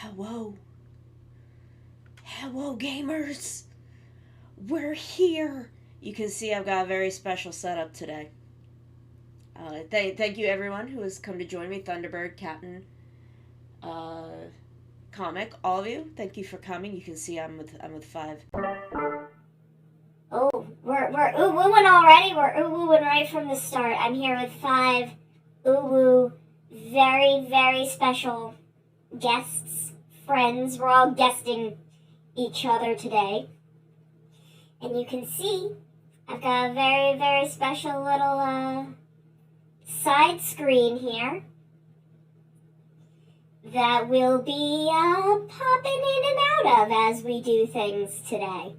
Hello. Hello, gamers. We're here. You can see I've got a very special setup today. Thank you everyone who has come to join me. Thunderbird, Captain, Comic, all of you. Thank you for coming. You can see I'm with five. Oh, we're ooh-wooing already? We're ooh-wooing right from the start. I'm here with five ooh-woo, very, very special guests, friends. We're all guesting each other today. And you can see I've got a very, very special little side screen here that we'll be popping in and out of as we do things today.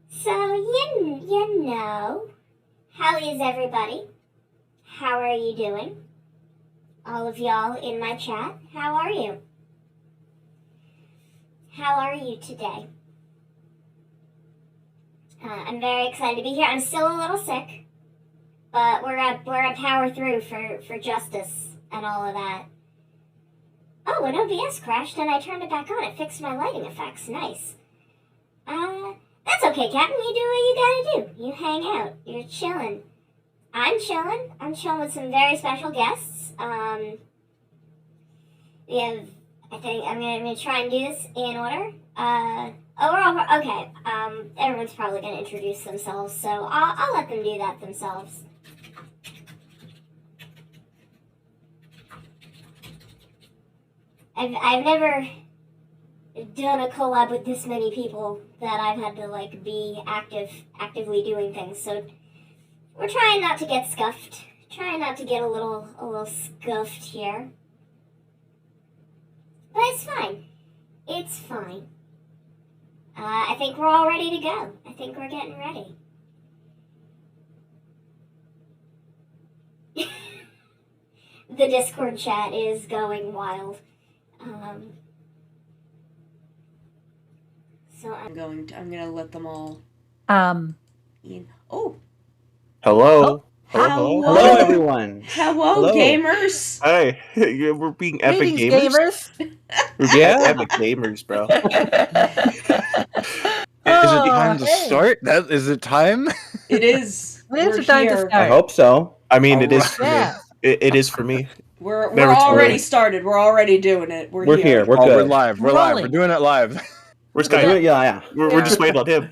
So, you know, how is everybody? How are you doing? All of y'all in my chat, how are you? How are you today? I'm very excited to be here. I'm still a little sick, but we're gonna power through for justice and all of that. Oh, an OBS crashed and I turned it back on. It fixed my lighting effects. Nice. That's okay, Captain. You do what you gotta do. You hang out. You're chilling. I'm chilling. I'm chilling with some very special guests. We have, I think, I'm gonna try and do this in order. Okay. Everyone's probably gonna introduce themselves, so I'll let them do that themselves. I've never done a collab with this many people that I've had to be actively doing things. So we're trying not to get scuffed. Trying not to get a little scuffed here. But it's fine. It's fine. I think we're all ready to go. I think we're getting ready. The Discord chat is going wild. So I'm gonna let them all in. Oh. Hello. Hello, everyone. Hello, gamers. Hi. We're being epic Greetings, gamers. We're being epic gamers, bro. Is it time to start? Is it time? It is. When's We're the time to here. start? I hope so. I mean, it is Alright. for Yeah. me. It is for me. We're Never too already late. started. We're already doing it. We're here. We're We're good. live. We're live. We're doing it live. We're Skype. Yeah. We're just waiting on him.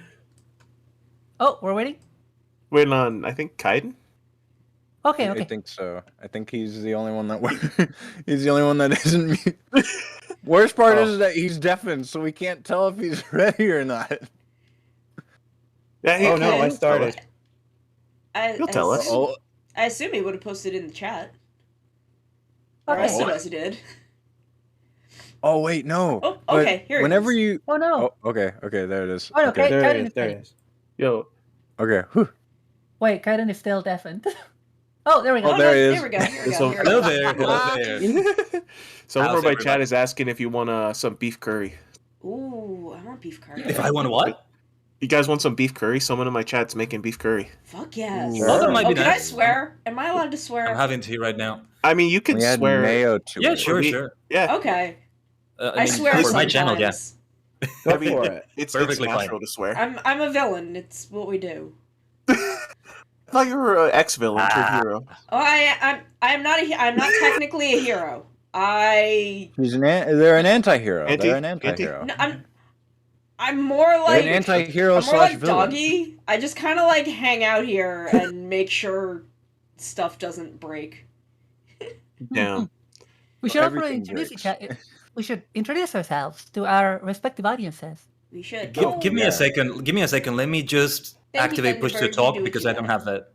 Oh, we're waiting? Waiting on, I think, Kaiden? Okay. I think so. I think he's the only one that he's the only one that isn't mute. Worst part is that he's deafened, so we can't tell if he's ready or not. Yeah, no, I started. He'll tell us. I assume he would have posted in the chat. The rest of us did. Oh wait, no. Oh, okay. Here whenever it is. you. Oh no. Oh, okay. There it is. Oh no, okay. Kaiden is There ready. it is. Yo. Okay. Whew. Wait, Kaiden is still deafened. Oh, there we go. Oh, there he is. Here we go. Hello there. Hello there. Someone in my chat is asking if you want some beef curry. Ooh, I want beef curry. If I want what? You guys want some beef curry? Someone in my chat's making beef curry. Fuck yes. Sure. That might be Can I nice. swear? Am I allowed to swear? I'm having tea right now. I mean, you can We add swear. mayo to Yeah, it. sure. Yeah. Okay. I mean, swear for sometimes. my channel, yeah. I mean, it's Perfectly natural fine. to swear. I'm a villain. It's what we do. I thought you were an ex-villain to hero. Oh, I'm not I'm not technically a hero. They're an anti-hero. They're an Anti- anti-hero. No, I'm more like They're an anti-hero I'm more like villain. Doggy. I just kind of hang out here and make sure stuff doesn't break. Damn. We should also Everything introduce breaks. each other. We should introduce ourselves to our respective audiences. We should. Give me a second. Give me a second. Let me just activate push to talk because I don't have that.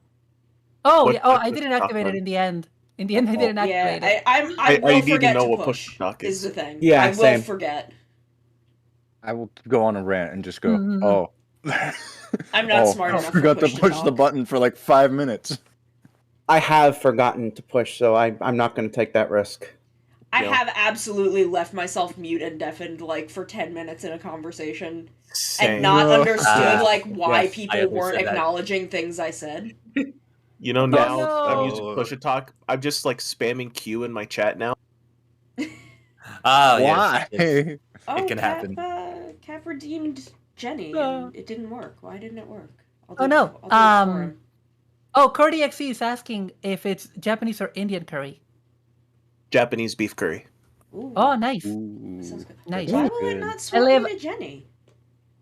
Oh, What yeah. Oh, push I to didn't talk activate it on? in the end. In the end, I didn't activate it. I will need to forget know to what push. push to talk Is is. the thing. Yeah, I will same. forget. I will go on a rant and just go, Mhm. oh. I'm not smart I enough. forgot to to push the talk. button for 5 minutes. I have forgotten to push, so I'm not going to take that risk. I have absolutely left myself mute and deafened for 10 minutes in a conversation and not No. understood why Yes, people I weren't understood that. acknowledging things I said. You know, now no. I'm using push to talk. I'm just spamming Q in my chat now. Ah, Why? yes. Oh, It can happen. Cap redeemed Jenny, and it didn't work. Why didn't it work? I'll do Oh it no. for- I'll do it for him. Oh, Cordy XC is asking if it's Japanese or Indian curry. Japanese beef curry. Ooh, Oh, nice. sounds good. Nice. Why That's will it good. not swap live- me to Jenny?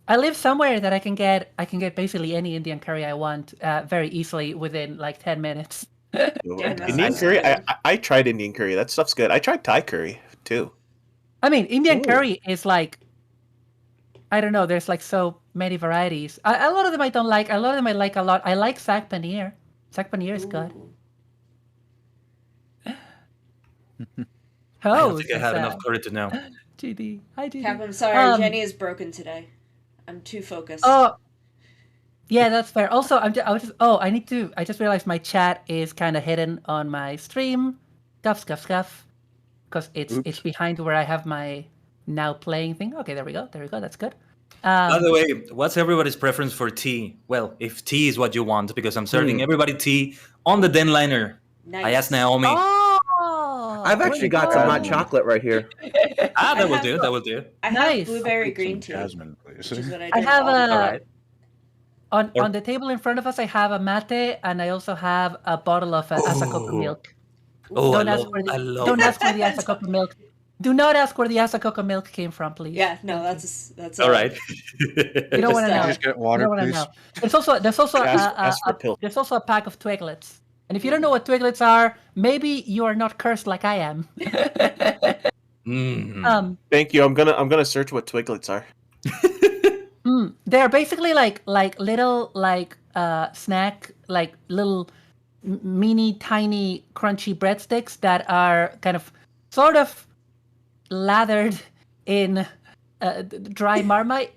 I live somewhere that I can get basically any Indian curry I want very easily within like 10 minutes. Damn, that Indian sounds curry? good. I tried Indian curry. That stuff's good. I tried Thai curry too. I mean, Indian Ooh. curry is like, I don't know, there's like so many varieties. A lot of them I don't like. A lot of them I like a lot. I like saag paneer. Saag paneer is good. Ooh. I Oh, don't think I have enough curry to know. GD. Hi, GD. Cap, I'm sorry. Um, Jenny is broken today. I'm too focused. Oh, yeah, that's fair. Also, I just realized my chat is kind of hidden on my stream. Scuff. Because it's behind where I have my now playing thing. Okay, there we go. That's good. By the way, what's everybody's preference for tea? Well, if tea is what you want, because I'm serving everybody tea on the den liner. Nice. I asked Naomi. Oh, I've actually got some hot chocolate right here. That will do. That will do. I have Nice. blueberry green tea, Jasmine, please. which is what I I drink have all the a All right. on the table in front of us. I have a mate, and I also have a bottle of Asakoko Ooh. milk. Oh, Don't I ask love. where the I love. don't ask where the Asakoko milk. Do not ask where the Asakoko milk came from, please. Yeah, no, that's All right. You don't want to Just, know. Just get You water, don't want to please. know. There's also Ask for a pill. there's also a pack of Twiglets. And if you don't know what Twiglets are, maybe you are not cursed like I am. Mm. Thank you. I'm gonna search what Twiglets are. They're basically like little snack, like little mini tiny crunchy breadsticks that are kind of sort of lathered in dry Marmite.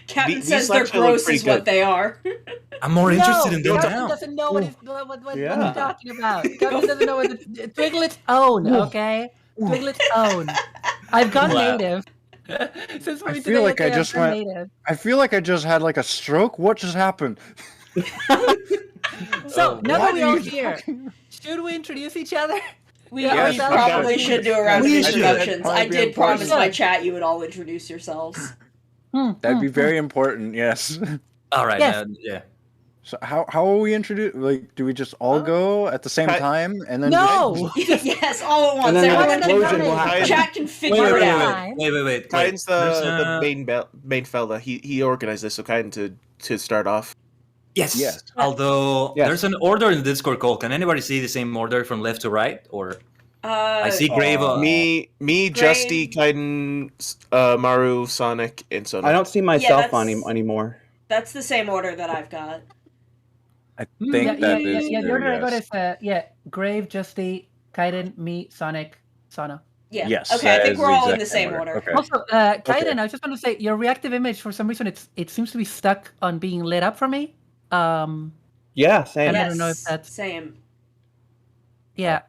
Captain These says they're actually look gross pretty is what good. they are. I'm more interested in them Captain now. doesn't know what you're Yeah. talking about. Captain doesn't know what the Twiglets own, okay? Twiglets own. I've gone Wow. native. Since I moving feel to like the I UK, just I've gone went- native. I feel like I just had like a stroke. What just happened? So now What that we're are all you here, should we introduce each other? We Yes, probably we should do a round of We should. introductions. That'd I probably be did promise important. my chat you would all introduce yourselves. That'd be very important. Yes. All right. Yes. Yeah. So how will we introduce? Like, do we just all go at the same Hi- time and then? No. Yes, all at once. And then Everyone an explosion will can, happen. chat can Wait, figure wait, it wait, out. wait. Kaiden's There's the main fella. He organized this, so Kaiden to start off. Yes. Yes. Although Yes. there's an order in the Discord call. Can anybody see the same order from left to right? Or I see Grave. Me, Justy, Kaiden, Maru, Sonic, and Sona. I don't see myself that's- anymore. That's the same order that I've got. I think that is the true, order I got yes. is Grave, Justy, Kaiden, me, Sonic, Sana. Yeah. Yes, Okay, I that think is we're the all in the exact same order. order. Okay. Also, Kaiden, I just want to say your reactive image for some reason it seems to be stuck on being lit up for me. Yeah, same. I don't know if that's- same. Yeah.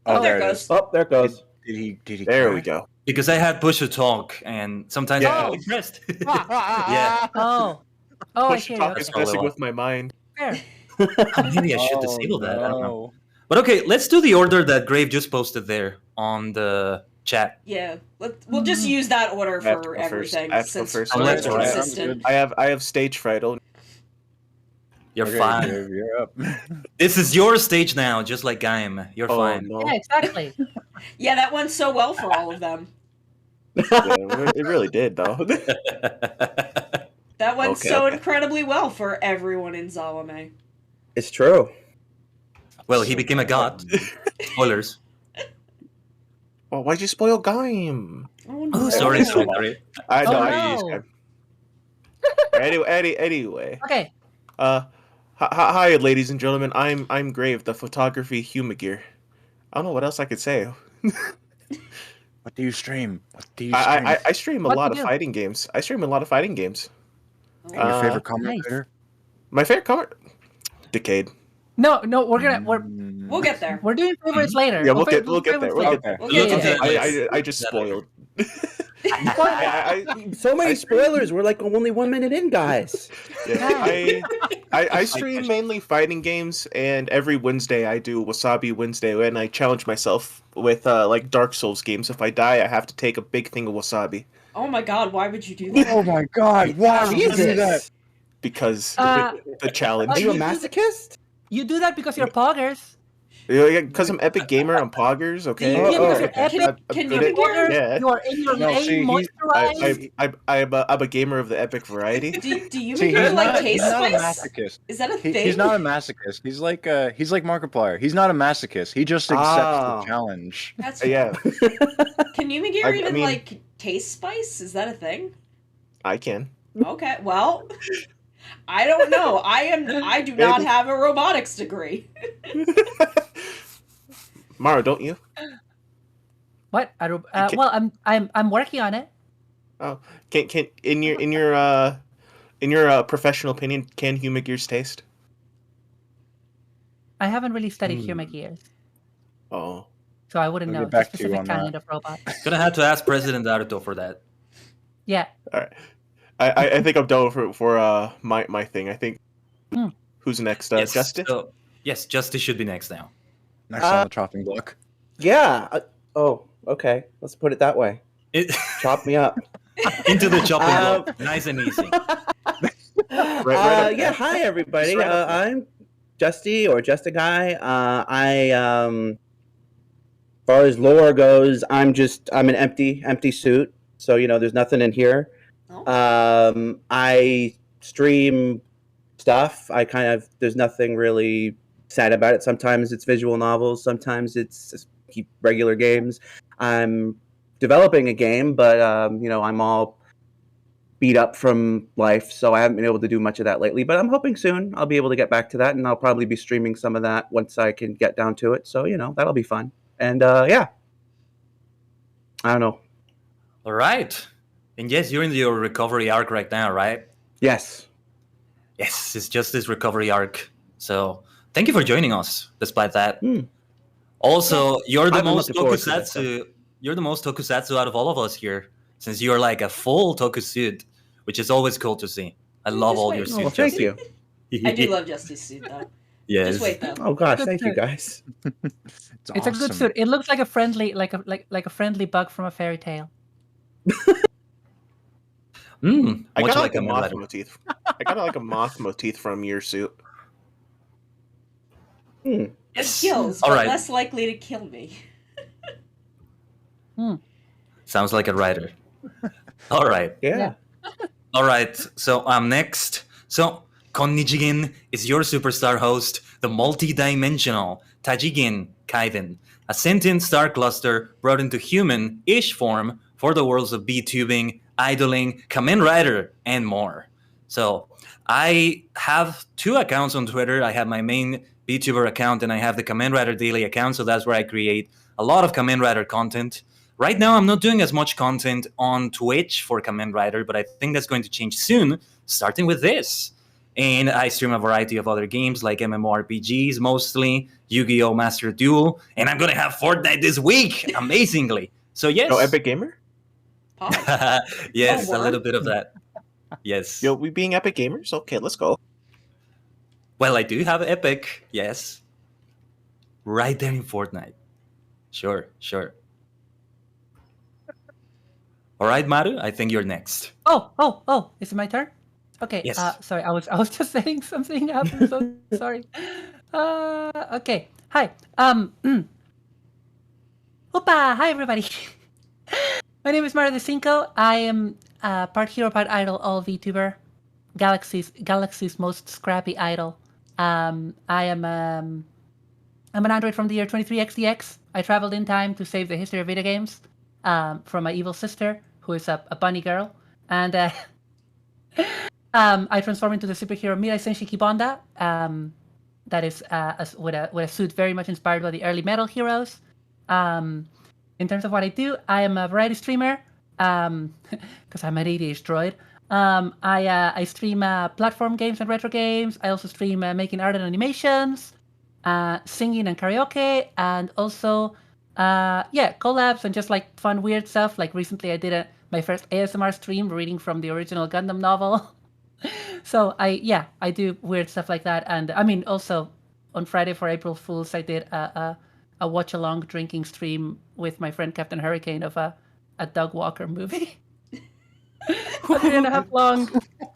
Oh, there it it is. goes. Oh, there it goes. Did he? There we crash? go. because I had push to talk, and sometimes Yeah. I get pressed. Yeah. Oh, I Push see. talk Okay. is messing with my mind. Fair. Maybe I should Oh, disable that. I don't know. no. But okay, let's do the order that Grave just posted there on the chat. Yeah. We'll just use that order I have to for go first. everything I have to go since first. we're Alright, alright. consistent. I have stage fright. You're Okay, fine. Dave, you're up. This is your stage now, just like Gaim. You're Oh fine. no! Yeah, exactly. Yeah, that went so well for all of them. Yeah, it really did though. That went Okay, so okay. incredibly well for everyone in Zalame. It's true. Well, he became a god. Spoilers. Oh, why'd you spoil Gaim? Oh, no. Oh, sorry. I know. Oh, I use no. Gaim. Anyway. Okay. Hi, ladies and gentlemen. I'm Grave, the photography humagear. I don't know what else I could say. What do you stream? What do you stream? I stream a What lot do of you do? fighing games. I stream a lot of fighting games. And your favorite nice. commentator? My favorite card, Decade. No, we're We'll get there. doing favorites later. Yeah, we'll get there. favorites later. Okay. We'll Look get into there. that. I just spoiled. So many spoilers. We're like only 1 minute in, guys. Yeah, I stream mainly fighting games, and every Wednesday I do Wasabi Wednesday, and I challenge myself with like Dark Souls games. If I die, I have to take a big thing of wasabi. Oh my god, why would you do that? Oh my god, why would you do that? Jesus. Because Uh, the challenge. Are you a You do masochist? You do that because you're poggers. Because I'm epic gamer, I'm poggers. Okay. Yeah, because you're okay. epic. Can you're you Poggers, Yeah. you are in your No, lane, see, moisturized. I'm a gamer of the epic variety. Do you See, make like he's taste not a spice? masochist. Is that a thing? He's not a masochist. He's like Markiplier. He's not a masochist. He just accepts Ah. the challenge. That's Yeah, Can you make I even mean- like taste spice? Is that a thing? I can. Okay, well, I don't know. I do not have a robotics degree. Maro, don't you? What? I don't. Can- Well, I'm working on it. Can in your professional opinion, can human gears taste? I haven't really studied human gears, Oh, so I wouldn't I'll know get the back to you specific on kind that. of robot. Gonna have to ask President Naruto for that. Yeah. all right. I think I'm done for my thing. I think. Hmm. Who's next? Yes, Justice. so- yes, Justice should be next now. Next on the chopping block. Yeah. Oh, okay. Let's put it that way. It, Chop me up. into the chopping Um, block. Nice and easy. Right up Yeah. there. Hi, everybody. Just right up there. I'm Justy or Just a Guy. As far as lore goes, I'm an empty suit. So there's nothing in here. Oh. I stream stuff. There's nothing really sad about it. Sometimes it's visual novels. Sometimes it's just regular games. I'm developing a game, but I'm all beat up from life, so I haven't been able to do much of that lately. But I'm hoping soon I'll be able to get back to that, and I'll probably be streaming some of that once I can get down to it. So that'll be fun. And yeah, I don't know. All right. And yes, you're in your recovery arc right now, right? Yes. Yes, it's just this recovery arc. So thank you for joining us, despite that. Hmm. Also, you're the I've been most looking forward to this, tokusatsu. You're the most tokusatsu out of all of us here, since you're like a full toku suit, which is always cool to see. I love Just all wait. your Oh, suits. Well, thank Justin. you. I do love Justice suit though. Yes. Just wait though. Oh gosh, Good thank you suit. guys. It's a good suit. It looks like a friendly, like a friendly bug from a fairy tale. I Much got like a Kamen moth Rider. motif. I got like a moth motif from your suit. It kills, All but right. less likely to kill me. Sounds like a writer. All right. Yeah. All right. So I'm next. So Konnichigen is your superstar host, the multi-dimensional Tajigin Kaiden, a sentient star cluster brought into human-ish form for the worlds of B-tubing, idling, Kamen Rider, and more. So I have 2 accounts on Twitter. I have my main VTuber account and I have the Kamen Rider Daily account. So that's where I create a lot of Kamen Rider content. Right now, I'm not doing as much content on Twitch for Kamen Rider, but I think that's going to change soon, starting with this. And I stream a variety of other games like MMORPGs, mostly Yu-Gi-Oh! Master Duel, and I'm going to have Fortnite this week, amazingly. So yes. No Epic Gamer? Pog. Yes, Oh, a little word? bit of that. Yes. Yo, we being Epic Gamers? Okay, let's go. Well, I do have Epic, yes. Right there in Fortnite. Sure. All right, Maru, I think you're next. Oh! Is it my turn? Okay. Yes. Sorry, I was just setting something up. I'm so sorry. Okay. Hi. Opa! Hi, everybody. My name is Mario de Cinco. I am part hero, part idol, all VTuber. Galaxy's most scrappy idol. I'm an android from the year 23XDX. I traveled in time to save the history of video games from my evil sister, who is a bunny girl. And I transform into the superhero Mirai Senshi Kibonda. That is with a suit very much inspired by the early metal heroes. In terms of what I do, I am a variety streamer because I'm an ADH droid. I stream platform games and retro games. I also stream making art and animations, singing and karaoke, and also collabs and just like fun weird stuff. Like recently, I did my first ASMR stream reading from the original Gundam novel. So I do weird stuff like that, and I mean also on Friday for April Fools I did a watch along drinking stream with my friend Captain Hurricane of a Doug Walker movie. A 3.5 long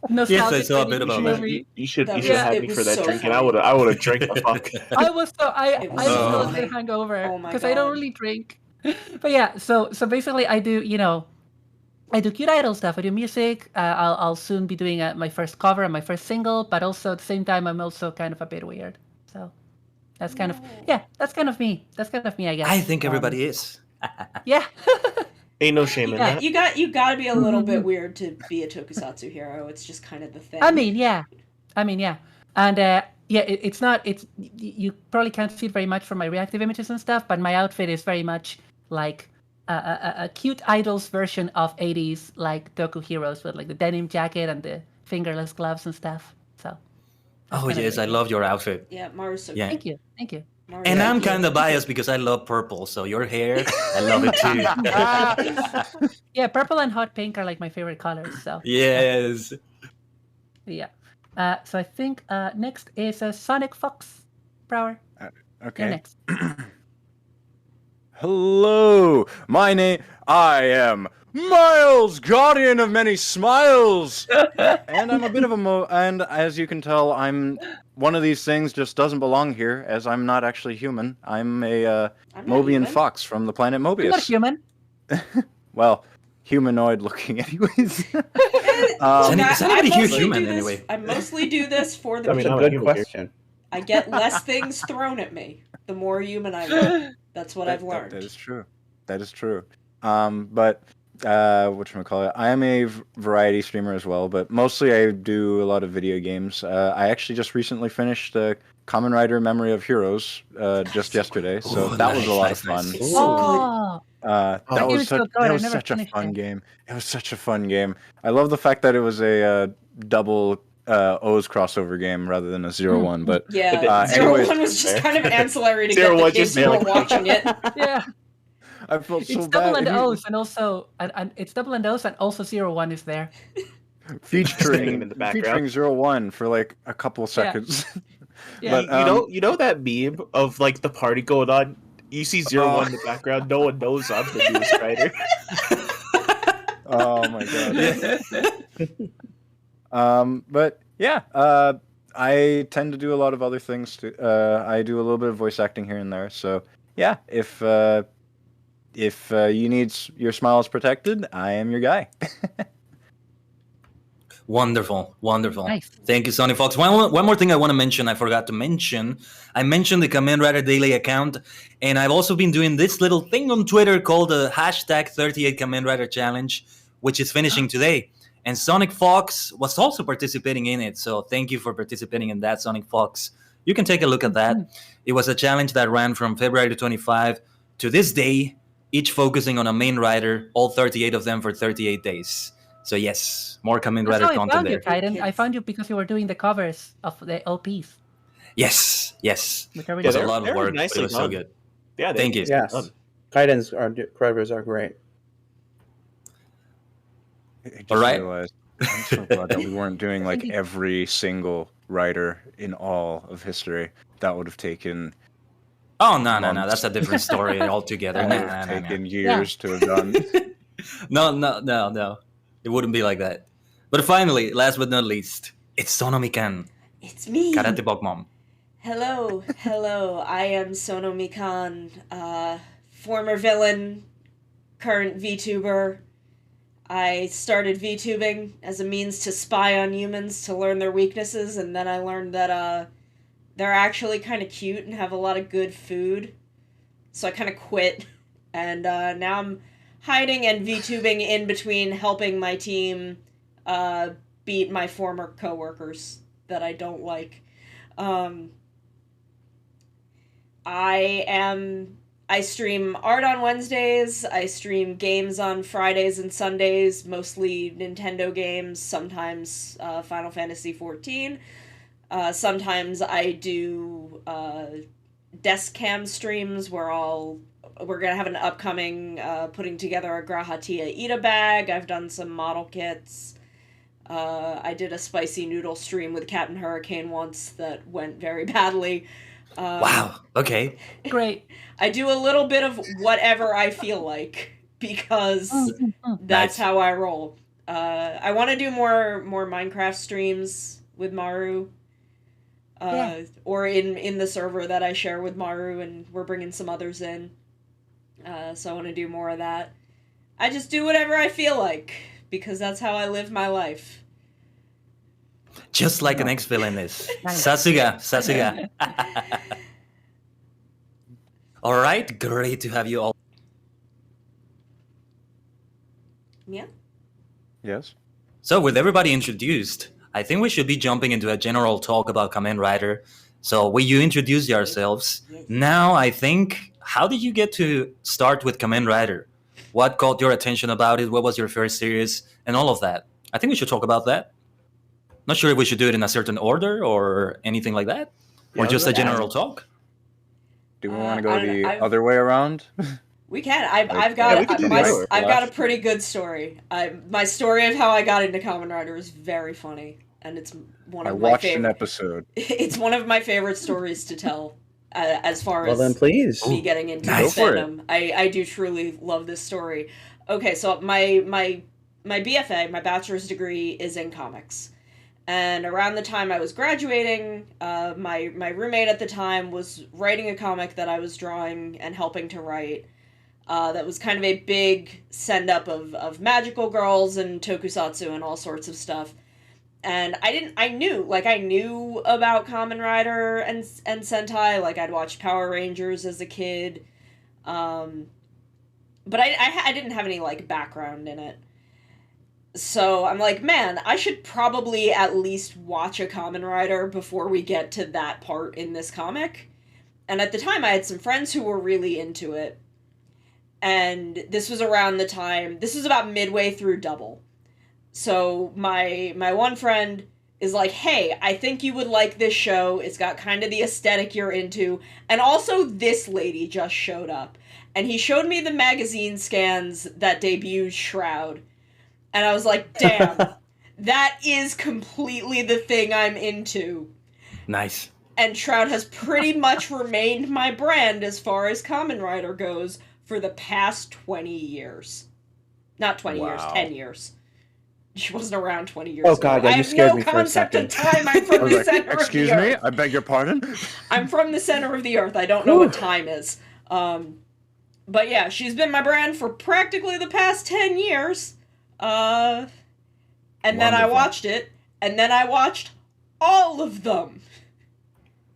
nostalgic Yes, I saw a bit about that. movie. You should That you was- should have it me was for that so drink, and funny. I would have drank the fuck. I was so It was I'm so still a funny. bit hungover Oh my because I don't God. really drink. But yeah, so basically I do I do cute idol stuff. I do music. I'll soon be doing my first cover and my first single, but also at the same time I'm also kind of a bit weird. So that's kind of that's kind of me. That's kind of me, I guess. I think everybody is. Yeah. Ain't no shame in Yeah, that. you gotta be a little bit weird to be a tokusatsu hero. It's just kind of the thing. I mean, yeah. And it's not. You probably can't see it very much from my reactive images and stuff, but my outfit is very much like a cute idols version of 80s like Doku heroes with like the denim jacket and the fingerless gloves and stuff. So. that's Oh kind of yes, it. I love your outfit. Yeah, Maru's so Yeah. Thank you. Maru's And so I'm cute. kind of biased because I love purple, so your hair, I love it too. Yeah, purple and hot pink are like my favorite colors. So Yes. yeah. So I think next is Sonic Fox Brower. You're Okay. next. Hello, I am Miles, guardian of many smiles, and I'm a bit of a and as you can tell, I'm one of these things just doesn't belong here, as I'm not actually human. I'm a I'm not Mobian human. fox from the planet You're not Mobius. human. Well, humanoid looking, anyways. Is anybody I here mostly human do this- anyway? I mostly do this for the I mean, That's I'm a a good human here. question. I get less things thrown at me the more human I look. That's what I've learned. That is true. That is true. But whatchamacallit, I am a variety streamer as well, but mostly I do a lot of video games. I actually just recently finished Kamen Rider Memory of Heroes just yesterday, so Ooh, that was a nice, lot nice, of fun. nice. It's so good. Oh, That game was is so such, good. I that was never such a finished fun it. game. It was such a fun game. I love the fact that it was a double O's crossover game rather than a 0-1, but Yeah, anyways, 0-1 was just kind of ancillary to Zero get the one kids just who were barely- watching it. yeah. I felt so It's bad. double and O's, and also and it's double and O's, and also 0-1 is there. Standing him in the background. featuring 0-1 for like a couple seconds. Yeah. But You know that meme of like the party going on. You see 0-1 in the background. No one knows I'm the newest writer. Oh my god. But yeah, I tend to do a lot of other things too. I do a little bit of voice acting here and there. So yeah, if you need your smiles protected, I am your guy. Wonderful. Nice. Thank you, Sonic Fox. One more thing I want to mention, I forgot to mention. I mentioned the Kamen Rider Daily account, and I've also been doing this little thing on Twitter called the hashtag 38 Kamen Rider Challenge, which is finishing today. And Sonic Fox was also participating in it, so thank you for participating in that, Sonic Fox. You can take a look at that. It was a challenge that ran from February 25 to this day, each focusing on a main rider, all 38 of them for 38 days. So yes, more Kamen That's Rider how I content found you, there. Kaiden. I found you because you were doing the covers of the LPs, Yes. which are really It was a they're- lot of they're work, but nicely it was so done. good. Yeah, Thank you. Yes. Kaiden's covers are great. I just All right. realized I'm so glad that we weren't doing like every single writer in all of history. That would have taken Oh no, Months. that's a different story altogether. that Nah, would have nah, nah, nah. taken years to have done. No. It wouldn't be like that. But finally, last but not least, it's Sonomikan, It's me. Karate Bokmom. Hello. I am Sonomikan, former villain, current VTuber. I started VTubing as a means to spy on humans to learn their weaknesses, and then I learned that they're actually kind of cute and have a lot of good food. So I kind of quit, and now I'm hiding and VTubing in between helping my team beat my former coworkers that I don't like. I stream art on Wednesdays, I stream games on Fridays and Sundays, mostly Nintendo games, sometimes Final Fantasy XIV. Sometimes I do desk cam streams where I'll we're gonna have an upcoming putting together a Grahatia Ita bag. I've done some model kits. I did a spicy noodle stream with Captain Hurricane once that went very badly. Wow. Okay. Great. I do a little bit of whatever I feel like because that's Nice. how I roll. I want to do more Minecraft streams with Maru. Or in the server that I share with Maru, and we're bringing some others in. So I want to do more of that. I just do whatever I feel like, because that's how I live my life. Just like an ex-villain is. Nice. Sasuga. All right, great to have you all. Yeah. Yes. So with everybody introduced, I think we should be jumping into a general talk about Kamen Rider. So will you introduce yourselves? Now, I think, how did you get to start with Kamen Rider? What caught your attention about it? What was your first series? And all of that. I think we should talk about that. Not sure if we should do it in a certain order or anything like that. Or Yeah, just a let's- general talk. Do we want to I go don't know, the other way around? We can. I've Yeah, got we can do my, that. I've got a pretty good story. My story of how I got into Kamen Rider is very funny, and it's one I of my watched an favorite. episode. It's one of my favorite stories to tell. As far Well as then, please. me getting into Nice. this Go for it. fandom, I do truly love this story. Okay, so my BFA, my bachelor's degree, is in comics. And around the time I was graduating, my roommate at the time was writing a comic that I was drawing and helping to write. That was kind of a big send-up of magical girls and tokusatsu and all sorts of stuff. And I knew about Kamen Rider and Sentai. Like, I'd watched Power Rangers as a kid. But I didn't have any, like, background in it. So I'm like, man, I should probably at least watch a Kamen Rider before we get to that part in this comic. And at the time, I had some friends who were really into it. And this was around the time, this was about midway through Double. So my one friend is like, hey, I think you would like this show. It's got kind of the aesthetic you're into. And also, this lady just showed up. And he showed me the magazine scans that debuted Shroud. And I was like, damn, that is completely the thing I'm into. Nice. And Shroud has pretty much remained my brand as far as Kamen Rider goes for the past 20 years. Not 20 years, Wow. 10 years. She wasn't around 20 years Oh, ago. God, yeah, I you have scared no me for a concept of second. time. I'm from I was the like, center excuse of the me, earth. I beg your pardon. I'm from the center of the earth. I don't know what time is. But yeah, she's been my brand for practically the past 10 years. And then I Wonderful. watched it, and then I watched all of them.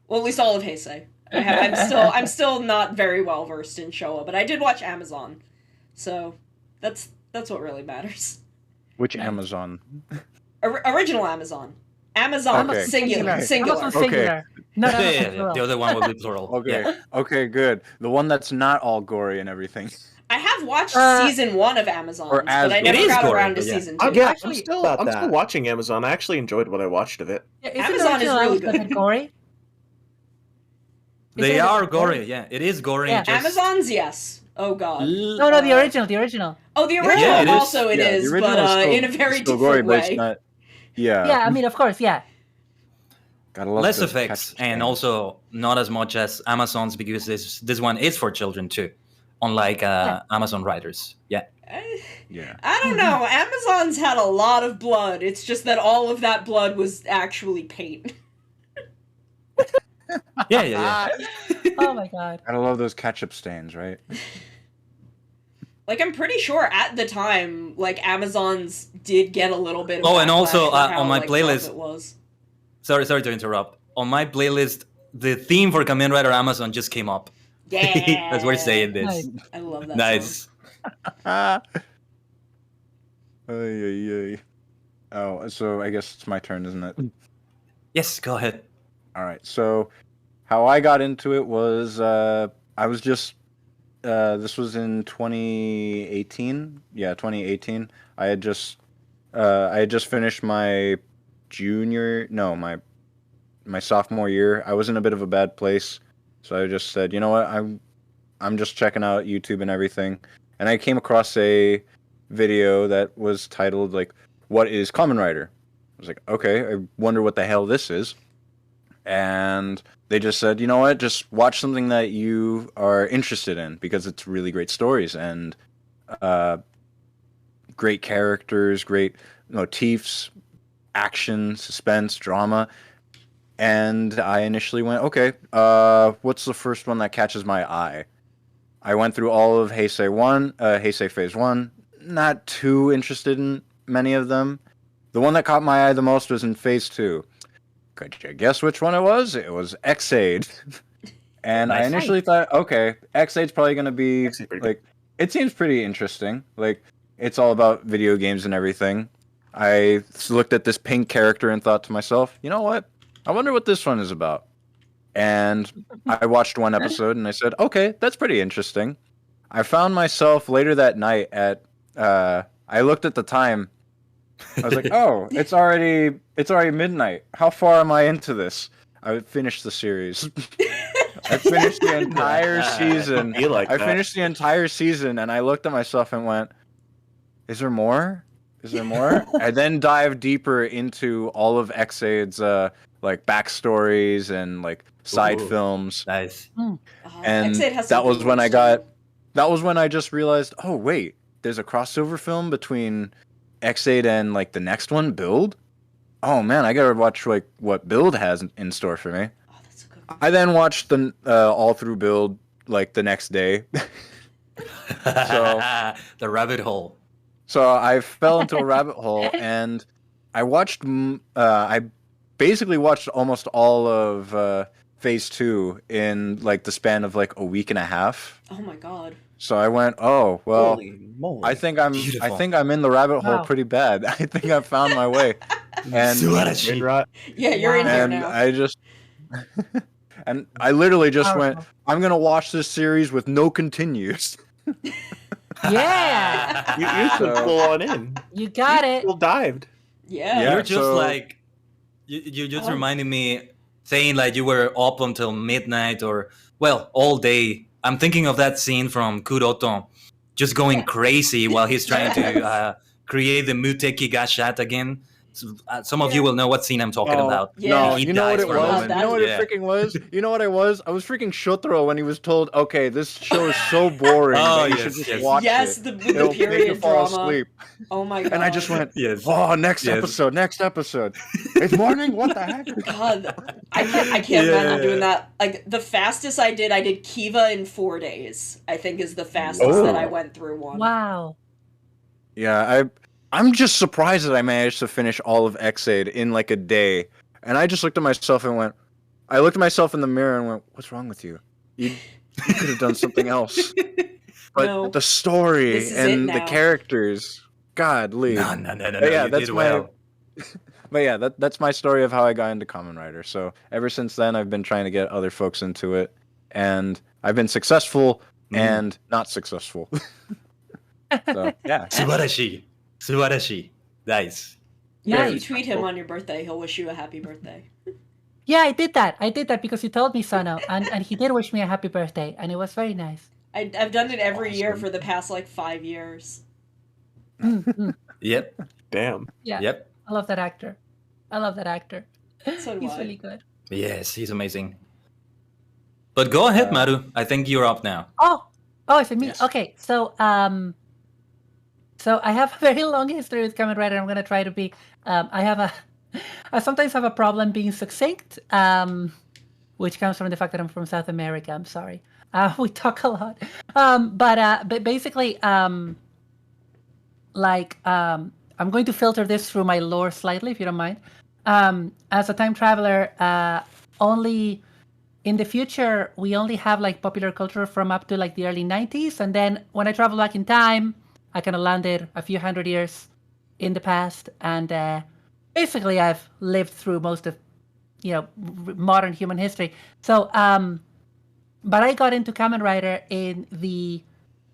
Well, at least all of Heisei. I'm still not very well versed in Showa, but I did watch Amazon, so that's what really matters. Which Amazon? Original Amazon. Amazon Okay. singular. Amazon Singular. singular. Not Yeah, Amazon yeah, plural. the other one would be plural. Okay. Yeah. Okay, good. The one that's not all gory and everything. I have watched Uh, season 1 of Amazon, or but I Asgore. never It is got gory, around to but yeah. season 2. I'm Actually, still about I'm that. still watching Amazon. I actually enjoyed what I watched of it. Yeah, isn't Amazon is original really Amazon good. a bit gory? They Isn't it are a bit gory? gory, yeah. It is gory. Yeah. Just Amazon's, yes. Oh god. No, the original. Oh, the Yeah, original it is. also it Yeah, the is, original but is still- in a very still different gory, but way. it's not. Yeah. Yeah, I mean, of course, yeah. Gotta love less those effects catch and scans. also not as much as Amazon's because this one is for children too, unlike Amazon Riders. Yeah. Yeah. I don't know. Amazon's had a lot of blood. It's just that all of that blood was actually paint. Yeah. Oh my god. Gotta love those ketchup stains, right? Like, I'm pretty sure at the time, like, Amazon's did get a little bit of Oh, and backlash also, for how, on my like, playlist- rough it was. Sorry to interrupt. On my playlist, the theme for Kamen Rider Amazon just came up. Yeah. As we're saying this. Nice. I love that Nice. Ay, ay, ay. Oh, so I guess it's my turn, isn't it? Yes, go ahead. All right. So, how I got into it was I was just this was in 2018. Yeah, 2018. I had just finished my my sophomore year. I was in a bit of a bad place, so I just said, you know what, I'm just checking out YouTube and everything, and I came across a video that was titled like, "What is Kamen Rider?" I was like, okay, I wonder what the hell this is. And they just said, you know what, just watch something that you are interested in because it's really great stories and great characters, great motifs, action, suspense, drama. And I initially went, okay, what's the first one that catches my eye? I went through all of Heisei Phase 1, not too interested in many of them. The one that caught my eye the most was in Phase 2. Could you guess which one it was? It was X-Aid. And I Nice. initially thought, okay, X-Aid's probably going to be, X-Aid pretty like, it seems pretty interesting. Like, it's all about video games and everything. I looked at this pink character and thought to myself, you know what? I wonder what this one is about. And I watched one episode and I said, okay, that's pretty interesting. I found myself later that night at, I looked at the time. I was like, oh, it's already midnight. How far am I into this? I finished the series. I finished the entire season. Be like I that. finished the entire season and I looked at myself and went, is there more? Is there more? I then dived deeper into all of X-Aid's like backstories and like side Ooh. films. Nice. And X8 has some that was good when ones, that was when I just realized, oh wait, there's a crossover film between X8 and like the next one, Build. Oh man, I gotta watch like what Build has in store for me. Oh, that's a good one. I then watched the all through Build like the next day. So- The rabbit hole. So I fell into a rabbit hole and I watched I basically watched almost all of Phase 2 in like the span of like a week and a half. Oh my god. So I went, oh well, Holy moly. I think I'm Beautiful. in the rabbit hole Wow. pretty bad. I think I found my way. And Subarashi. Brain rot. Yeah, you're in here and now. I just and I literally just went, Powerful. I'm gonna watch this series with no continues. Yeah, You should So- pull on in. you got it. Full dived. Yeah. Yeah. You're just so- like you just Oh. reminded me saying like you were up until midnight or well all day. I'm thinking of that scene from Kuroto, just going crazy while he's trying to create the Muteki Gashat again. Some of you will know what scene I'm talking Oh, about. Yeah. No, He you know what dies it for a was? moment. You know what Yeah. it freaking was? You know what I was? I was freaking Shotaro when he was told, okay, this show is so boring Oh, that you yes, should just yes. watch Yes, it. the, with It'll the make you period fall drama. asleep. Oh my god. And I just went, Yes. oh, next Yes. episode, next episode. It's morning? What the heck? God, I can't imagine doing that. Like the fastest I did Kiva in 4 days. I think is the fastest Oh. that I went through one. Wow. Yeah, I'm just surprised that I managed to finish all of X-Aid in like a day. And I just looked at myself and went, I looked at myself in the mirror and went, what's wrong with you? You could have done something else. But No. the story This is it and the now. characters, godly. No, no, no, no, But no. yeah, You that's did my- well. But yeah, that's my story of how I got into Kamen Rider. So ever since then, I've been trying to get other folks into it, and I've been successful and not successful. So yeah, Subarashi. Subarashi. Nice. Yeah, if you Nice. tweet him on your birthday, he'll wish you a happy birthday. Yeah, I did that. I did that because you told me, Sono, and he did wish me a happy birthday, and it was very nice. I've done it every year Awesome. for the past like 5 years. Mm, mm. Yep. Damn. Yeah, Yep. I love that actor. I love that actor. So do He's I. really good. Yes, he's amazing. But go ahead, Maru. I think you're up now. Oh, is it me? Yes. Okay, so I have a very long history with Kamen Rider. I'm gonna try to be. I sometimes have a problem being succinct, which comes from the fact that I'm from South America. I'm sorry. We talk a lot, but basically, I'm going to filter this through my lore slightly, if you don't mind. As a time traveler, only in the future we only have like popular culture from up to like the early 90s, and then when I travel back in time, I kind of landed a few hundred years in the past, and basically I've lived through most of modern human history. So but I got into Kamen Rider in the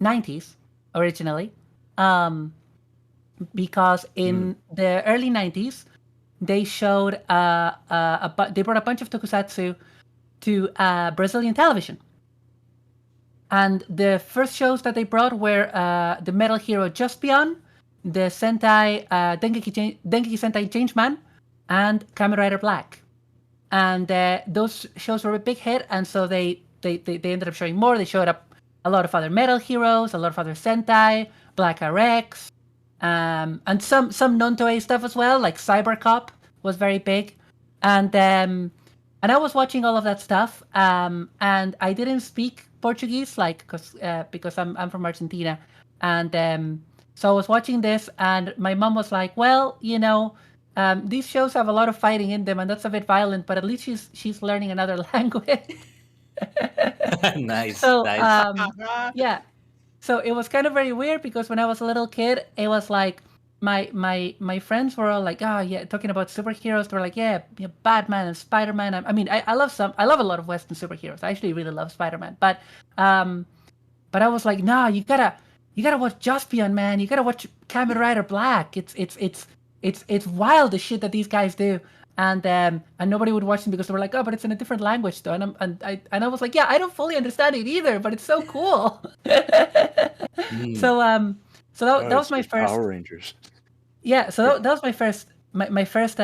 90s originally, because in the early 90s they showed they brought a bunch of tokusatsu to Brazilian television, And the first shows that they brought were the Metal Hero Jaspion, the Sentai Dengeki Sentai Changeman, and Kamen Rider Black. And those shows were a big hit, and so they ended up showing more. They showed up a lot of other Metal Heroes, a lot of other Sentai, Black RX, and some non-Toei stuff as well, like Cyber Cop was very big. And I was watching all of that stuff, and I didn't speak Portuguese, like because I'm from Argentina, and so I was watching this, and my mom was like, "Well, these shows have a lot of fighting in them, and that's a bit violent, but at least she's learning another language." Nice. So nice. yeah, so it was kind of very weird because when I was a little kid, it was like my friends were all like, "Oh yeah," talking about superheroes. They were like, "Yeah, Batman and Spider-Man." I mean, I love a lot of Western superheroes. I actually really love Spider-Man, but I was like, "No, you gotta watch Jaspion, man. You gotta watch Kamen Rider Black. It's wild the shit that these guys do." And nobody would watch them because they were like, "Oh, but it's in a different language though." And I was like, "Yeah, I don't fully understand it either, but it's so cool." So that was my first Power Rangers. Yeah, so that was my first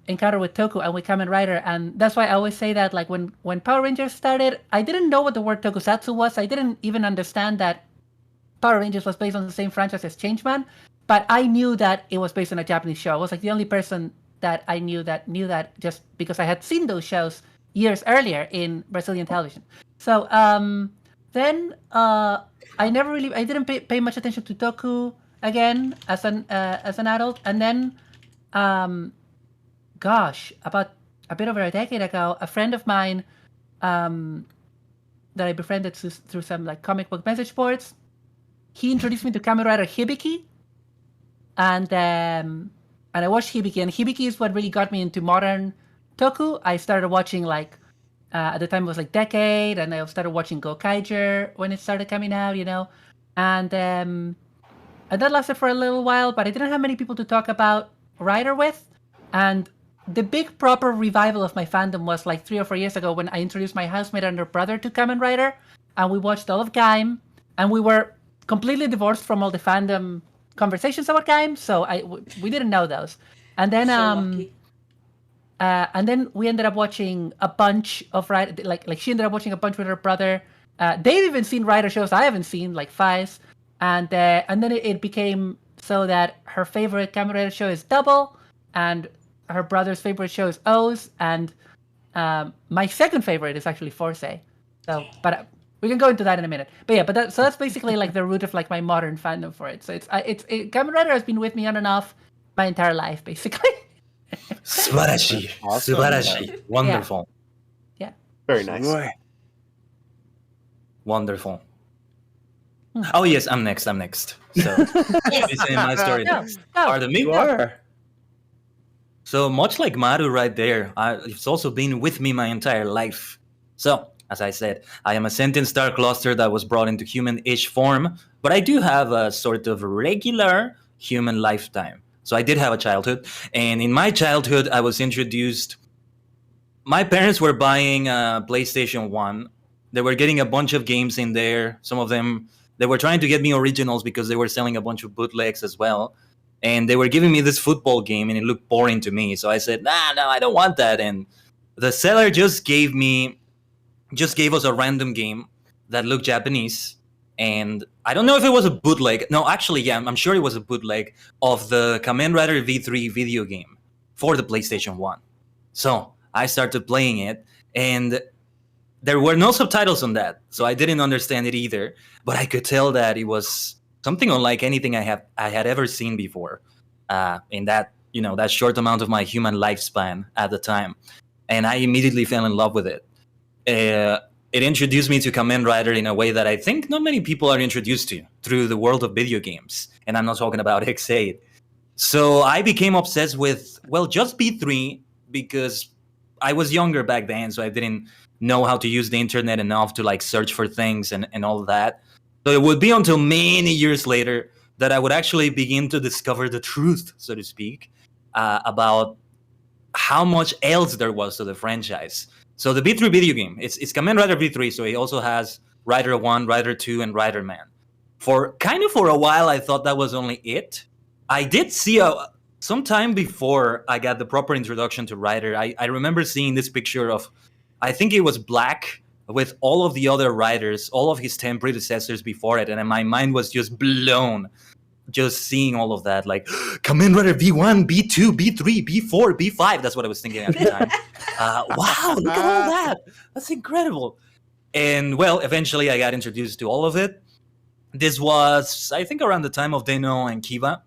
encounter with Toku and with Kamen Rider, and that's why I always say that, like, when Power Rangers started, I didn't know what the word Tokusatsu was. I didn't even understand that Power Rangers was based on the same franchise as Changeman, but I knew that it was based on a Japanese show. I was like the only person that I knew that just because I had seen those shows years earlier in Brazilian television. So then I didn't pay much attention to Toku again as an adult, and then about a bit over a decade ago, a friend of mine that I befriended through some like comic book message boards, he introduced me to Kamen Rider Hibiki, and I watched Hibiki, and Hibiki is what really got me into modern Toku. I started watching like at the time it was like Decade, and I started watching Gokaiger when it started coming out, and that lasted for a little while, but I didn't have many people to talk about Rider with. And the big proper revival of my fandom was like 3 or 4 years ago when I introduced my housemate and her brother to Kamen Rider, and we watched all of Gaim, and we were completely divorced from all the fandom conversations about Gaim, so we didn't know those. And then lucky. and then we ended up watching a bunch of Rider, like she ended up watching a bunch with her brother. They've even seen Rider shows I haven't seen, like Fies. And then it became so that her favorite Kamen Rider show is Double, and her brother's favorite show is O's, and my second favorite is actually Force. So, but we can go into that in a minute. But yeah, that's basically like the root of like my modern fandom for it. So Kamen Rider has been with me on and off my entire life, basically. Subarashi. Awesome. Subarashi. Wonderful. Yeah. Very nice. Boy. Wonderful. Oh yes, I'm next. So be saying my story next. Pardon me. You are. So much like Maru right there, it's also been with me my entire life. So, as I said, I am a sentient star cluster that was brought into human-ish form, but I do have a sort of regular human lifetime. So I did have a childhood, and in my childhood, I was introduced. My parents were buying a PlayStation 1. They were getting a bunch of games in there. Some of them, they were trying to get me originals because they were selling a bunch of bootlegs as well. And they were giving me this football game, and it looked boring to me. So I said, no, I don't want that. And the seller just gave us a random game that looked Japanese. And I don't know if it was a bootleg. No, actually, yeah, I'm sure it was a bootleg of the Kamen Rider V3 video game for the PlayStation 1. So I started playing it, and there were no subtitles on that. So I didn't understand it either. But I could tell that it was something unlike anything I had ever seen before in that short amount of my human lifespan at the time. And I immediately fell in love with it. It introduced me to Kamen Rider in a way that I think not many people are introduced to through the world of video games. And I'm not talking about X8. So I became obsessed with, just B3 because I was younger back then, so I didn't know how to use the internet enough to like search for things and all of that. So it would be until many years later that I would actually begin to discover the truth, so to speak, about how much else there was to the franchise. So the V3 video game, it's Kamen Rider V3, so it also has Rider 1, Rider 2, and Rider Man. For a while, I thought that was only it. I did see some time before I got the proper introduction to Rider. I remember seeing this picture of, I think it was Black with all of the other riders, all of his 10 predecessors before it, and my mind was just blown just seeing all of that, like Kamen Rider B1, B2, B3, B4, B5. That's what I was thinking at the time. Wow, look at all that. That's incredible. And well, eventually I got introduced to all of it. This was, I think, around the time of Deno and Kiva.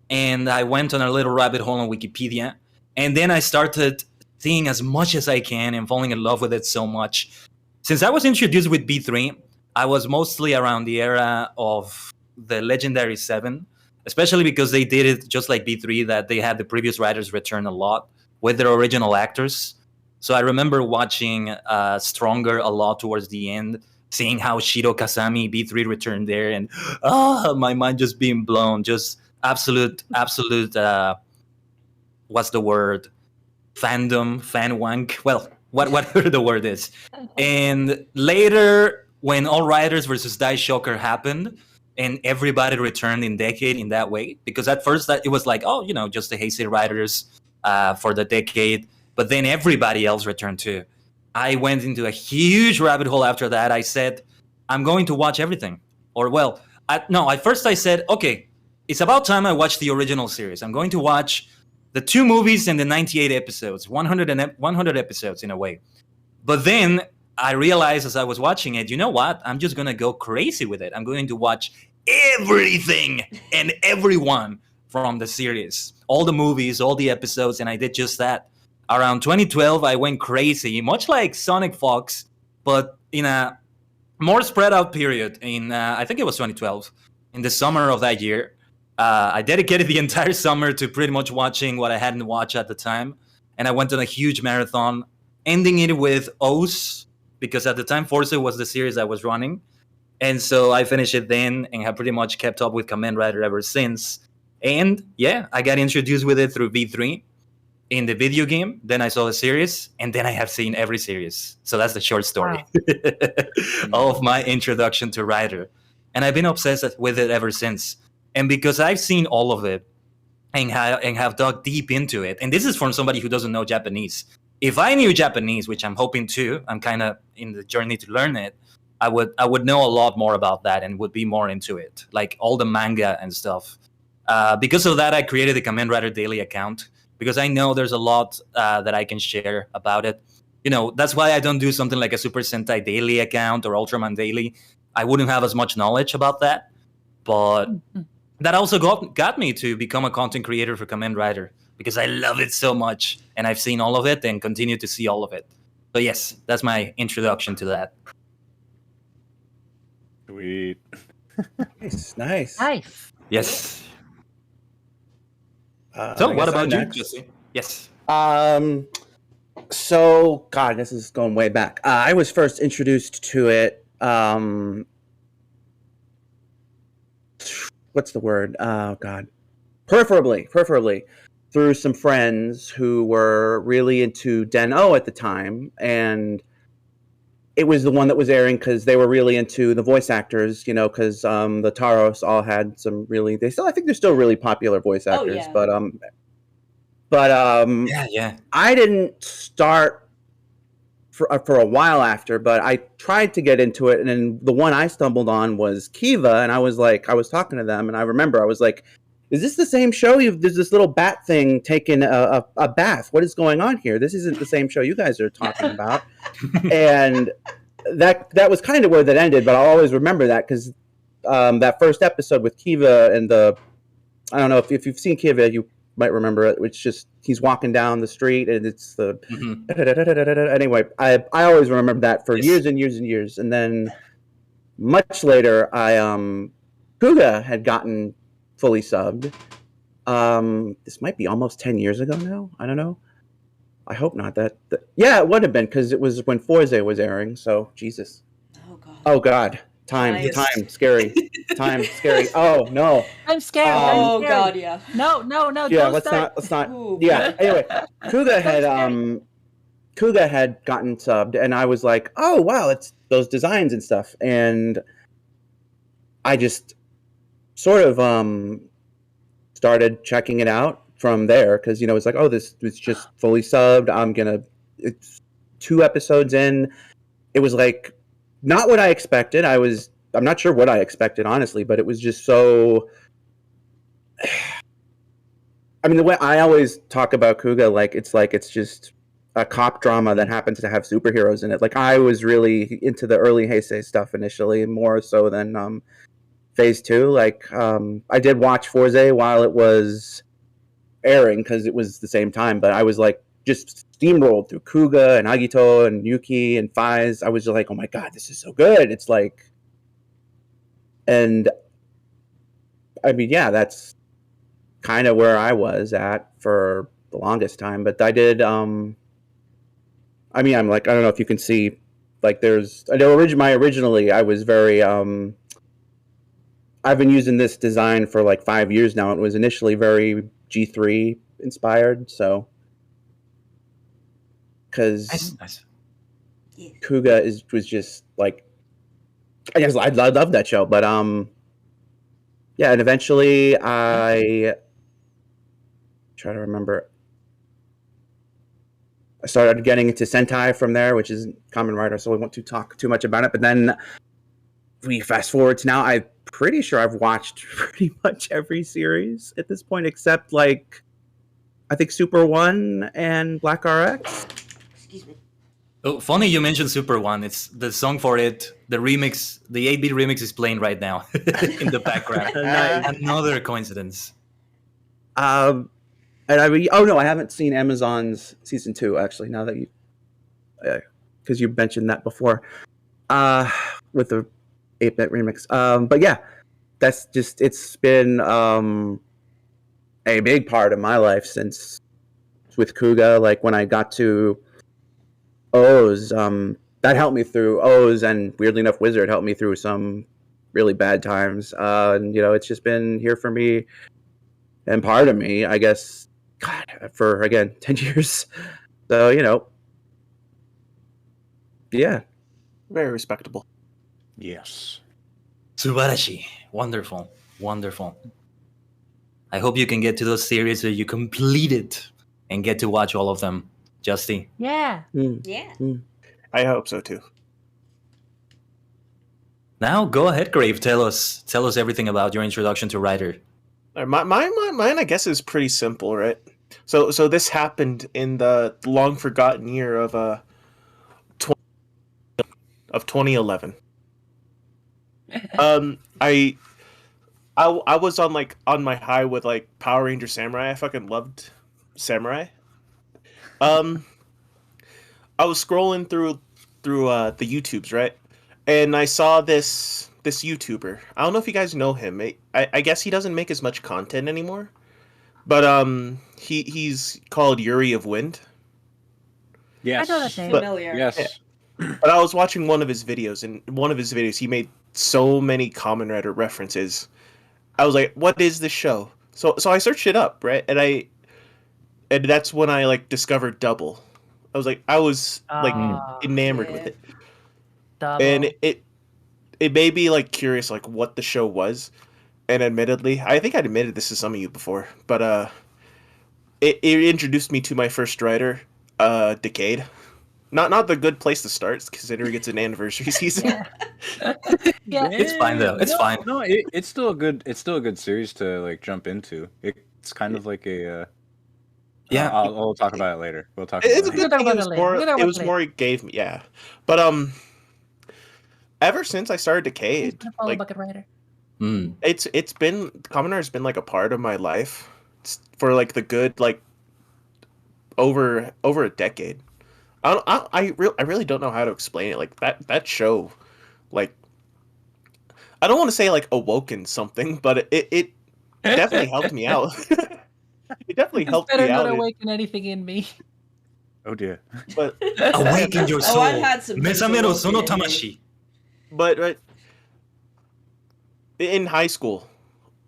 And I went on a little rabbit hole on Wikipedia. And then I started seeing as much as I can and falling in love with it so much. Since I was introduced with B3, I was mostly around the era of the Legendary 7, especially because they did it just like B3, that they had the previous writers return a lot with their original actors. So I remember watching Stronger a lot towards the end, seeing how Shiro Kasami, B3, returned there, and my mind just being blown. Just absolute, what's the word? Fandom, fan wank. Well, whatever the word is. And later, when All Riders versus Dai Shocker happened, and everybody returned in Decade in that way, because at first that it was like, oh, just the Heisei Riders for the Decade, but then everybody else returned too. I went into a huge rabbit hole after that. I said, I'm going to watch everything. Or well, at first I said, okay, it's about time I watch the original series. I'm going to watch the 2 movies and the 98 episodes, 100 episodes in a way. But then I realized as I was watching it, you know what? I'm just going to go crazy with it. I'm going to watch everything and everyone from the series, all the movies, all the episodes, and I did just that. Around 2012, I went crazy, much like Sonic Fox, but in a more spread out period. I think it was 2012, in the summer of that year. I dedicated the entire summer to pretty much watching what I hadn't watched at the time, and I went on a huge marathon, ending it with O's, because at the time Forza was the series I was running, and so I finished it then and have pretty much kept up with Kamen Rider ever since. And yeah, I got introduced with it through V3 in the video game, then I saw the series, and then I have seen every series. So that's the short story of my introduction to Rider, and I've been obsessed with it ever since. And because I've seen all of it and have dug deep into it, and this is from somebody who doesn't know Japanese. If I knew Japanese, which I'm hoping to, I'm kind of in the journey to learn it, I would know a lot more about that and would be more into it, like all the manga and stuff. Because of that, I created the Kamen Rider Daily account, because I know there's a lot that I can share about it. That's why I don't do something like a Super Sentai Daily account or Ultraman Daily. I wouldn't have as much knowledge about that. But that also got me to become a content creator for Kamen Rider, because I love it so much, and I've seen all of it and continue to see all of it. So yes, that's my introduction to that. Sweet. Nice. Yes. So what about you, Jesse? Yes. So, God, this is going way back. I was first introduced to it. What's the word? Oh, God. Preferably through some friends who were really into Den-O at the time, and it was the one that was airing because they were really into the voice actors, because the Taros all had some really. I think they're still really popular voice actors, but yeah. I didn't start for a while after, but I tried to get into it, and then the one I stumbled on was Kiva, and I was talking to them, and I remember I was like, is this the same show? There's this little bat thing taking a bath. What is going on here? This isn't the same show you guys are talking about. And that was kind of where that ended, but I'll always remember that because that first episode with Kiva and I don't know if you've seen Kiva, you might remember it. It's just he's walking down the street and it's the anyway. I always remember that for years and years and years. And then much later, Kuga had gotten fully subbed. This might be almost 10 years ago now. I don't know. I hope not. Yeah, it would have been because it was when Forza was airing. So Jesus. Oh God. Time. Scary. Time. Scary. Oh no. I'm scared. Oh God. Yeah. No. Yeah. Let's not. Ooh. Yeah. Anyway, Kuga had gotten subbed, and I was like, oh wow, those designs and stuff, and I just sort of started checking it out from there because it's like, oh, this was just fully subbed. It's 2 episodes in. It was like not what I expected. I'm not sure what I expected, honestly, but it was just so. I mean, the way I always talk about Kuga, it's just a cop drama that happens to have superheroes in it. Like, I was really into the early Heisei stuff initially, more so than Phase 2. Like, I did watch Forze while it was airing because it was the same time, but I was like just steamrolled through Kuga and Agito and Yuki and Faiz. I was just like, oh my god, this is so good. It's like, and I mean, yeah, that's kind of where I was at for the longest time. But I did, I mean, I'm like, I don't know if you can see, like, I know originally I was very, I've been using this design for like 5 years now. It was initially very G3 inspired, so because Nice. Kuga was just like, I guess I love that show, but yeah, and eventually I try to remember. I started getting into Sentai from there, which is Kamen Rider, so we won't talk too much about it. But then we fast forward to now. I'm pretty sure I've watched pretty much every series at this point, except like I think Super 1 and Black RX. Excuse me. Oh, funny you mentioned Super One. It's the song for it. The remix, the 8-bit remix, is playing right now in the background. Nice. Another coincidence. And I mean, oh no, I haven't seen Amazon's season 2 actually. Now that because you mentioned that before, with the 8-bit remix. But yeah, that's just, it's been a big part of my life since with Kuga. Like when I got to O's, that helped me through O's, and weirdly enough, Wizard helped me through some really bad times. And it's just been here for me and part of me, I guess. God, for again 10 years. So yeah. Very respectable. Yes. Subarashi. Wonderful. Wonderful. I hope you can get to those series where you complete it and get to watch all of them. Justy. Yeah. Yeah. I hope so too. Now go ahead, Grave. Tell us everything about your introduction to Rider. Mine, I guess, is pretty simple, right? So this happened in the long forgotten year of 2011. I was on my high with like Power Ranger Samurai. I fucking loved Samurai. I was scrolling through the YouTubes, right? And I saw this YouTuber. I don't know if you guys know him. I guess he doesn't make as much content anymore. But he's called Yuri of Wind. Yes. I know that name. Familiar. Yes. But I was watching one of his videos, and in one of his videos he made so many Kamen Rider references. I was like, what is this show? So I searched it up, right? And that's when I like discovered Double. I was enamored with it. Double. And it made me like curious like what the show was. And admittedly, I think I admitted this to some of you before, but it introduced me to my first writer, Decade. Not the good place to start, considering it's an anniversary season. Yeah. It's fine though. It's fine. No, it's still a good series to like jump into. It's kind of like a Yeah. I'll talk about it later. We'll talk It's a about it. good talk thing. about it later. It was more it gave me, yeah. But ever since I started Decade, Follow like Bucket Rider. it's been Kamen Rider's been like a part of my life for like the good like over a decade. I really don't know how to explain it. Like that show, like I don't want to say like awoken something, but it definitely helped me out. It definitely helped Better me not out. awaken anything in me. Oh dear. But Awaken your soul. I've had some things Mesamero awoken sono in me. tamashi. but in high school,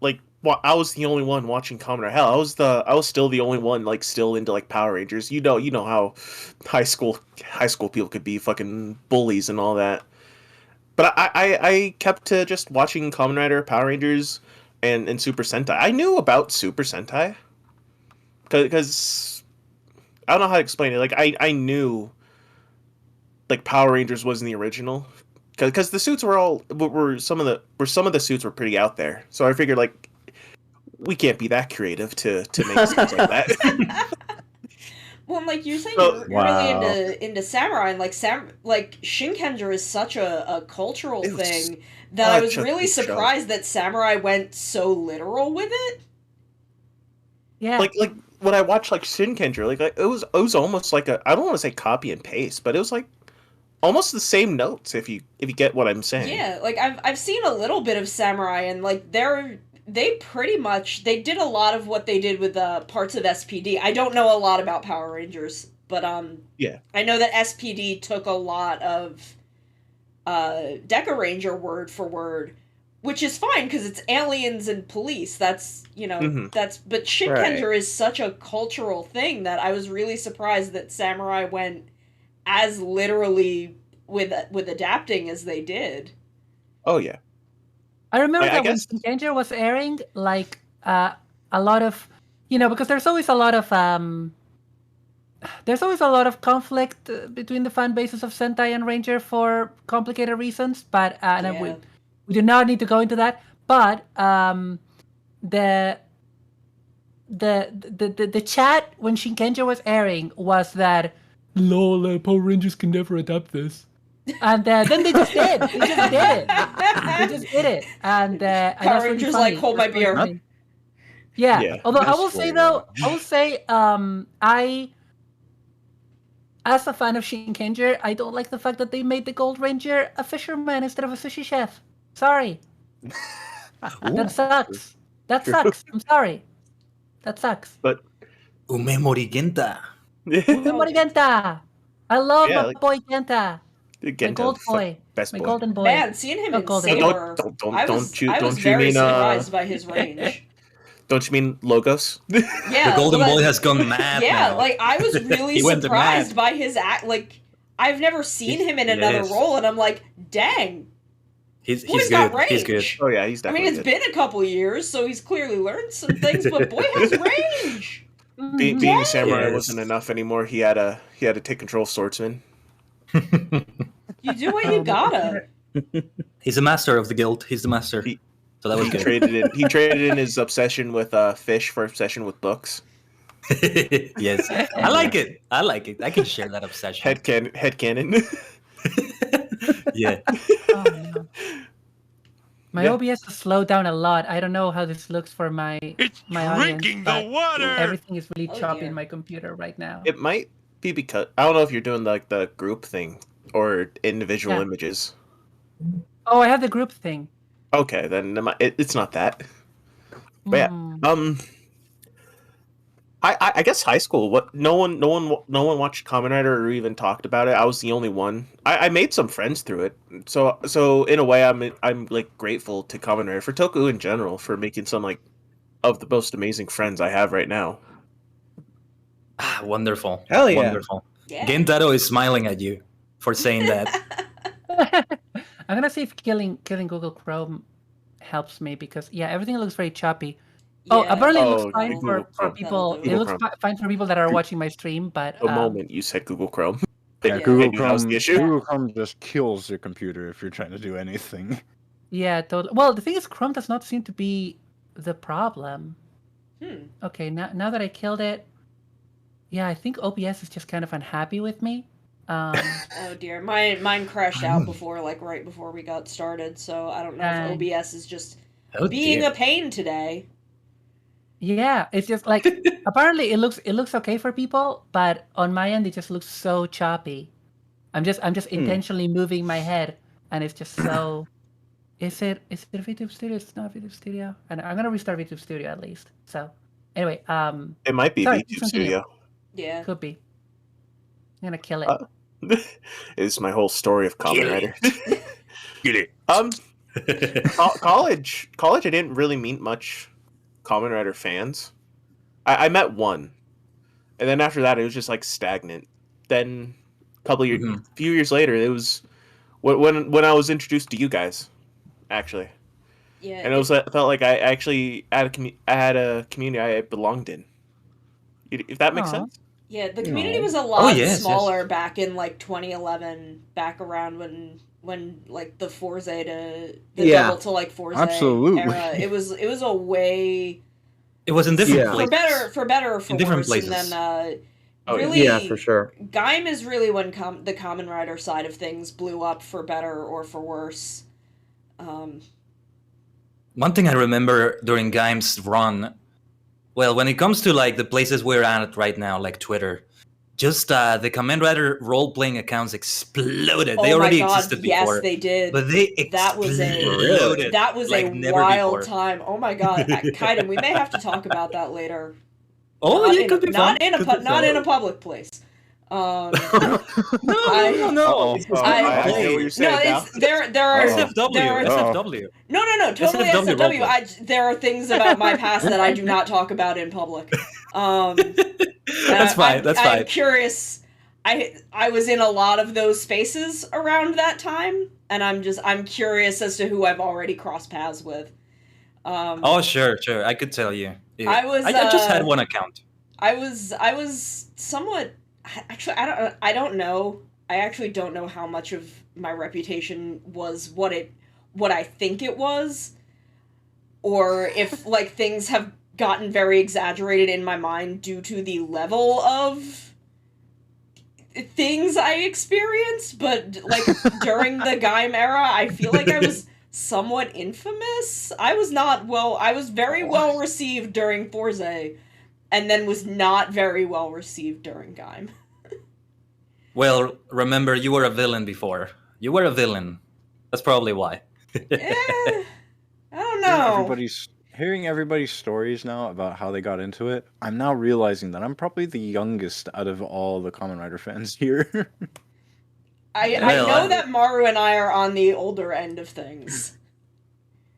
like I was the only one watching Kamen Rider. Hell, I was still the only one like still into like Power Rangers. You know how high school people could be fucking bullies and all that. But I kept to just watching Kamen Rider, Power Rangers, and Super Sentai. I knew about Super Sentai because I don't know how to explain it. Like I knew like Power Rangers wasn't the original because the suits were some of the suits were pretty out there. So I figured like we can't be that creative to make suits like that. Well, like you're saying, So- you're really Wow. into samurai, and like Shinkenger is such a cultural It was thing that I was such a really good show. surprised that samurai went so literal with it. Yeah. like when I watched like Shinkenger, like it was almost like I don't want to say copy and paste, but it was like almost the same notes if you get what I'm saying. Yeah, like I've seen a little bit of samurai, and like they pretty much they did a lot of what they did with parts of SPD. I don't know a lot about Power Rangers, but Yeah. I know that SPD took a lot of Deca Ranger word for word, which is fine because it's aliens and police. That's Mhm. but Shinkenger is such a cultural thing that I was really surprised that samurai went as literally with adapting as they did. Oh yeah. I remember I that when guess- Shinkenger was airing, like a lot of, because there's always a lot of conflict between the fan bases of Sentai and Ranger for complicated reasons. But and Yeah. we do not need to go into that. But the chat when Shinkenger was airing was that lol, Power Rangers can never adapt this. And then they just did. They just did it. They just did it. And and Power that's really Rangers funny. like, hold my That's really beer. funny. Yeah. Yeah. Although I That's will say where- though, I as a fan of Shinkenger, I don't like the fact that they made the Gold Ranger a fisherman instead of a sushi chef. Sorry. That sucks. That sucks. I'm sorry. That sucks. Umemori Genta. Umemori Genta. I love Yeah, my like- boy Genta. My Genta, gold fuck, boy. best My boy. golden boy. Man, seeing him Oh, in Golden. Saber, Don't I was you very mean surprised by his range. don't you mean Logos? Yeah, The golden well, boy has gone mad yeah, now. like I was really He went surprised mad. by his act. Like I've never seen him in another Yes. role, and I'm like, dang, He's boy's good. got range. He's good. Oh yeah, he's I mean, definitely it's been a couple years, so he's clearly learned some things, but boy has range. Being Yes. samurai wasn't enough anymore. He had to take control of swordsman. You do what you gotta. He's a master of the guild. He's the master. He- So that was He good. traded in his obsession with fish for obsession with books. Yes, I like it. I like it. I can share that obsession. Head cannon. Yeah. Oh, no. My Yeah. OBS has slowed down a lot. I don't know how this looks for my audience, but everything is really Oh, choppy dear. in my computer right now. It might be because I don't know if you're doing like the group thing or individual Yeah. images. Oh, I have the group thing. Okay, then it's not that. But yeah, Hmm. I guess high school. What no one watched Kamen Rider or even talked about it. I was the only one. I made some friends through it. So in a way, I'm like grateful to Kamen Rider for Toku in general for making some like of the most amazing friends I have right now. Ah, wonderful. Hell yeah. Wonderful. Yeah. Gentaro is smiling at you for saying that. I'm gonna see if killing Google Chrome helps me because everything looks very choppy. Oh, Yeah. apparently it Oh, looks fine Google for Chrome. people. That'll do. It looks Google fine for people that are watching my stream, but The moment you said Google Chrome, Yeah, Yeah. Google Maybe that was Chrome. the issue. Google Chrome just kills your computer if you're trying to do anything. yeah, totally. Well, the thing is, Chrome does not seem to be the problem. Hmm. Okay, now that I killed it, I think OBS is just kind of unhappy with me. Oh dear, mine crashed out right before we got started. So I don't know if Dang. OBS is just Oh, being dear. a pain today. Yeah, it's just like apparently it looks okay for people, but on my end it just looks so choppy. I'm just intentionally moving my head, and it's just so. Is it VTube Studio? It's not VTube Studio, and I'm gonna restart VTube Studio at least. So anyway, it might be Sorry, VTube continue. Studio. Yeah. could be. I'm gonna kill it. It's my whole story of Kamen Get Rider. Get it. College, I didn't really meet much Kamen Rider fans. I met one, and then after that, it was just like stagnant. Then, few years later, it was when I was introduced to you guys, actually, Yeah. and I felt like I actually had a community I belonged in. If that makes Aw. sense. Yeah, the community No. was a lot yes, smaller yes. back in like 2011, back around when like the Forza to the Yeah. double to like Forza Absolutely. era. It was a way It was in different Yeah. places. for better or for In different worse. And places. then Oh, yeah. really, Yeah, for sure. Gaim is really when the Kamen Rider side of things blew up for better or for worse. One thing I remember during Gaim's run, well, when it comes to like the places we're at right now, like Twitter, just the Kamen Rider role-playing accounts exploded. They Oh my already God, existed before, yes, they did. but they That was a- exploded. That was like a never wild before. time. Oh my God, Kaiden, we may have to talk about that later. Oh, Not yeah, in could a, be not fun. in a Could pu- be not fun. in a public place. No, I- no. Oh, I get what you're saying No, now. it's there are SFW, there are SFW. no totally SFW SFW. roleplay. There are things about my past that I do not talk about in public. That's fine. That's I'm fine. curious. I was in a lot of those spaces around that time, and I'm curious as to who I've already crossed paths with. Oh, sure. I could tell you. Yeah. I just had one account. I was somewhat actually I don't know. I actually don't know how much of my reputation was what I think it was, or if like things have gotten very exaggerated in my mind due to the level of things I experienced, but like during the Gaim era, I feel like I was somewhat infamous. I was very well received during Forza, and then was not very well received during Gaim. Well, remember, you were a villain before. You were a villain. That's probably why. I don't know. Hearing everybody's stories now about how they got into it, I'm now realizing that I'm probably the youngest out of all the Kamen Rider fans here. I Well, know that Maru and I are on the older end of things.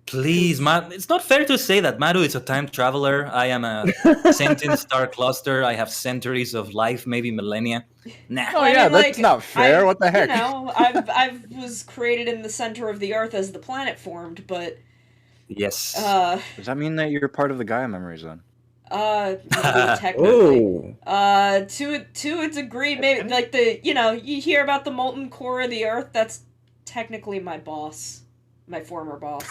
Please, it's not fair to say that Maru is a time traveler. I am a sentient star cluster. I have centuries of life, maybe millennia. Nah. Oh I yeah, mean, that's like, not fair. What the heck? You know, I was created in the center of the earth as the planet formed, but Yes. Does that mean that you're part of the Gaia memories then? maybe technically. Oh. To a degree, maybe like you hear about the molten core of the earth. That's technically my boss, my former boss.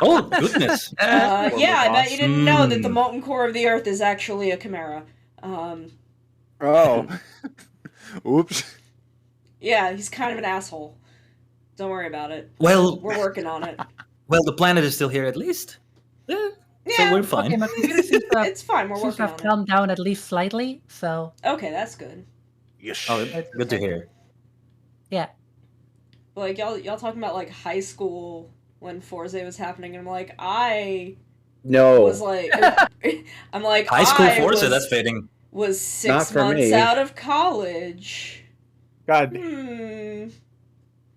Oh, goodness. Yeah, I bet you didn't know that the Hmm. molten core of the earth is actually a chimera. Oh. Oops. Yeah, he's kind of an asshole. Don't worry about it. Well, We're working on it. the planet is still here at least. Yeah. Yeah, So we're fine. Okay, my computer seems to have, it's fine. We're seems to working have on calmed down at least slightly, so it. Okay, that's good. Yes. Oh, good to hear. yeah. Like y'all talking about like high school when Forza was happening, and I'm like, I No. was like, I'm like, High school I Forza, was, that's fitting. was Not 6 for months me. out of college. God,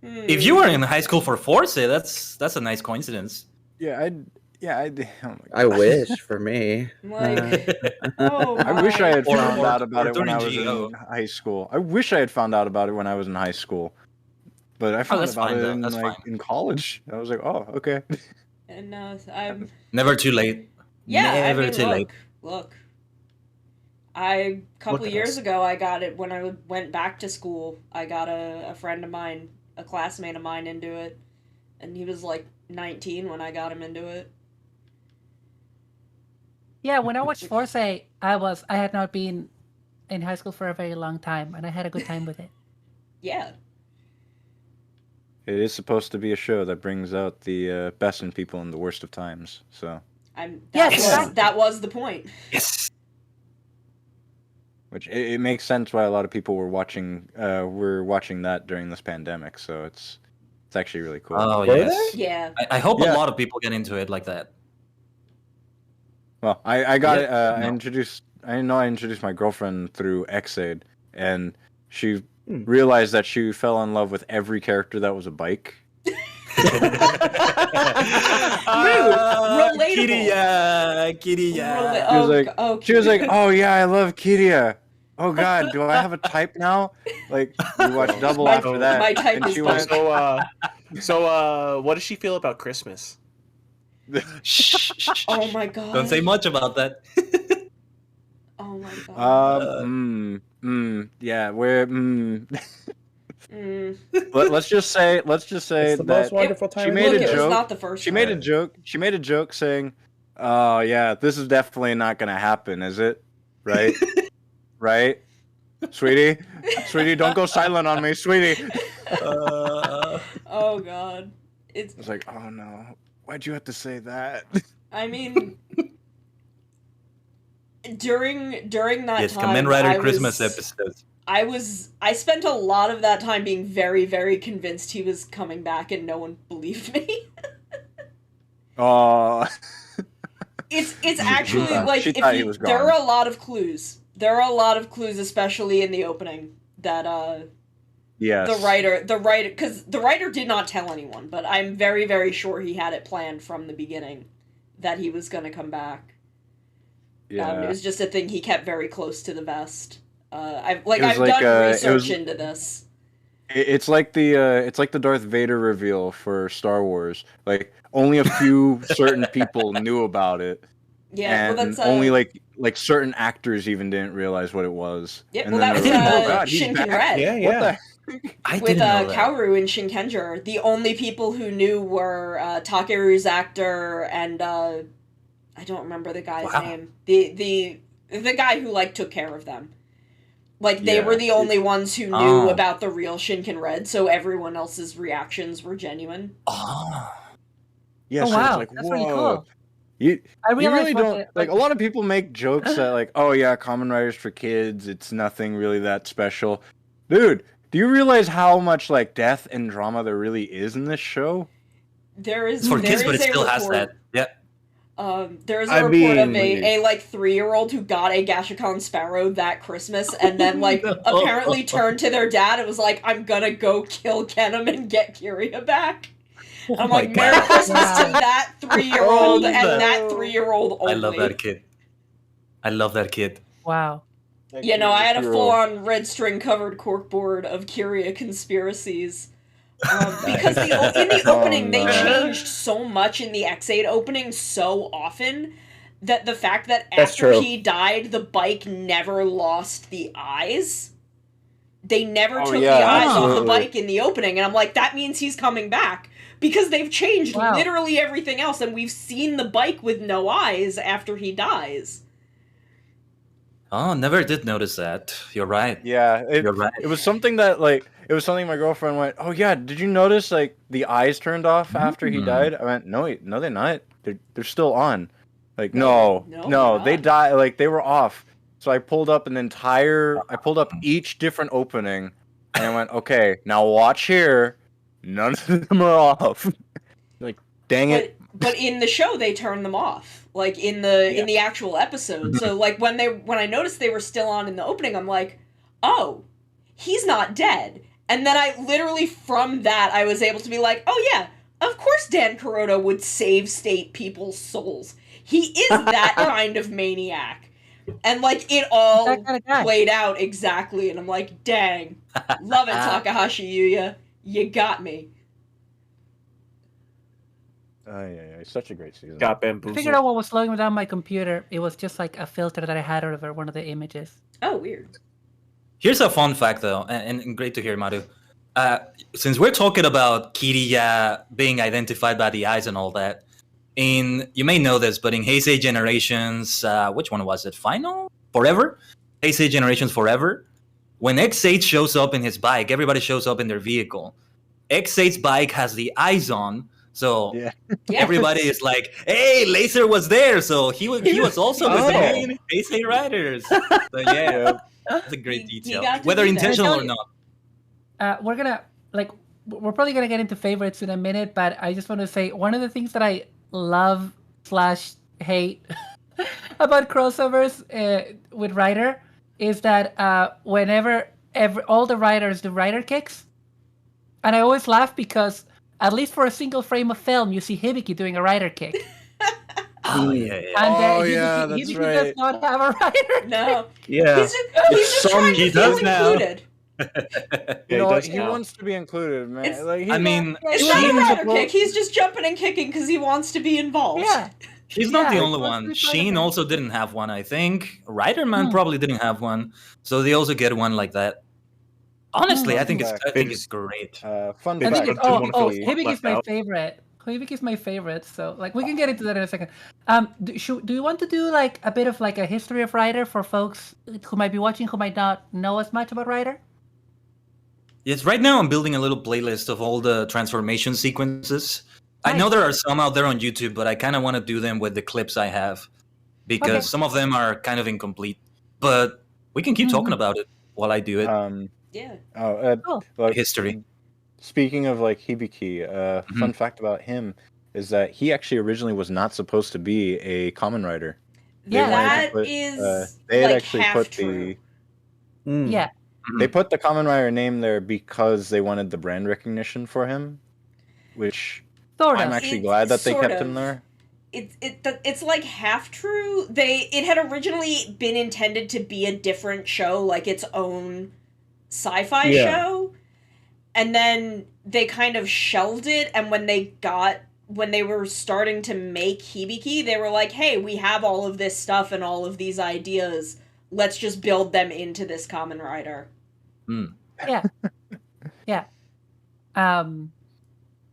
If you were in high school for Forza, that's a nice coincidence. Yeah, oh my I God. wish for me. I'm like, oh my. I wish I had Or- found or- out about or it when I was during GO. in high school. I wish I had found out about it when I was in high school. But I found that's about fine, it though. in That's like fine. in college. I was like, oh, okay. And I'm Never too late. yeah. Never I mean, too late. look. A couple Look at years us. ago, I got it when I went back to school. I got a friend of mine, a classmate of mine, into it, and he was like 19 when I got him into it. Yeah, when I watched Forza, I had not been in high school for a very long time, and I had a good time with it. Yeah. It is supposed to be a show that brings out the best in people in the worst of times. So, Yes, That was the point. Yes. which it makes sense why a lot of people were watching that during this pandemic. So it's actually really cool. Oh, Were yes. Yeah. I hope Yeah. a lot of people get into it like that. Well, I got Yeah, it. I introduced my girlfriend through Xaid, and she realized that she fell in love with every character that was a bike. Relatable. Kiria. She was like, she was like, "Oh yeah, I love Kiria. oh God, do I have a type now? Like, we watched Double My- after that. my type and is she black. went, So, what does she feel about Christmas? Shh, shh, shh, Oh shh. my god. Don't say much about that. Oh my god. yeah, we're, Mm. let's just say It's the most that wonderful time. she of made the Look, a it year. was joke. not the first She time. made a joke. She made a joke saying, "Oh yeah, this is definitely not gonna happen, is it? Right? Right, sweetie, don't go silent on me, sweetie." Oh god. It's I was like, "Oh no, why'd you have to say that?" I mean during that Yes, time Kamen Rider I Christmas was episodes. I spent a lot of that time being very, very convinced he was coming back and no one believed me. Oh, It's actually like she if thought he you was there gone. are a lot of clues. There are a lot of clues, especially in the opening, that yes. the writer because the writer did not tell anyone, but I'm very, very sure he had it planned from the beginning that he was gonna come back. Yeah. It was just a thing he kept very close to the vest. I've It was I've like, done it research was- into this. It's like the Darth Vader reveal for Star Wars. Like only a few certain people knew about it, Yeah, and well that's only like certain actors even didn't realize what it was. yeah, And well then that was they were like, didn't know "Oh that. God, he's Shinken back." Red. Yeah, What yeah. the I With didn't know that. Kaoru and Shinkenger. The only people who knew were Takeru's actor and I don't remember the guy's Wow. name. The guy who like took care of them. Like they Yeah. were the only ones who knew Oh. about the real Shinken Red, so everyone else's reactions were genuine. Oh. Yeah, Oh so wow, it's like, that's whoa. really cool. You I you realized really what don't the- like a lot of people make jokes that like, oh yeah, Kamen Rider's for kids, it's nothing really that special. Dude, do you realize how much like death and drama there really is in this show? There is It's for there kids, but is it a still has report. that. Yeah. There's a I report of mean- a like 3-year-old who got a Gashikon Sparrow that Christmas and then like No. apparently turned to their dad and was like, I'm gonna go kill Kenem and get Kiria back. And I'm Oh my like, Merry God. Christmas to Wow. that 3-year-old Oh, and that- that 3-year-old only. I love that kid. I love that kid. Wow. You know, I had a full-on red string covered corkboard of Kiria conspiracies. Because in the opening they no. changed so much in the X8 opening so often that the fact that That's after true. he died the bike never lost the eyes. They never Oh, took yeah, the eyes off the absolutely. bike in the opening, and I'm like, that means he's coming back. Because they've changed Wow. literally everything else, and we've seen the bike with no eyes after he dies. Oh, never did notice that. You're right. Yeah, You're right. it was something that like it was something my girlfriend went, "Oh yeah, did you notice like the eyes turned off after he Mm. died?" I went, "No, they're not. They're still on." Like, No, no, no, they're they not. died. Like they were off. So I pulled up I pulled up each different opening, and I went, "Okay, now watch here. None of them are off." Like, dang it. But in the show they turn them off. Like in the actual episode. So like when I noticed they were still on in the opening, I'm like, "Oh, he's not dead." And then I literally from that I was able to be like, "Oh yeah, of course Dan Kuroda would save state people's souls. He is that kind of maniac." And like it all That kind of guy. played out exactly, and I'm like, "Dang. Love it, Takahashi Yuya. You got me." Yeah, such a great season. Got I figured bamboozled. out what was slowing down my computer. It was just like a filter that I had over one of the images. Oh, weird. Here's a fun fact, though, and great to hear, Maru. Since we're talking about Kiriya being identified by the eyes and all that, you may know this, but in Heisei Generations, which one was it? Final? Forever? Heisei Generations Forever? When X8 shows up in his bike, everybody shows up in their vehicle. X8's bike has the eyes on, so Yeah. Yeah. everybody is like, "Hey, Laser was there, so he was also with the Oh. main Heisei Riders." So yeah, that's a great He detail, got to whether do that. intentional or I not. We're gonna we're probably gonna get into favorites in a minute, but I just want to say one of the things that I love / hate about crossovers with Rider is that whenever all the writers do Rider kicks, and I always laugh because at least for a single frame of film you see Hibiki doing a Rider kick. Oh yeah, yeah. And Oh, Hibiki, yeah, that's Hibiki right. does not have a writer. No. Yeah. He's just trying to He feel does now. included. You Yeah, know he what? does He now. wants to be included, man. It's- Like, I mean, It's He not a wasn't rider supposed- kick. He's just jumping and kicking because he wants to be involved. Yeah. he's not the Yeah, only he wants to one. be part of Sheen it. also didn't have one, I think. Riderman Hmm. probably didn't have one, so they also get one like that. Honestly, I think Fun it's great. fun Maybe fact. it's Hibiki, one of those Hibiki is left my out. favorite. Hibiki is my favorite. So like we can get into that in a second. Do you want to do like a bit of like a history of Rider for folks who might be watching who might not know as much about Rider? Yes, right now I'm building a little playlist of all the transformation sequences. I know Nice. there are some out there on YouTube, but I kind of want to do them with the clips I have because Okay. some of them are kind of incomplete. But we can keep talking about it while I do it. Yeah. Cool. Like, History. Speaking of like Hibiki, fun fact about him is that he actually originally was not supposed to be a Kamen Rider. Yeah. That put, is they had like actually half put true. Yeah. they put the Kamen Rider name there because they wanted the brand recognition for him, which Sort I'm of. actually It's glad that they sort kept him of. there. It's like half true. It had originally been intended to be a different show, like its own sci-fi Yeah. show, and then they kind of shelved it. And when they were starting to make Hibiki, they were like, "Hey, we have all of this stuff and all of these ideas. Let's just build them into this Kamen Rider." Yeah. Yeah.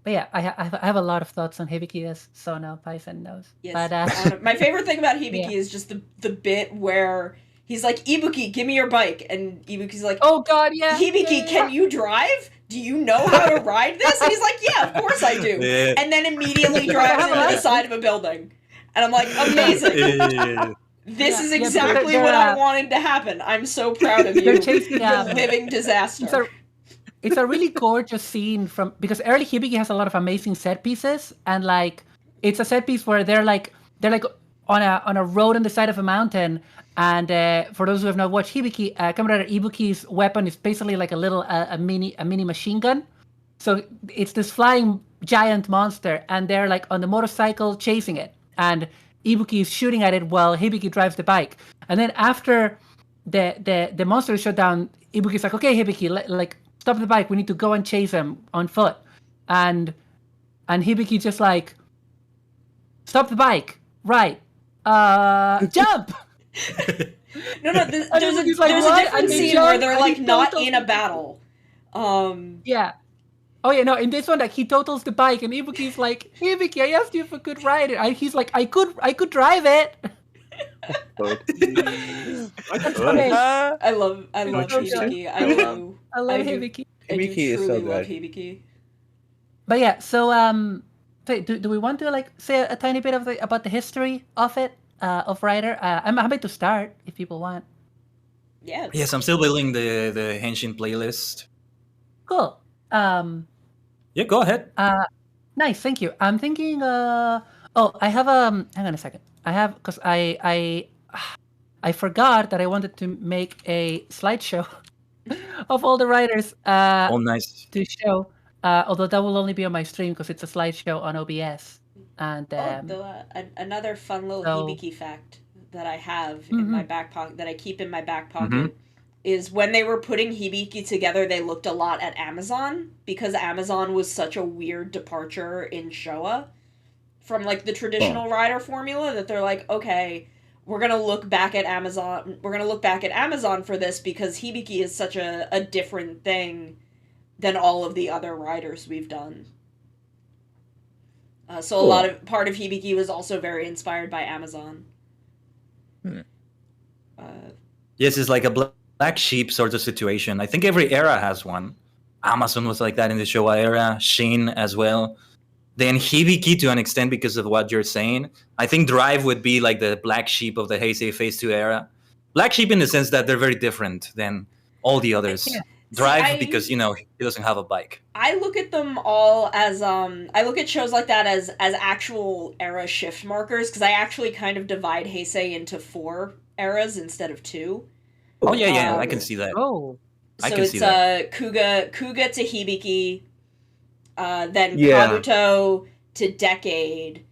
But yeah, I have a lot of thoughts on Hibiki, as Sono Paisen knows. Yes. But My favorite thing about Hibiki Yeah. is just the bit where he's like, "Ibuki, give me your bike," and Ibuki's like, oh god, yeah. "Hibiki, can you drive? Do you know how to ride this?" And he's like, "Yeah, of course I do." Yeah. And then immediately drives have a into the license. side of a building. And I'm like, amazing. This Yeah, is yeah, but exactly they're, what I wanted to happen. I'm so proud of you. They're chasing, You living disaster. It's a really gorgeous scene because early Hibiki has a lot of amazing set pieces, and like it's a set piece where they're like on a road on the side of a mountain, and for those who have not watched Hibiki, Kamen Rider Ibuki's weapon is basically like a little a mini machine gun. So it's this flying giant monster, and they're like on the motorcycle chasing it, and Ibuki is shooting at it while Hibiki drives the bike. And then after the monster is shot down, Ibuki's like, "Okay, Hibiki, like stop the bike. We need to go and chase him on foot." And Hibiki just like, "Stop the bike, right? Jump!" No, there's Ibuki's like, a "What?" different And they scene jump, where they're and like he not totals in a the- battle. Yeah. Oh yeah, no. In this one, like he totals the bike, and Ibuki's like, "Hibiki, I asked you if I could ride it." He's like, "I could drive it." Okay. I love interesting. Hibiki. I do. I love I do. Hibiki. I do Hibiki is so truly love good. Hibiki. But yeah, so do we want to like say a tiny bit about the history of it, of Rider? I'm happy to start if people want. Yeah. Yes, I'm still building the Henshin playlist. Cool. Yeah, go ahead. Nice, thank you. I'm thinking. I have hang on a second. I have because I forgot that I wanted to make a slideshow of all the writers Oh, nice. to show. Although that will only be on my stream because it's a slideshow on OBS. And Another fun little so- Hibiki fact that I have Mm-hmm. in my back pocket, that I keep in my back pocket, is when they were putting Hibiki together, they looked a lot at Amazon, because Amazon was such a weird departure in Showa from like the traditional rider formula, that they're like, okay, we're gonna look back at Amazon. We're gonna look back at Amazon for this because Hibiki is such a different thing than all of the other riders we've done. So a part of Hibiki was also very inspired by Amazon. Yes, it's like a black sheep sort of situation. I think every era has one. Amazon was like that in the Showa era. Shin as well. Then Hibiki to an extent because of what you're saying. I think Drive would be like the black sheep of the Heisei Phase 2 era. Black sheep in the sense that they're very different than all the others. Yeah. Drive because, he doesn't have a bike. I look at them all as I look at shows like that as actual era shift markers, because I actually kind of divide Heisei into 4 eras instead of 2. Oh, yeah, I can see that. oh, I So can it's see that. Kuga to Hibiki, then Yeah. Kabuto to Decade,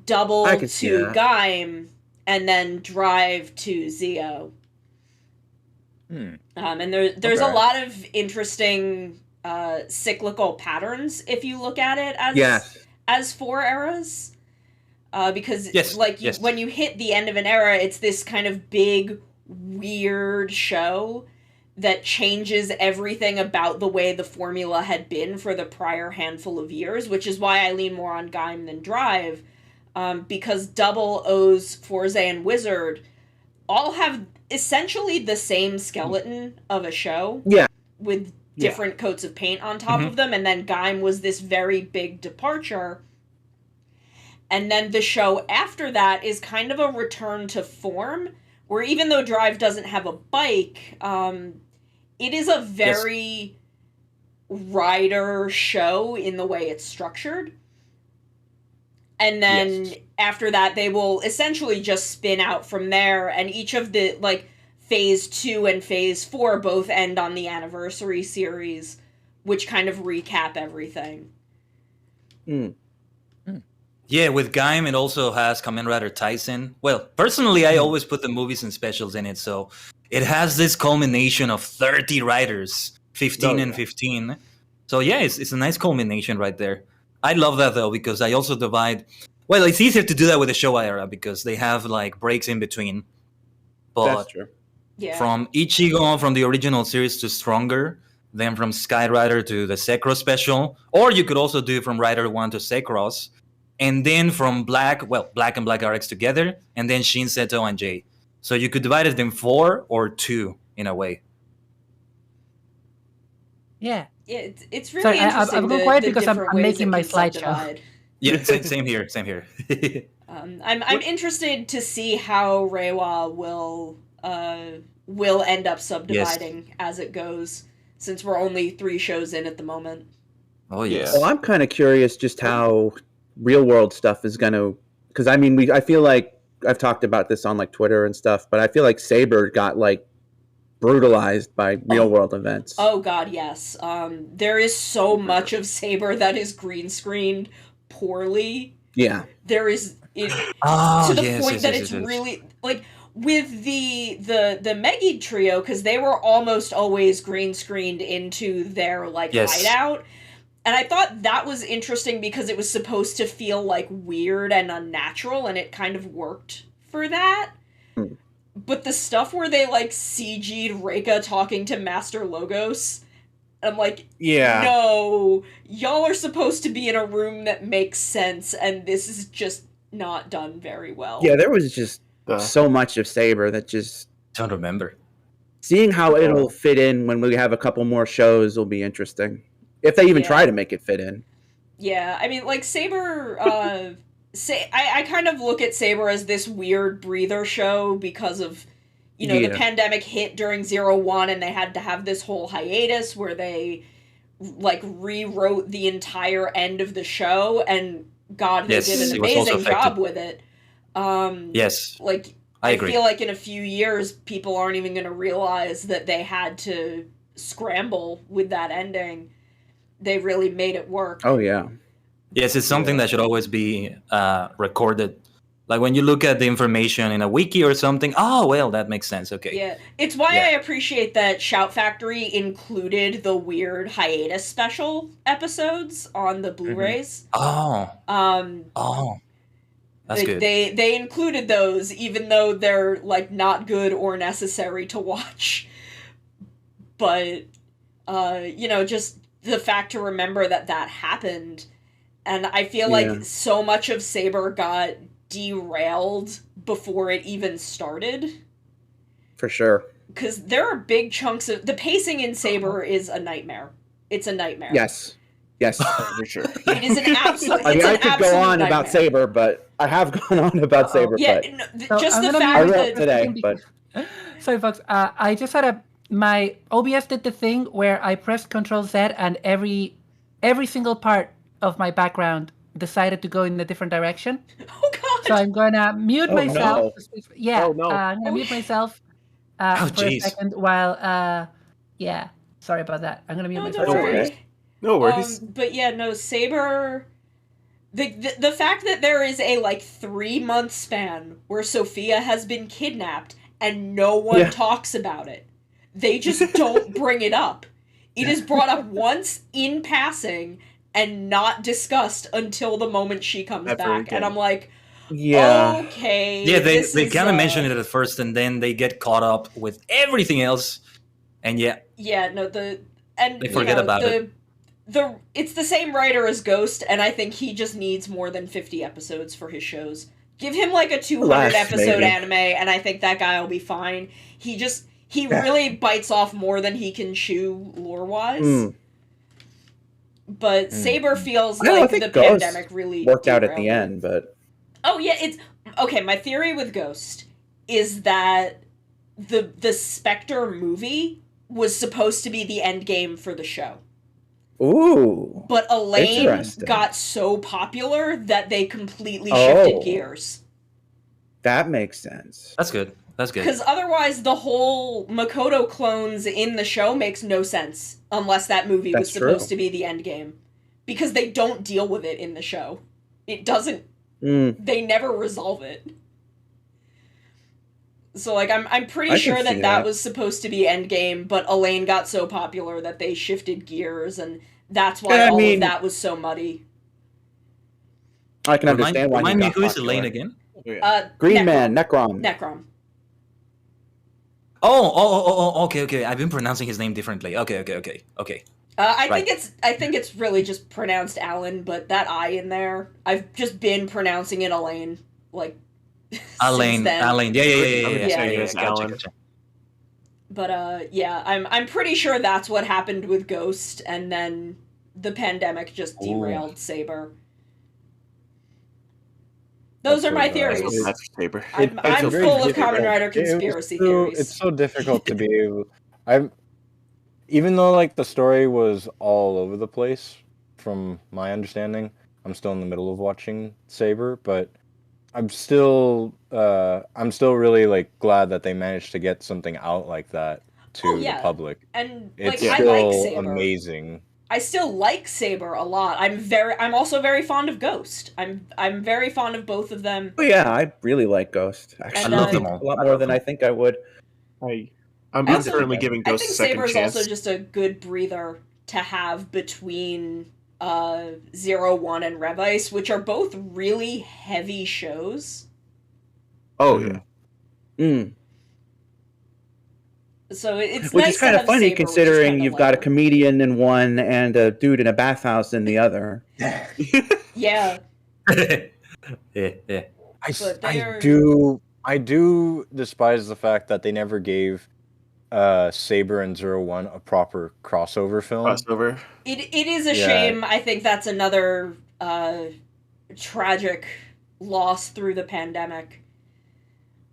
Double I could see to that. Gaim, and then Drive to Zeo. And there's a Okay. lot of interesting cyclical patterns if you look at it as 4 eras. Because Yes, like yes. when you hit the end of an era, it's this kind of big, weird show that changes everything about the way the formula had been for the prior handful of years, which is why I lean more on Gaim than Drive. Because Double, O's, Forze, and Wizard all have essentially the same skeleton of a show. Yeah. With Yeah. different coats of paint on top Mhm. of them, and then Gaim was this very big departure. And then the show after that is kind of a return to form, where even though Drive doesn't have a bike, it is a very rider show in the way it's structured. And then Yes. after that, they will essentially just spin out from there, and each of the, like, Phase 2 and Phase 4 both end on the anniversary series, which kind of recap everything. Yeah, with Gaim, it also has Kamen Rider Tyson. Well, personally, I always put the movies and specials in it, so it has this culmination of 30 riders, 15 Oh, and yeah. 15. So yeah, it's a nice culmination right there. I love that though, because I also divide. Well, it's easier to do that with the Showa era because they have like breaks in between. But That's true. Yeah. from Ichigo from the original series to Stronger, then from Sky Rider to the Sekros special, or you could also do from Rider 1 to Sekros, and then from Black and Black RX together, and then Shin Seto and J. So you could divide it in 4 or 2 in a way. Yeah. Yeah, it's really Sorry, interesting. I'm going the, quiet the because I'm different ways making it my can slideshow. subdivide. Yeah, same here. I'm interested to see how Reiwa will end up subdividing as it goes, since we're only 3 shows in at the moment. Oh yes. Well, I'm kind of curious just how real world stuff is going to, because I mean, I feel like I've talked about this on like Twitter and stuff, but I feel like Saber got like brutalized by real world events. Oh god, yes. There is so much of Saber that is green screened poorly. Yeah. There is it, Oh, to the yes, point yes, that yes, it's yes. really like with the Megid trio, because they were almost always green screened into their like Yes. hideout. And I thought that was interesting because it was supposed to feel like weird and unnatural, and it kind of worked for that. Hmm. But the stuff where they like CG'd Reika talking to Master Logos, I'm like, Yeah. no, y'all are supposed to be in a room that makes sense, and this is just not done very well. Yeah, there was just Uh, so much of Saber that just Don't remember. seeing how it'll fit in when we have a couple more shows will be interesting. If they even Yeah. try to make it fit in. Yeah, I mean, like, Saber, I kind of look at Saber as this weird breather show because of, you know, the Yeah. pandemic hit during 01 and they had to have this whole hiatus where they, like, rewrote the entire end of the show, and God, they Yes, did an it was also amazing job affected. with it. Yes, Like, I agree. feel like in a few years, people aren't even going to realize that they had to scramble with that ending. They really made it work. Oh yeah. Yes, it's something that should always be recorded. Like when you look at the information in a wiki or something, oh, well, that makes sense. Okay. Yeah, it's why Yeah. I appreciate that Shout Factory included the weird hiatus special episodes on the Blu-rays. Oh, that's good. They included those, even though they're like not good or necessary to watch. But you know, just the fact to remember that happened, and I feel Yeah. like so much of Saber got derailed before it even started. For sure. Because there are big chunks of the pacing in Saber is a nightmare. It's a nightmare. Yes. Yes. for sure. It is an absolute. I mean, it's I an could go absolute on nightmare. about Saber, but I have gone on about Saber. Yeah, But no, So just I'm the gonna fact I mute will that today. But Sorry, folks. I just had my OBS did the thing where I pressed Control Z and every single part of my background decided to go in a different direction. oh god. So I'm gonna mute Oh, myself. no. Yeah, Oh, no. I'm gonna Oh, mute myself Oh, for a jeez. second while. Yeah, sorry about that. I'm gonna mute No, myself. don't That's worry. okay. No worries. But yeah, no, Saber. The fact that there is a 3-month span where Sophia has been kidnapped and no one talks about it. They just don't bring it up. It is brought up once in passing and not discussed until the moment she comes back. again. And I'm like, Yeah. okay. Yeah, they this kind of is, mention it at first, and then they get caught up with everything else, and Yeah, no, they forget about it. It's the same writer as Ghost, and I think he just needs more than 50 episodes for his shows. Give him a 200 Less, episode maybe. anime, and I think that guy will be fine. He really bites off more than he can chew lore-wise. But Saber feels I like think the Ghost pandemic really worked out at the derailed it. end, but Oh yeah, it's okay. My theory with Ghost is that the Spectre movie was supposed to be the end game for the show, ooh, but Elaine Interesting. got so popular that they completely shifted Oh. gears. that makes sense. That's good. That's good. Because otherwise, the whole Makoto clones in the show makes no sense unless that movie was That's true. supposed to be the end game, because they don't deal with it in the show. It doesn't. They never resolve it. So I'm pretty I sure can see that that. was supposed to be Endgame, but Elaine got so popular that they shifted gears, and that's why Yeah, I all mean- of that was so muddy. I can understand why Remind he me, got who is popular. Elaine again? Green Necrom. Man, Necrom. Necrom. Oh, okay. I've been pronouncing his name differently. Okay. I Right. think it's really just pronounced Alan, but that I in there, I've just been pronouncing it Elaine, Elaine. since then. Elaine. Yeah. Yeah. Alan. Gotcha. But yeah, I'm pretty sure that's what happened with Ghost, and then the pandemic just derailed Saber. Those are my theories. That's Saber. I'm feel full of free. Kamen Rider conspiracy theories. It's so difficult to be able. Even though the story was all over the place, from my understanding, I'm still in the middle of watching Saber, but I'm still really glad that they managed to get something out like that to the public. And It's I still like Saber. amazing. I still like Saber a lot. I'm also very fond of Ghost. I'm very fond of both of them. Oh yeah, I really like Ghost. Actually, I love them a all. lot more than I think I would. I'm Also- currently giving I Ghost think a second Saber is chance. also just a good breather to have between 01 and Rev Ice, which are both really heavy shows. Oh yeah. So it's Which nice is kind to of have funny Saber, which is considering kinda you've got a lighter. comedian in one and a dude in a bathhouse in the other. Yeah, yeah. But they are- I do despise the fact that they never gave Saber and 01 a proper crossover film. Crossover. it is a Yeah. shame. I think that's another tragic loss through the pandemic.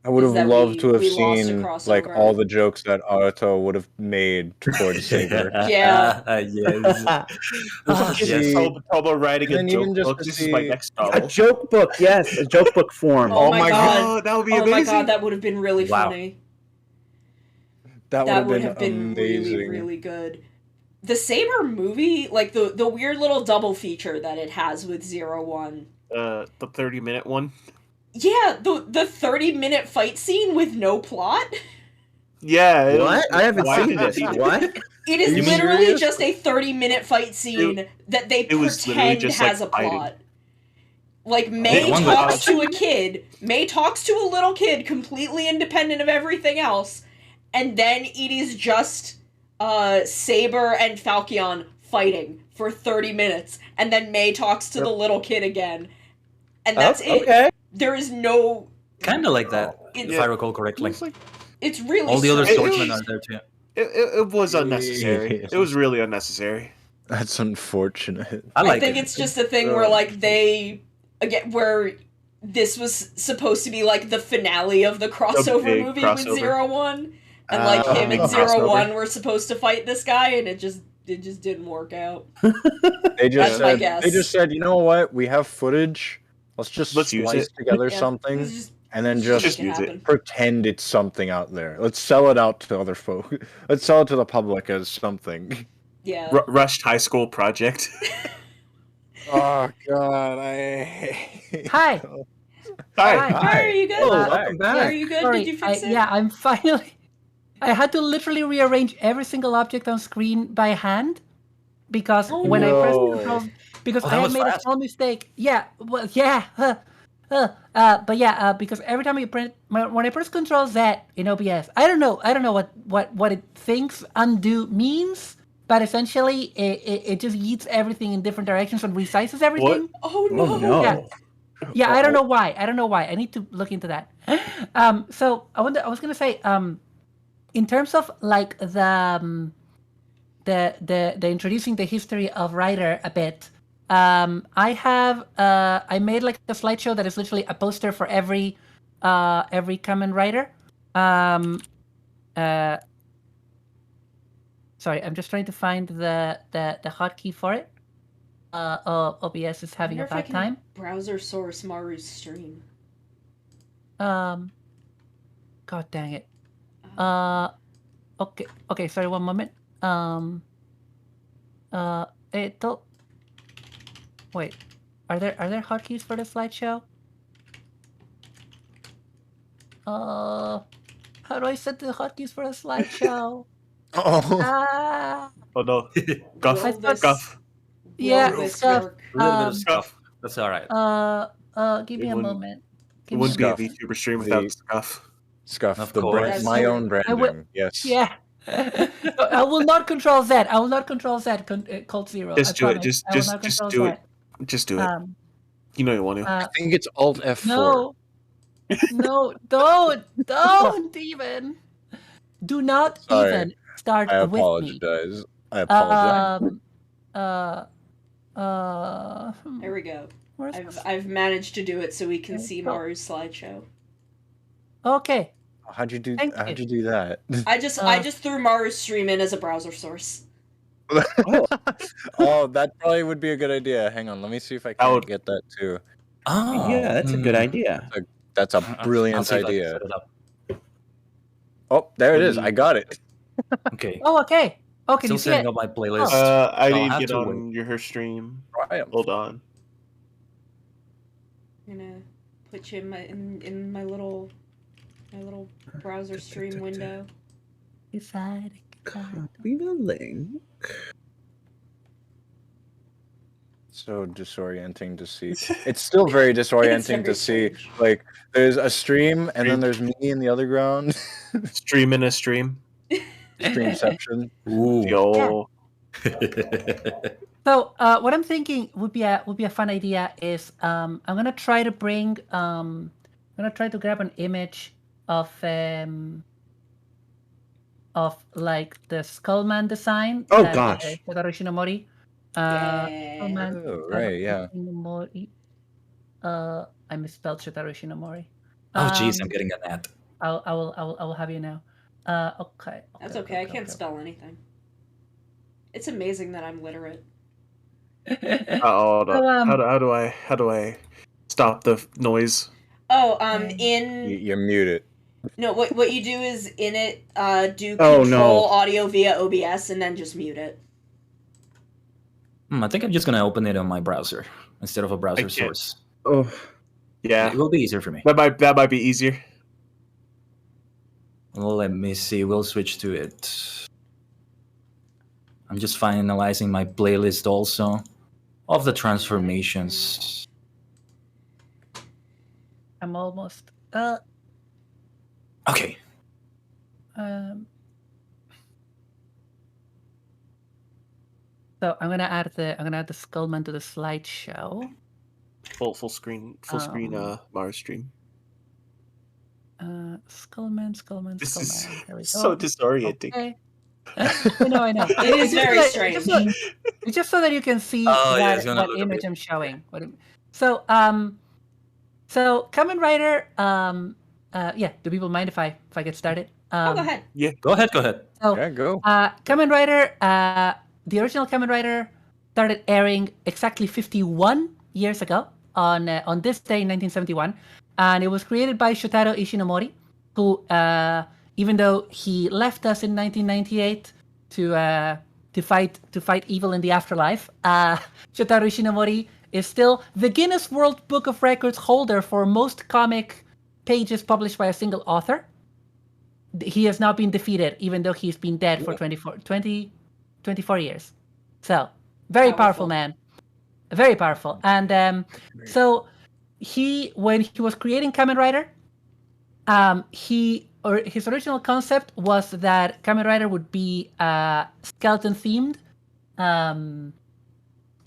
I would is have that loved to have we lost a seen crossover. all the jokes that Aruto would have made towards Saber. Yeah. Yes. Yes. Toba writing a And joke even just book. to This is my see- next A novel. joke book, yes, a joke book form. Oh my god. Oh, that would be Oh amazing. my god, that would have been really Wow. funny. That That would have been amazing. really, really good. The Saber movie, the weird little double feature that it has with 01. The 30-minute one. Yeah, the 30-minute fight scene with no plot. Yeah. it was- What? I haven't why seen did this. they do What? It is Are you literally serious? just a 30-minute fight scene that they it was literally pretend just, has a fighting. plot. May one talks with- to a kid. May talks to a little kid completely independent of everything else. And then it is just Saber and Falchion fighting for 30 minutes. And then May talks to the little kid again. And that's it. Okay. There is no... Kind of like that, It's- if I recall correctly. It's really All the other strange. swordsmen are there too. It was unnecessary. It was really unnecessary. That's unfortunate. I think it's just a thing where they again where this was supposed to be the finale of the crossover big movie crossover. with 01, and him and crossover. 01 were supposed to fight this guy, and it just didn't work out. They just That's my said, guess. they just said, you know what? We have footage. Let's Let's use splice it." together Yeah, something let's just and then make just use it. happen. pretend it's something out there. Let's sell it out to other folk. Let's sell it to the public as something. Yeah. Rushed high school project. Oh God, I hate. Hi. Hi. Hi. Hi, are you good? Oh, Uh, welcome Are back. you good? Sorry, Did you fix it? yeah, I'm finally. I had to literally rearrange every single object on screen by hand because Oh, when I pressed no. control, because Oh, I that had was made a fast. small mistake. Yeah, well, yeah. Because every time you print, when I press Control Z in OBS, I don't know what it thinks undo means, but essentially it just yeets everything in different directions and resizes everything. Oh no. Oh no. Yeah. Yeah, I don't know why. I need to look into that. So I was gonna say, in terms of like the introducing the history of Writer a bit. I made like a slideshow that is literally a poster for every Kamen writer. Sorry, I'm just trying to find the hotkey for it. OBS is I having wonder a if I bad can time. browser source Maru's stream. God dang it. Okay, sorry, one moment. It'll... Wait, are there hotkeys for the slideshow? How do I set the hotkeys for a slideshow? Oh. Oh no. Guff. Will this, Guff. Yeah, will this stuff. work? A little bit of stuff. That's all right. Give me a wouldn't- moment. It wouldn't be a Scuff. VTuber stream without The- Scuff. Scuff. Of The course. That's my true. own branding. I will- Yes. Yeah. I will not control Z. I will not control Z. Colt Zero. Just I do it. promise. Just I will not just control do Z. it. Just do it. You know you want to. I think it's Alt F4. No. No, don't even. Do not Sorry. even start I with me. apologize. I apologize. There we go. Where's the... I've managed to do it so we can There we see go. Maru's slideshow. Okay. How'd you do? Thank How'd you. you do that? I just threw Maru's stream in as a browser source. Oh, that probably would be a good idea. Hang on, let me see if I I can would- get that too. Oh. Yeah, that's a good idea. That's a I'll brilliant see if I can idea. set it up. Oh, there it is. I got it. Okay. Oh, okay. Oh, can Still you see setting it? up my playlist. I I'll need to have get to on her stream. Triumph. Hold on. I'm gonna put you in my little browser stream window. Decide. Copy the link. So disorienting to see. It's still very disorienting to see. strange. Like, there's a stream, and then there's me in the other ground. Stream in a stream. Streamception. Ooh. Yo. So, what I'm thinking would be a fun idea is I'm gonna try to bring I'm gonna try to grab an image of like the Skullman design. Oh, that, gosh. Shotaro Shinomori. Yeah. Skullman, Oh, right, yeah. Shinomori. I misspelled Shotaro Shinomori. Oh, jeez, I'm getting a net. I will have you now. Okay. That's okay. I can't spell anything. It's amazing that I'm literate. Hold So, on. How do I stop the noise? Oh, Okay. You're muted. no, what you do is in it, do Oh, control no. audio via OBS and then just mute it. I think I'm just gonna open it on my browser instead of a browser can't. source. Oh, Yeah. It will be easier for me. That might be easier. Well, let me see. We'll switch to it. I'm just finalizing my playlist also of the transformations. I'm almost. Okay. So I'm gonna add the Skullman to the slideshow. Full screen Mars stream. Skullman. This is There we go. so disorienting. Okay. I know. It is very strange. It's just so that you can see Oh, yeah, it's what, gonna what look a image bit- I'm showing. So Kamen Rider. Yeah. Do people mind if I get started? Oh, go ahead. Go ahead. So, Yeah, go. Kamen Rider. The original Kamen Rider started airing exactly 51 years ago on this day in 1971, and it was created by Shotaro Ishinomori, who, even though he left us in 1998 to fight evil in the afterlife, Shotaro Ishinomori is still the Guinness World Book of Records holder for most comic pages published by a single author. He has now been defeated, even though he's been dead for 24 years. So, very powerful man. Very powerful. And so when he was creating Kamen Rider, his original concept was that Kamen Rider would be skeleton themed,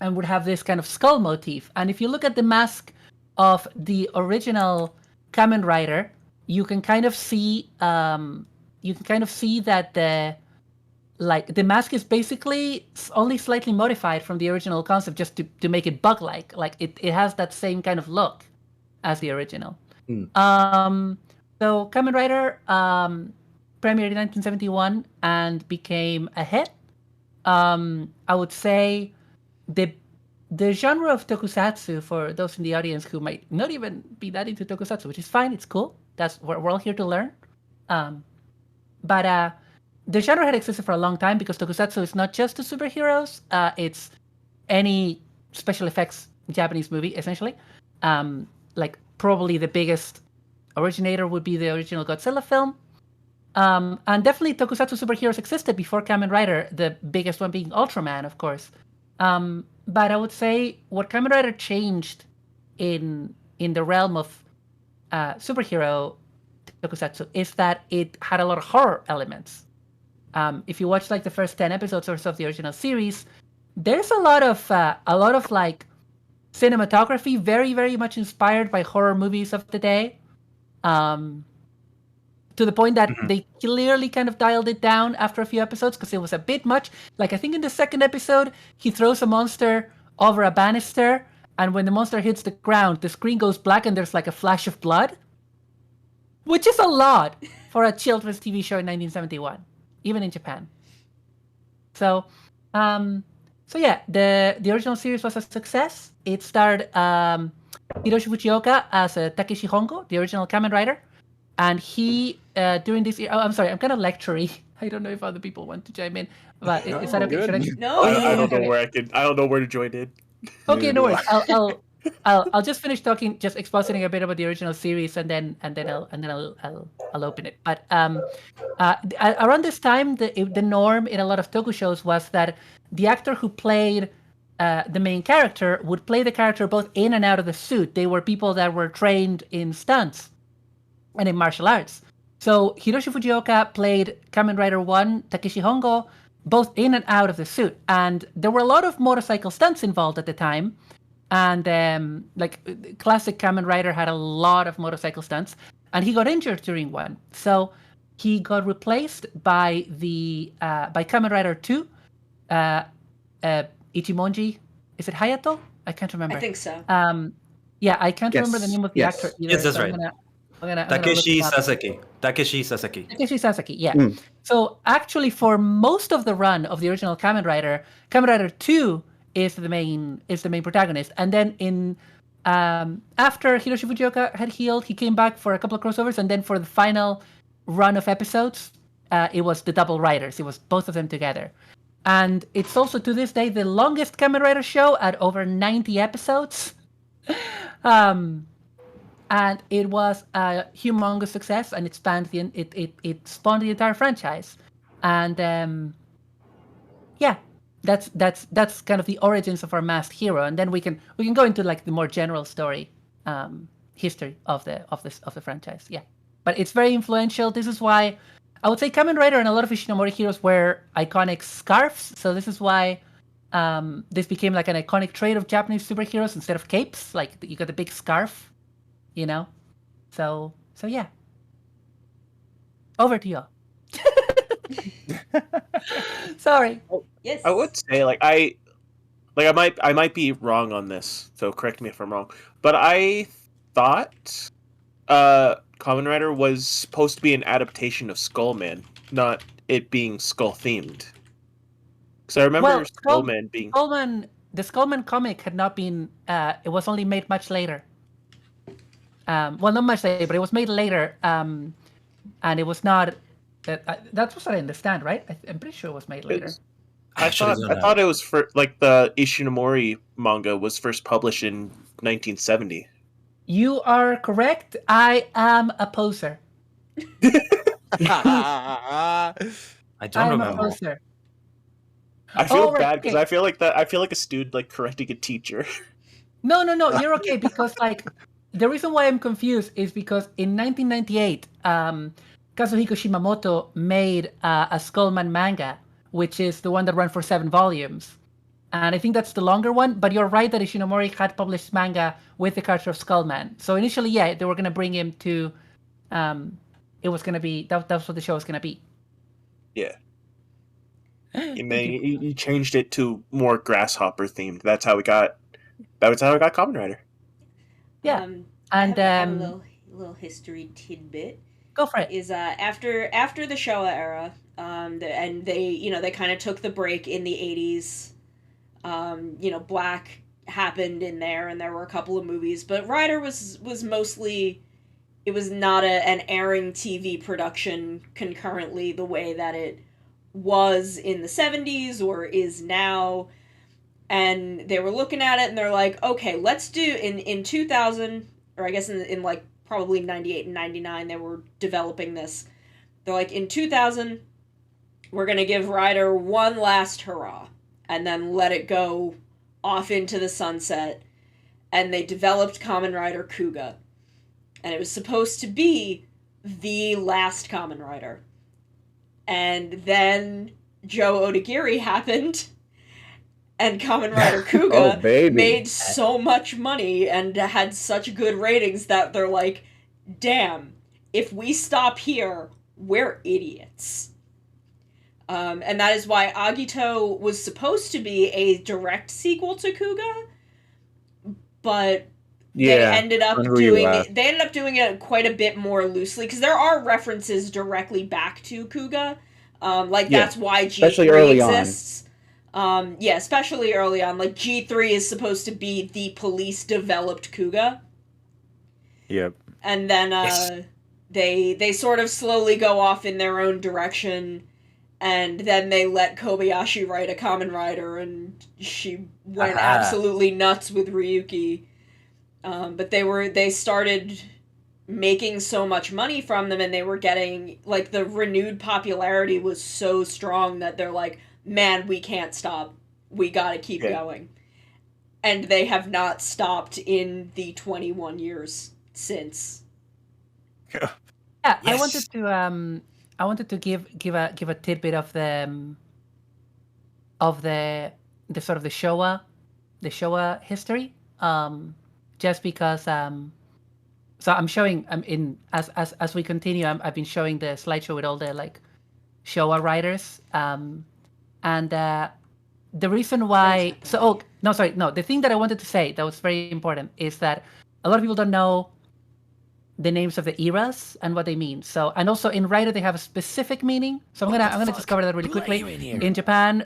and would have this kind of skull motif. And if you look at the mask of the original Kamen Rider, you can kind of see that the mask is basically only slightly modified from the original concept, just to make it bug-like. Like it has that same kind of look as the original. So Kamen Rider premiered in 1971 and became a hit. I would say the genre of tokusatsu, for those in the audience who might not even be that into tokusatsu, which is fine, it's cool. We're all here to learn. But the genre had existed for a long time because tokusatsu is not just the superheroes. It's any special effects Japanese movie, essentially. Like probably the biggest originator would be the original Godzilla film. And definitely tokusatsu superheroes existed before Kamen Rider, the biggest one being Ultraman, of course. But I would say what Kamen Rider changed in the realm of superhero tokusatsu is that it had a lot of horror elements. If you watch like the first 10 episodes or so of the original series, there's a lot of like cinematography, very, very much inspired by horror movies of the day. To the point that they clearly kind of dialed it down after a few episodes because it was a bit much. Like I think in the second episode, he throws a monster over a banister, and when the monster hits the ground, the screen goes black and there's like a flash of blood, which is a lot for a children's TV show in 1971, even in Japan. So yeah, the original series was a success. It starred Hiroshi Fujioka as Takeshi Hongo, the original Kamen Rider. And he, during this year, I'm sorry, I'm kind of lecturing. I don't know if other people want to chime in, but is that okay? Should No. I don't know where I don't know where to join in. Okay, no worries. I'll just finish talking, just expositing a bit about the original series, and then I'll open it. But around this time, the norm in a lot of toku shows was that the actor who played the main character would play the character both in and out of the suit. They were people that were trained in stunts and in martial arts. So Hiroshi Fujioka played Kamen Rider 1, Takeshi Hongo, both in and out of the suit. And there were a lot of motorcycle stunts involved at the time. And like classic Kamen Rider had a lot of motorcycle stunts. And he got injured during one. So he got replaced by Kamen Rider 2, Ichimonji. Is it Hayato? I can't remember. I think so. Yeah, I can't remember the name of the actor either. Yes, that's so right. Takeshi Sasaki. Takeshi Sasaki, yeah. So actually, for most of the run of the original Kamen Rider 2 is the main protagonist. And then after Hiroshi Fujioka had healed, he came back for a couple of crossovers, and then for the final run of episodes, it was the double riders. It was both of them together. And it's also to this day the longest Kamen Rider show at over 90 episodes. And it was a humongous success, and it spawned the entire franchise. And yeah, that's kind of the origins of our masked hero. And then we can go into like the more general story history of the franchise. Yeah, but it's very influential. This is why I would say Kamen Rider and a lot of Ishinomori heroes wear iconic scarves. So this is why this became like an iconic trait of Japanese superheroes instead of capes. Like you got the big scarf. You know, so yeah. Over to you. Sorry. Yes. I would say I might be wrong on this, so correct me if I'm wrong. But I thought Kamen Rider was supposed to be an adaptation of Skullman, not it being skull themed. Because I remember Skullman being the Skullman comic had not been. It was only made much later. Well, not much later, but it was made later, and it was not. That's what I understand, right? I'm pretty sure it was made later. I actually thought don't I thought know. it was for like the Ishinomori manga was first published in 1970. You are correct. I am a poser. I don't I am a remember. poser. I feel Oh, right. bad because Okay. I feel like that. I feel like a student like correcting a teacher. No, you're okay because like the reason why I'm confused is because in 1998, Kazuhiko Shimamoto made a Skullman manga, which is the one that ran for 7 volumes, and I think that's the longer one. But you're right that Ishinomori had published manga with the character of Skullman. So initially, yeah, they were gonna bring him to. It was gonna be that's what the show was gonna be. Yeah, and Thank then you. he changed it to more grasshopper themed. That's how we got. That was how I got Kamen Rider. Yeah, I and have a little history tidbit. go for it. Is after the Showa era, and they kind of took the break in the 80s. Black happened in there, and there were a couple of movies, but Rider was mostly, it was not an airing TV production concurrently the way that it was in the 70s or is now. And they were looking at it and they're like, okay, let's do in 2000, or I guess in like probably 98 and 99 they were developing this. They're like, in 2000 we're going to give Rider one last hurrah and then let it go off into the sunset. And they developed Kamen Rider Kuga. And it was supposed to be the last Kamen Rider. And then Joe Odagiri happened, and Kamen Rider Kuga Oh, baby. made so much money and had such good ratings that they're like, damn, if we stop here, we're idiots. And that is why Agito was supposed to be a direct sequel to Kuga, but they ended up doing it quite a bit more loosely, because there are references directly back to Kuga. That's why G3 especially early exists. Especially early on. Like, G3 is supposed to be the police-developed Kuga. Yep. And then they sort of slowly go off in their own direction, and then they let Kobayashi write a Kamen Rider, and she went absolutely nuts with Ryuki. But they started making so much money from them, and they were getting, like, the renewed popularity was so strong that they're like, man, we can't stop. We gotta keep going. And they have not stopped in the 21 years since. Yeah, Yes. I wanted to give a tidbit of the sort of the Showa history. Just because so I'm showing as we continue, I've been showing the slideshow with all the like Showa writers, and the reason why. The thing that I wanted to say that was very important is that a lot of people don't know the names of the eras and what they mean. So, and also in Rider they have a specific meaning. So I'm gonna just cover that really quickly. In Japan,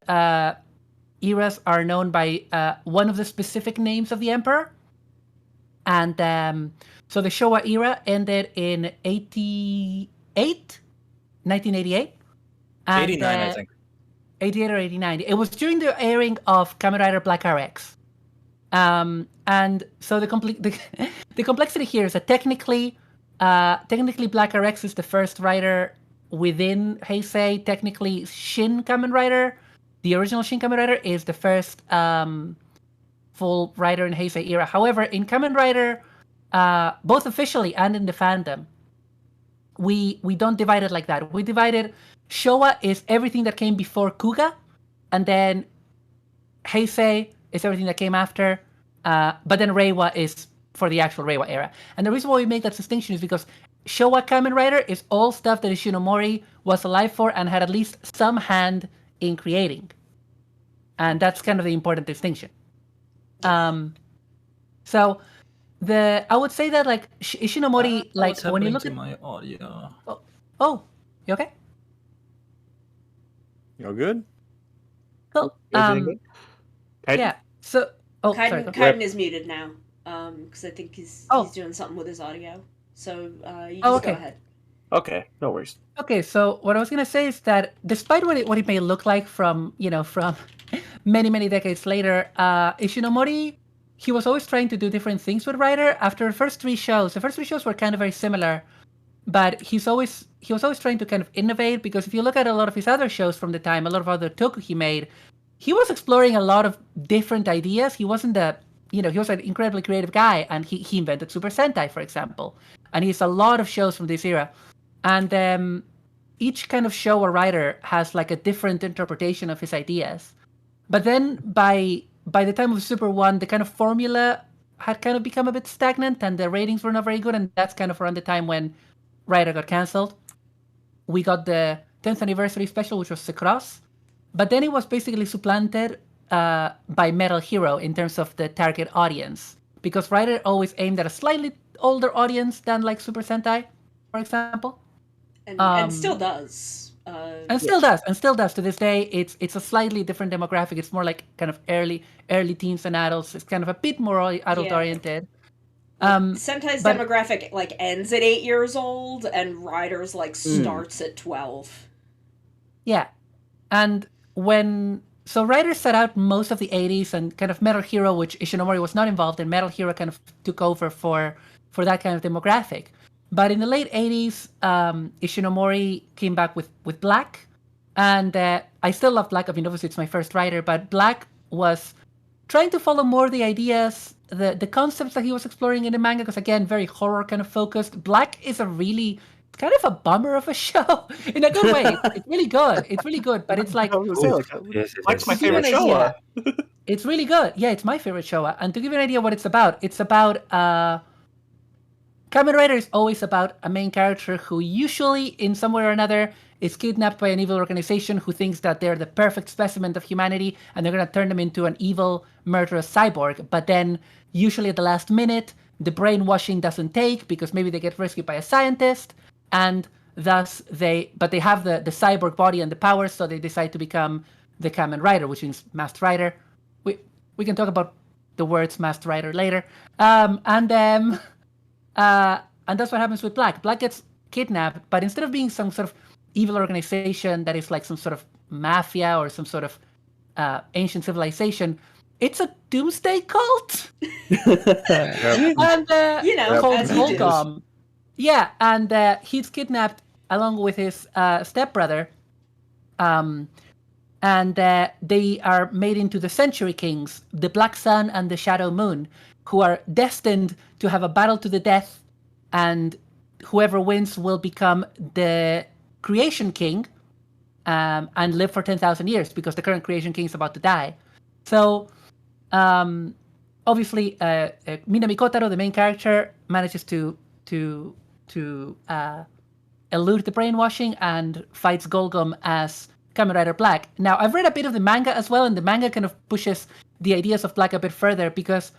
eras are known by one of the specific names of the emperor. And so the Showa era ended in 1988. And, 89, I think. 88 or 89. It was during the airing of Kamen Rider Black RX. And so the complexity here is that technically Black RX is the first rider within Heisei. Technically, Shin Kamen Rider, the original Shin Kamen Rider, is the first full rider in Heisei era. However, in Kamen Rider, both officially and in the fandom, we don't divide it like that. We divided Showa is everything that came before Kuga, and then Heisei is everything that came after, but then Reiwa is for the actual Reiwa era. And the reason why we make that distinction is because Showa Kamen Rider is all stuff that Ishinomori was alive for and had at least some hand in creating. And that's kind of the important distinction. So I would say that like Ishinomori, like when you look at my audio. Oh, you okay? You good? Cool. Yeah. So sorry. Kaiden is muted now. Because I think he's doing something with his audio. So you just go ahead. Okay, no worries. Okay, so what I was gonna say is that despite what it may look like from from many decades later, Ishinomori, he was always trying to do different things with Rider. After the first three shows were kind of very similar, but he was always trying to kind of innovate, because if you look at a lot of his other shows from the time, a lot of other toku he made, he was exploring a lot of different ideas. He wasn't he was an incredibly creative guy, and he invented Super Sentai, for example, and he has a lot of shows from this era. And each kind of show or writer has like a different interpretation of his ideas. But then by the time of Super 1, the kind of formula had kind of become a bit stagnant, and the ratings were not very good, and that's kind of around the time when Rider got cancelled. We got the 10th anniversary special, which was Secross, but then it was basically supplanted by Metal Hero in terms of the target audience, because Rider always aimed at a slightly older audience than like Super Sentai, for example. And still does. And still does to this day. It's a slightly different demographic. It's more like kind of early teens and adults. It's kind of a bit more adult oriented. Sentai's demographic like ends at 8 years old, and Rider's like starts at 12. Yeah, and so Rider set out most of the 80s, and kind of Metal Hero, which Ishinomori was not involved in, Metal Hero kind of took over for that kind of demographic. But in the late 80s, Ishinomori came back with Black, and I still love Black. I mean, obviously it's my first writer, but Black was trying to follow more the ideas, the concepts that he was exploring in the manga, because again, very horror kind of focused. Black is kind of a bummer of a show in a good way. It's really good. It's really good, but it's like, Black's my favorite show. It's really good. Yeah, it's my favorite show. And to give you an idea what it's about Kamen Rider is always about a main character who usually, in some way or another, is kidnapped by an evil organization who thinks that they're the perfect specimen of humanity, and they're going to turn them into an evil, murderous cyborg. But then, usually at the last minute, the brainwashing doesn't take, because maybe they get rescued by a scientist, and thus they have the cyborg body and the powers, so they decide to become the Kamen Rider, which means Masked Rider. We can talk about the words Masked Rider later. And that's what happens with Black. Black gets kidnapped, but instead of being some sort of evil organization that is like some sort of mafia or some sort of ancient civilization, it's a doomsday cult. And called Volcom. Yeah, and he's kidnapped along with his stepbrother, and they are made into the Century Kings, the Black Sun and the Shadow Moon, who are destined to have a battle to the death, and whoever wins will become the Creation King and live for 10,000 years, because the current Creation King is about to die. So, obviously, Minami Kotaro, the main character, manages to elude the brainwashing and fights Golgum as Kamen Rider Black. Now, I've read a bit of the manga as well, and the manga kind of pushes the ideas of Black a bit further, because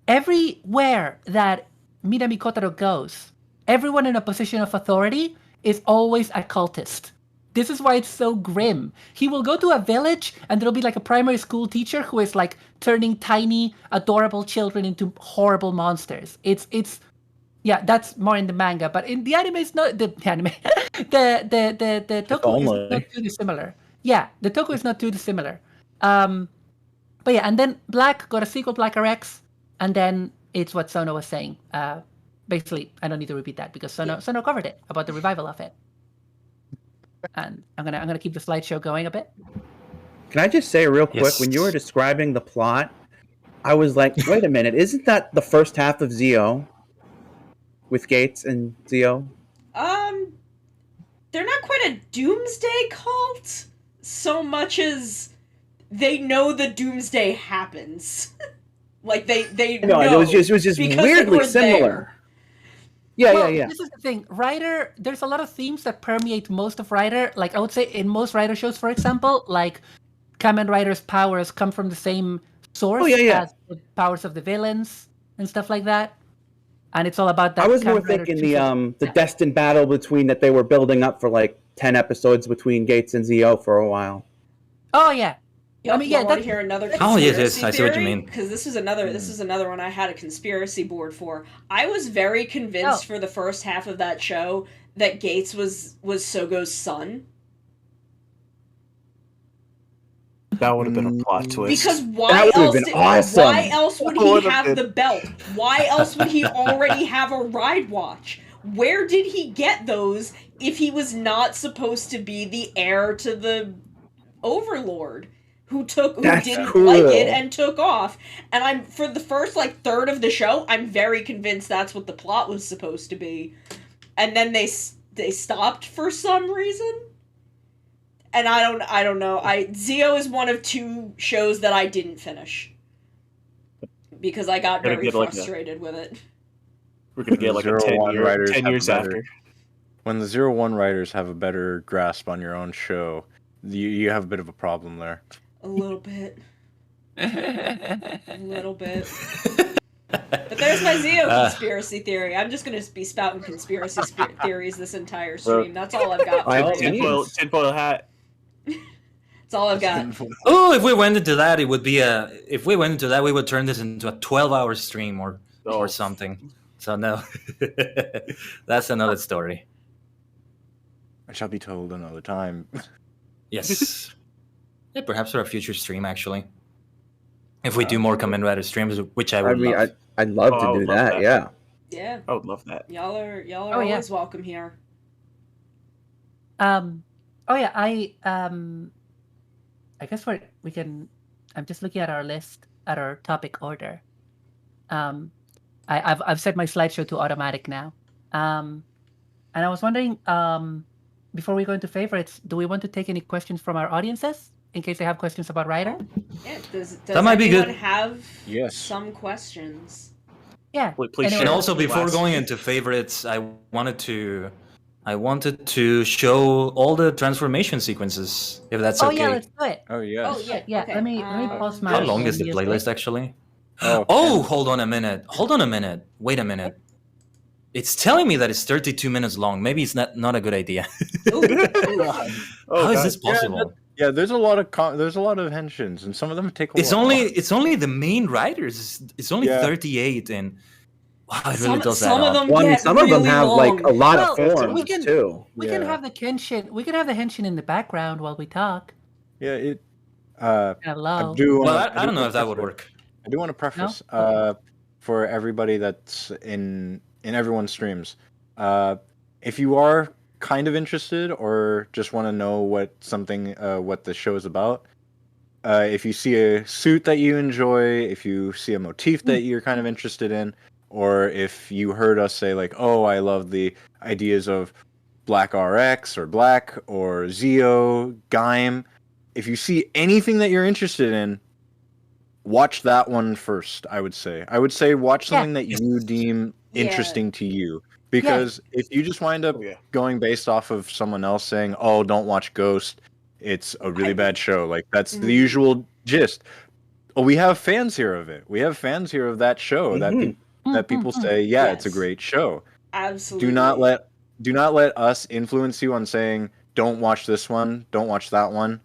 everywhere that Minami Kotaro goes, everyone in a position of authority is always a cultist. This is why it's so grim. He will go to a village, and there'll be like a primary school teacher who is like turning tiny, adorable children into horrible monsters. Yeah, that's more in the manga, but in the anime, it's not the anime. the toku is not too dissimilar. Yeah, the toku is not too dissimilar. But yeah, and then Black got a sequel, Black RX, and then it's what Sono was saying. Basically, I don't need to repeat that because Sono covered it about the revival of it. And I'm gonna keep the slideshow going a bit. Can I just say real quick, Yes. when you were describing the plot, I was like, wait a minute, isn't that the first half of Zio? With Gates and Zio? They're not quite a doomsday cult so much as they know the doomsday happens. Like they No, know it was just because they weirdly were similar. there. Yeah. This is the thing. Rider, there's a lot of themes that permeate most of Rider. Like, I would say in most Rider shows, for example, like Kamen Rider's powers come from the same source as the powers of the villains and stuff like that. And it's all about that. I was more Kamen Rider thinking the destined battle between that they were building up for like 10 episodes between Gates and Zio for a while. Oh yeah. Yep, I mean, yeah, want to that's- hear another Oh, yes, conspiracy yes, I see what you theory? mean. Because this is another one I had a conspiracy board for. I was very convinced for the first half of that show that Gates was Sogo's son. That would have been a plot twist. Because That why would've else? been awesome. Why else would That he would've have been- the belt? Why else would he already have a ride watch? Where did he get those if he was not supposed to be the heir to the Overlord who That's didn't cool. like it and took off? And I'm for the first third of the show, I'm very convinced that's what the plot was supposed to be, and then they stopped for some reason. And I don't know. Zio is one of 2 shows that I didn't finish because I got Gonna very get, like, frustrated with it. We're gonna get like a 01 writers 10 have years better- after. When the 01 writers have a better grasp on your own show, you have a bit of a problem there. A little bit. A little bit. But there's my Zio conspiracy theory. I'm just gonna be spouting conspiracy theories this entire stream. That's all I've got. By all for you. means. Tinfoil hat. That's all I've got. Oh, if we went into that, it would be if we went into that, we would turn this into a 12-hour stream or something. So no, that's another story. I shall be told another time. Yes. Yeah, perhaps for a future stream, actually. If we do more Kamen Rider streams, which I I would mean, love. I'd love Oh, I to would do love that. that. Yeah. Yeah, I would love that. y'all are Oh, yeah. always welcome here. Oh yeah, I guess we can. I'm just looking at our list, at our topic order. I've set my slideshow to automatic now. And I was wondering, before we go into favorites, do we want to take any questions from our audiences in case they have questions about Rider? Yeah, does That might be anyone good. have Yes. some questions? Yeah. Please Anyway. And share. also, before Last- going into favorites, I wanted to show all the transformation sequences, if that's Oh okay. yeah, let's do it. Oh yes. Oh yeah. Yeah, Okay. let me pause my. How long is the music. playlist actually? Oh, Oh, hold on a minute. Wait a minute. It's telling me that it's 32 minutes long. Maybe it's not a good idea. Ooh, ooh. Oh, How is God. this possible? yeah. There's a lot of henshins, and some of them take a It's while. only the main writers. It's only Yeah. 38, and wow, it really does Some that of up. them Well, I mean, get some of them really have like a long. lot Well, of forms we can- too. We can Yeah. have the henshin. We can have the henshin in the background while we talk. Yeah. It. Kind of I low. do. Well, wanna- I don't know if that would preface- work. I do want to preface No? for everybody that's in everyone's streams. If you are kind of interested or just want to know what the show is about, if you see a suit that you enjoy, if you see a motif that you're kind of interested in, or if you heard us say like, "Oh, I love the ideas of Black RX or Black or Zio, Gaim," if you see anything that you're interested in, watch that one first. I would say watch Yeah. something that you deem Yeah. interesting to you, because if you just wind up Oh, yeah. going based off of someone else saying, "Oh, don't watch Ghost, it's a really bad show," like that's the usual gist. Oh, we have fans here of it. We have fans here of that show that people say, "Yeah, it's a Yes. great show." Absolutely. Do not let us influence you on saying, "Don't watch this one, don't watch that one."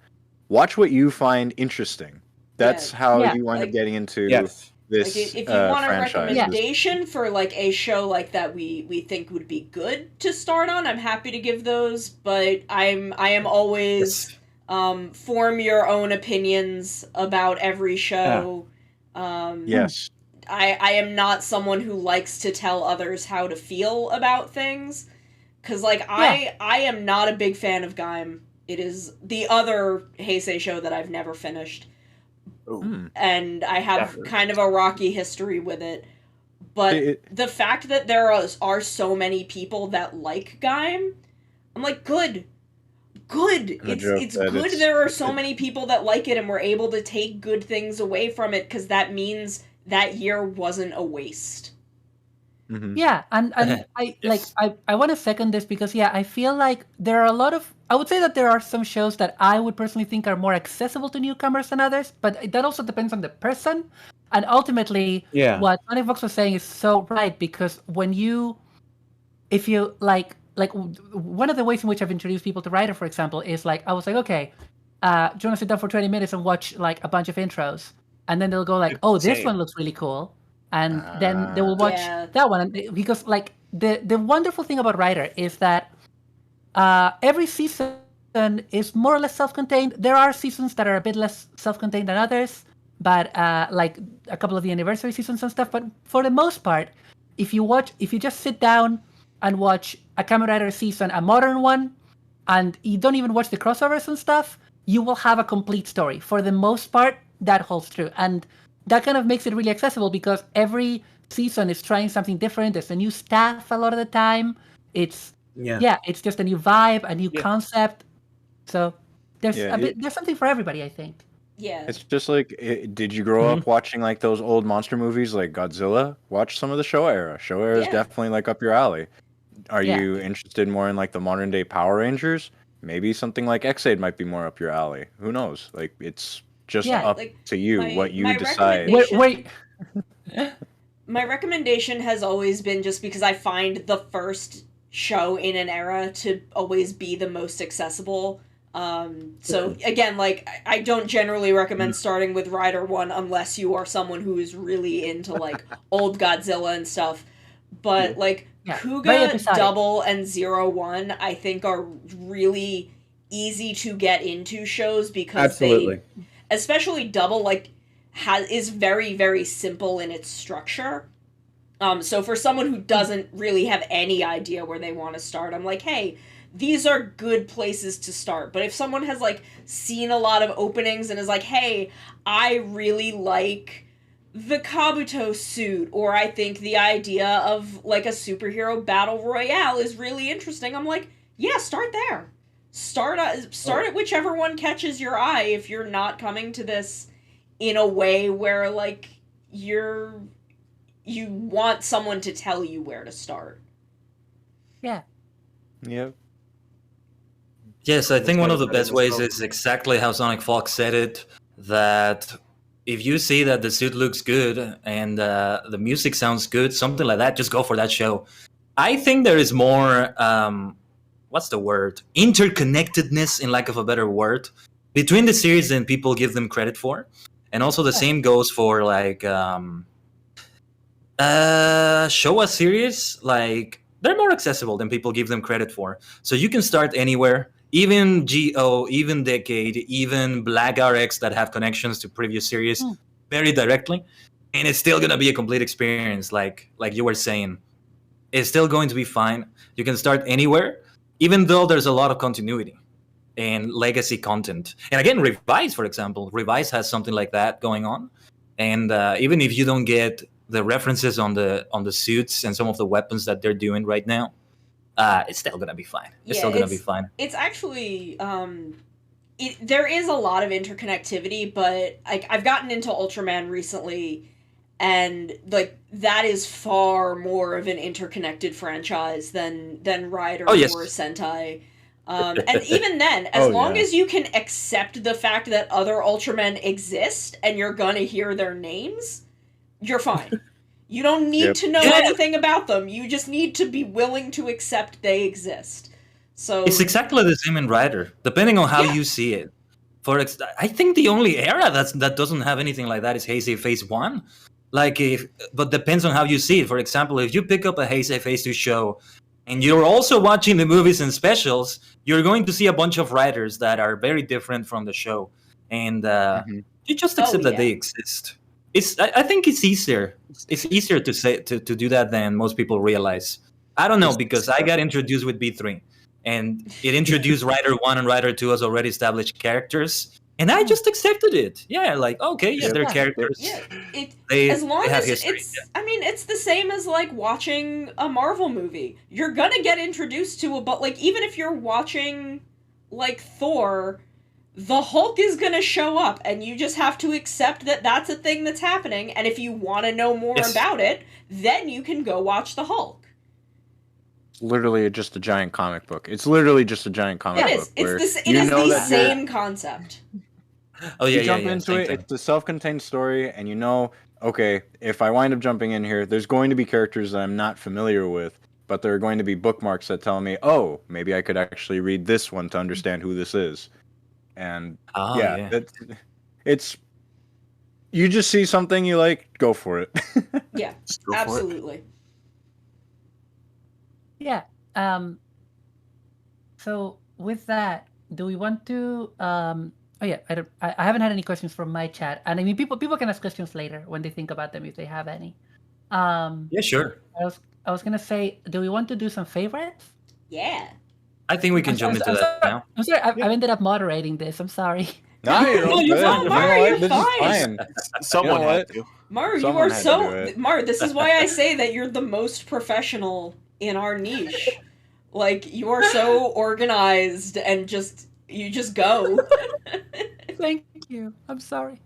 Watch what you find interesting. That's how Yeah. you wind up Like- getting into Yes. this Like, if you want a franchise. recommendation for like a show like that we think would be good to start on, I'm happy to give those. But I am always form your own opinions about every show. Yes. I am not someone who likes to tell others how to feel about things, because like I am not a big fan of Gaim. It is the other Heisei show that I've never finished, Hmm. and I have Never. kind of a rocky history with it. But the fact that there are so many people that like Gaim, I'm like, good. The joke It's that good it's- there are so many people that like it, and we're able to take good things away from it, because that means that year wasn't a waste. Mhm. Yeah, and I like I want to second this because I feel like there are a lot of, I would say that there are some shows that I would personally think are more accessible to newcomers than others, but that also depends on the person. And ultimately, Yeah. what Sonic Fox was saying is so right, because if you like one of the ways in which I've introduced people to Rider, for example, is like I was like, okay, do you want to sit down for 20 minutes and watch like a bunch of intros? And then they'll go like, oh, this Same. one looks really cool. And then they will watch Yeah. that one. Because like the wonderful thing about Rider is that every season is more or less self-contained. There are seasons that are a bit less self-contained than others, but like a couple of the anniversary seasons and stuff. But for the most part, if you just sit down and watch a Kamen Rider season, a modern one, and you don't even watch the crossovers and stuff, you will have a complete story. For the most part, that holds true. And that kind of makes it really accessible because every season is trying something different. There's a new staff a lot of the time. It's it's just a new vibe, a new concept. So there's there's something for everybody, I think. Yeah. It's just like, did you grow up watching like those old monster movies like Godzilla? Watch some of the Showa era. Showa era is definitely like up your alley. Are you interested more in like the modern day Power Rangers? Maybe something like X-Aid might be more up your alley. Who knows? Like it's just up to you what you decide. Wait. My recommendation has always been just because I find the first show in an era to always be the most accessible. So again, like I don't generally recommend starting with Rider 1 unless you are someone who is really into like old Godzilla and stuff. But like Kuga, Double, and 01 I think are really easy to get into shows because they, especially Double, like is very, very simple in its structure. So for someone who doesn't really have any idea where they want to start, I'm like, hey, these are good places to start. But if someone has like seen a lot of openings and is like, hey, I really like the Kabuto suit, or I think the idea of like a superhero battle royale is really interesting, I'm like, yeah, start there. Start at whichever one catches your eye if you're not coming to this in a way where like you want someone to tell you where to start. Yeah. Yep. Yes, I think one of the best ways is exactly how Sonic Fox said it, that if you see that the suit looks good and the music sounds good, something like that, just go for that show. I think there is more, what's the word? Interconnectedness, in lack of a better word, between the series than people give them credit for. And also the same goes for like Showa series. Like they're more accessible than people give them credit for. So you can start anywhere, even GO, even Decade, even Black RX that have connections to previous series very directly, and it's still gonna be a complete experience. Like you were saying, it's still going to be fine. You can start anywhere, even though there's a lot of continuity and legacy content. And again, Revise, for example, Revise has something like that going on. And even if you don't get the references on the suits and some of the weapons that they're doing right now, it's still gonna be fine. It's still gonna be fine. It's actually there is a lot of interconnectivity, but I've gotten into Ultraman recently, and like that is far more of an interconnected franchise than Rider or Sentai. And even then, as long as you can accept the fact that other Ultramen exist and you're gonna hear their names, you're fine. You don't need to know anything about them. You just need to be willing to accept they exist. So it's exactly the same in Rider, depending on how you see it. I think the only era that doesn't have anything like that is Heisei Phase 1. But depends on how you see it. For example, if you pick up a Heisei Phase 2 show and you're also watching the movies and specials, you're going to see a bunch of writers that are very different from the show. And you just accept that they exist. I think it's easier. It's easier to say to do that than most people realize. I don't know, because I got introduced with B3, and it introduced Rider 1 and Rider 2 as already established characters, and I just accepted it. Yeah, like okay, they're characters. Yeah, as long as history. I mean, it's the same as like watching a Marvel movie. You're gonna get introduced to but like even if you're watching like Thor, the Hulk is gonna show up, and you just have to accept that that's a thing that's happening, and if you want to know more about it, then you can go watch the Hulk. It's literally just a giant comic book. It's literally just a giant comic book. It is the same concept. Oh yeah, you jump into it. It's a self-contained story, and you know, okay, if I wind up jumping in here, there's going to be characters that I'm not familiar with, but there are going to be bookmarks that tell me, oh, maybe I could actually read this one to understand who this is. And Oh, yeah, yeah. it's you just see something you like, go for it. Yeah, Just go for it. absolutely. Yeah. So with that, do we want to? Oh yeah, I haven't had any questions from my chat, and I mean people can ask questions later when they think about them if they have any. Yeah, sure. I was gonna say, do we want to do some favorites? Yeah. I think we can jump into that now. I'm sorry. I've ended up moderating this. I'm sorry. No, you're all you're good. fine. You Mara, know what? you're This fine. is fine. Someone You know had what? to. Mar, you Someone are had to do so it. Mar. This is why I say that you're the most professional in our niche. Like you are so organized and you just go. Thank you. I'm sorry.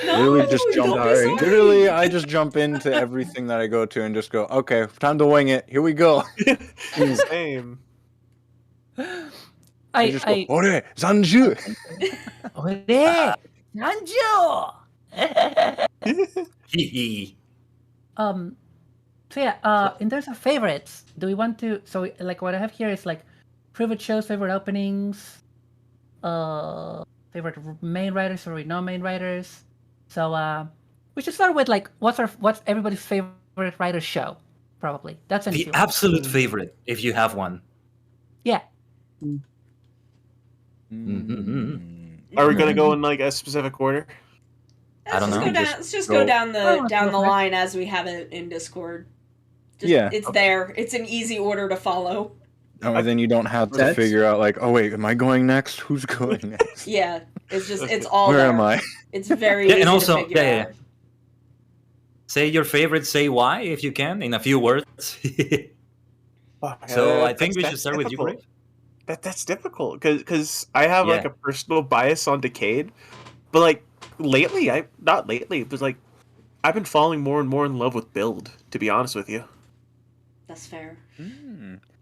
No, Literally just don't jump. be sorry. Literally, I just jump into everything that I go to and just go. Okay, time to wing it. Here we go. Same. I just go. Ore, Zanju. Ore, Nanjo! Hee So yeah, in terms of favorites, do we want to? So like what I have here is like favorite shows, favorite openings, favorite main writers, favorite non-main writers. So we should start with like what's everybody's favorite writer's show? Probably that's an The easy one. absolute favorite, if you have one. Yeah. Are we gonna go in like a specific order? I don't know. Let's just go down Oh, the okay. line as we have it in Discord. Yeah. It's there. It's an easy order to follow. And then you don't have to That's- figure out like, oh wait, am I going next? Who's going next? Yeah, it's all Where there. am I? It's very Yeah, easy and also, to figure yeah. out. Say your favorite, say why, if you can, in a few words. Fuck, So I that's- think we should that's start with you, difficult. Greg. That's difficult because I have like Yeah. a personal bias on Decade, but like lately, not lately, but like I've been falling more and more in love with Build. To be honest with you, That's fair.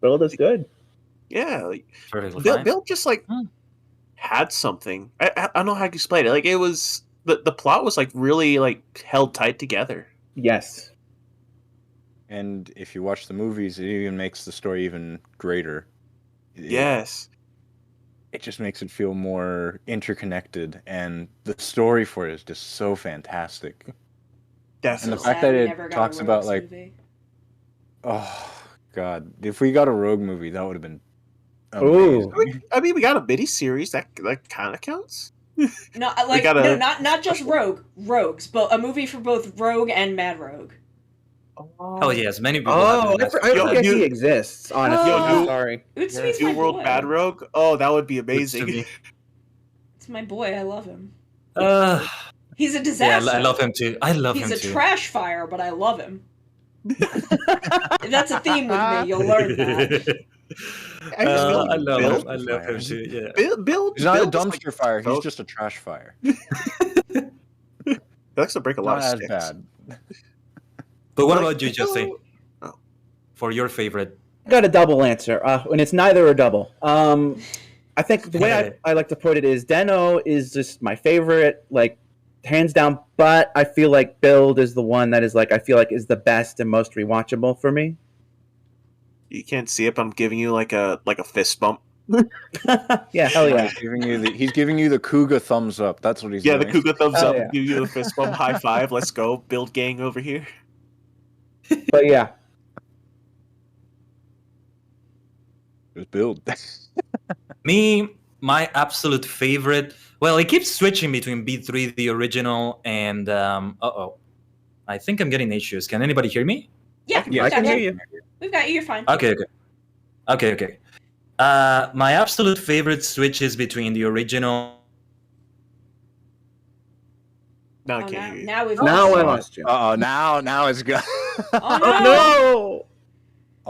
Build is good. yeah, like, Perfectly fine. Build just like had something. I don't know how to explain it. Like it was the plot was like really like held tight together. Yes. And if you watch the movies, it even makes the story even greater. Yes, It just makes it feel more interconnected, and the story for it is just so fantastic. And definitely. the fact Sad that we it never got a talks about Rogues like, movie. oh god, if we got a Rogue movie, that would have been Ooh. amazing. I mean, we got a mini series that kind of counts. No, like gotta- no, not just Rogues, but a movie for both Rogue and Mad Rogue. Oh yes, many people. Oh, have been I Yo, forget you- he exists. Honestly, Yo, I'm you- sorry. Utsumi's New my World boy. Bad Rogue. Oh, that would be Looks to amazing. me. It's my boy. I love him. Uh, He's a yeah, disaster. I love him too. I love He's him a too. trash fire, but I love him. If that's a theme with me, you'll learn that. I just feel I like love Build- him. I love him too. Yeah. Build. He's not a Build is, like, dumpster fire. He's so- just a trash fire. He likes to break a lot Not of as sticks. bad. But what Like, about you, Jose? oh. For your favorite? I got a double answer, and it's neither or double. I think the way I like to put it is Deno is just my favorite, like hands down. But I feel like Build is the one that is like I feel like is the best and most rewatchable for me. You can't see it, but I'm giving you like a fist bump. Yeah, hell yeah. He's giving you the Kuga thumbs up. That's what he's Yeah, the doing. Kuga thumbs Oh, up. yeah. Give you the fist bump. High five. Let's go. Build gang over here. But yeah, Just build. Me, my absolute favorite. Well, it keeps switching between B3, the original, and I think I'm getting issues. Can anybody hear me? Yeah, yeah, I we've can got hear you. you. We've got you. You're fine. Okay. My absolute favorite switches between the original. Now I Oh, can't hear you. now we've Now I lost lost you. Now it's good. Oh, Oh no!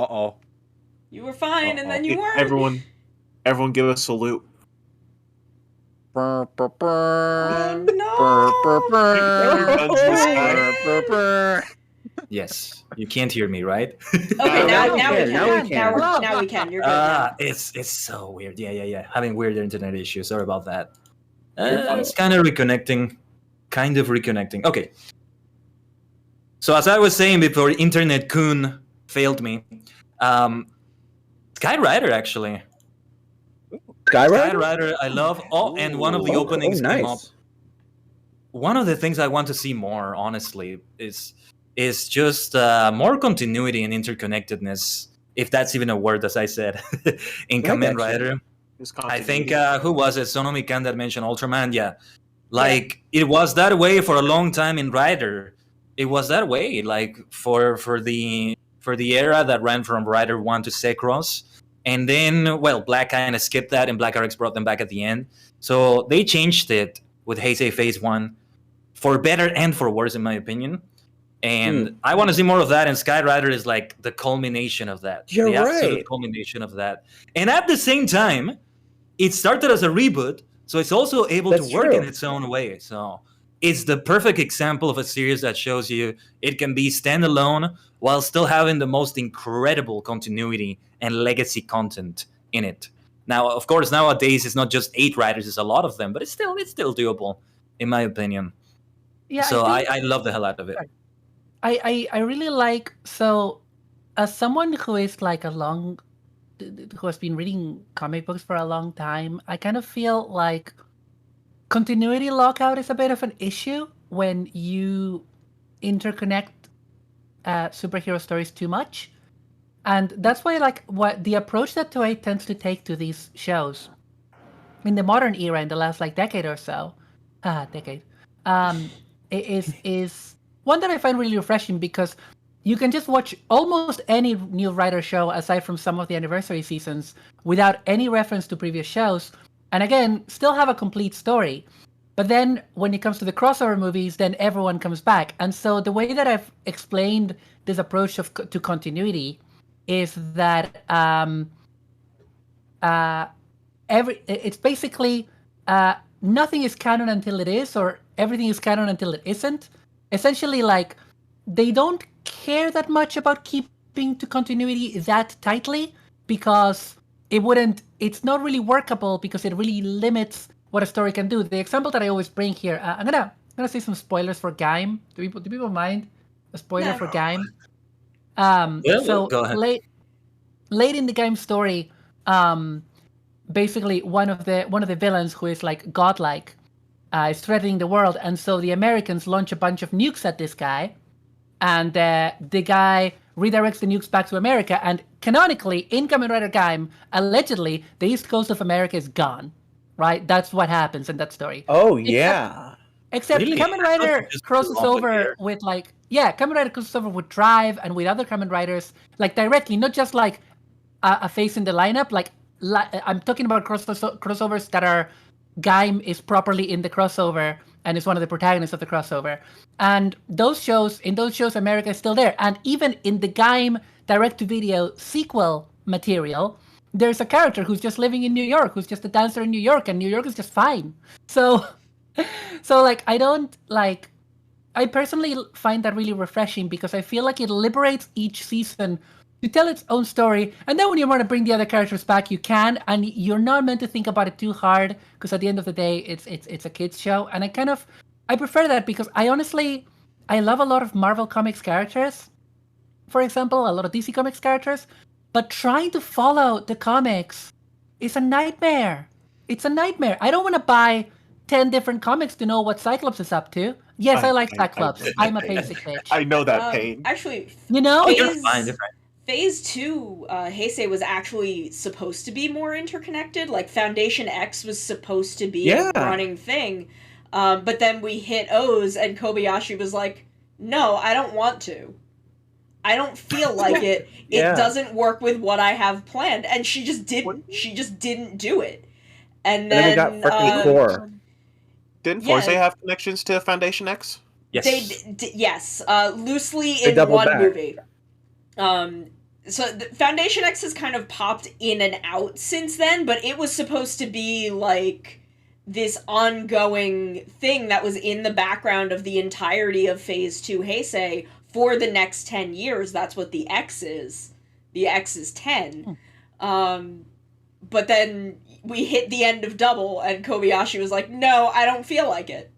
Uh-oh. you were fine, and then you weren't. Everyone, give a salute. Burr, burr, Oh, burr. no. Burr, burr, burr. Yes, you can't hear me, right? Okay, Now now we we can, can. now we can. Now we can. You're good. now. It's so weird. Yeah. Having weird internet issues. Sorry about that. You're fine. It's kind of reconnecting. Okay. So as I was saying before, Internet Kun failed me. Skyrider actually. Skyrider? Skyrider, I love. Oh, and one of the openings came up. Nice. One of the things I want to see more, honestly, is just more continuity and interconnectedness, if that's even a word, as I said, in Like Kamen that shit. Rider. His I think continuity. who was it? Sonomi Kan that mentioned Ultraman. Yeah, like it was that way for a long time in Rider. It was that way, like for the era that ran from Rider 1 to Secros, and then Black kind of skipped that, and Black RX brought them back at the end. So they changed it with Heisei Phase 1 for better and for worse, in my opinion. And I want to see more of that, and Skyrider is like the culmination of that. You're the absolute right. culmination of that. And at the same time, it started as a reboot, so it's also able That's to work true. in its own way. So it's the perfect example of a series that shows you it can be standalone while still having the most incredible continuity and legacy content in it. Now, of course, nowadays it's not just 8 writers; it's a lot of them, but it's still doable, in my opinion. Yeah, So I think I love the hell out of it. I really like, so as someone who is like who has been reading comic books for a long time, I kind of feel like continuity lockout is a bit of an issue when you interconnect superhero stories too much. And that's why, like, what the approach that Toei tends to take to these shows in the modern era, in the last like decade or so, is one that I find really refreshing, because you can just watch almost any new writer show aside from some of the anniversary seasons without any reference to previous shows, and again, still have a complete story. But then when it comes to the crossover movies, then everyone comes back. And so the way that I've explained this approach to continuity is that it's basically nothing is canon until it is, or everything is canon until it isn't. Essentially, like, they don't care that much about keeping to continuity that tightly, because it's not really workable, because it really limits what a story can do. The example that I always bring here, I'm gonna say some spoilers for Gaim. Do people mind a spoiler for Gaim? So go ahead. late in the Gaim story, basically one of the villains, who is like godlike, is threatening the world, and so the Americans launch a bunch of nukes at this guy, and the guy redirects the nukes back to America, and canonically, in Kamen Rider Gaim, allegedly, the east coast of America is gone. Right? That's what happens in that story. Oh, yeah. Except Really? Kamen Rider Just crosses over with Kamen Rider crosses over with Drive and with other Kamen Riders, like directly, not just like a face in the lineup. I'm talking about crossovers that are Gaim is properly in the crossover and is one of the protagonists of the crossover. And in those shows, America is still there. And even in the Gaim direct-to-video sequel material, there's a character who's just living in New York, who's just a dancer in New York, and New York is just fine. So like, I personally find that really refreshing, because I feel like it liberates each season to tell its own story, and then when you want to bring the other characters back, you can, and you're not meant to think about it too hard, because at the end of the day, it's a kids show, and I prefer that, because I love a lot of Marvel Comics characters, for example, a lot of DC Comics characters, but trying to follow the comics is a nightmare. It's a nightmare. I don't want to buy 10 different comics to know what Cyclops is up to. Yes, I like Cyclops. I'm a basic bitch. I know that pain. Actually, You know? Oh, you're fine. You're fine. Phase 2, Heisei was actually supposed to be more interconnected. Like, Foundation X was supposed to be a running thing. But then we hit O's, and Kobayashi was like, no, I don't want to. I don't feel like it. It doesn't work with what I have planned. And she just didn't do it. And then we got freaking Core. Didn't Force have connections to Foundation X? Yes. Yes. Loosely in one movie. So Foundation X has kind of popped in and out since then, but it was supposed to be like this ongoing thing that was in the background of the entirety of Phase 2 Heisei for the next 10 years. That's what the X is. The X is 10. But then we hit the end of Double, and Kobayashi was like, no, I don't feel like it.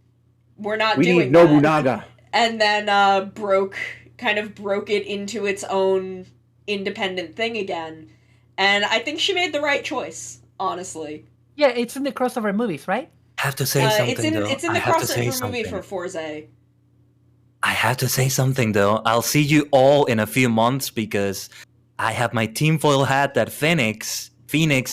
We're not doing We need that. Nobunaga. And then broke it into its own independent thing again. And I think she made the right choice, honestly. Yeah, it's in the crossover movies, right? I have to say something it's in though. it's in I the have to say crossover movie something. for Forza. I have to say something though. I'll see you all in a few months because I have my tinfoil hat that Phoenix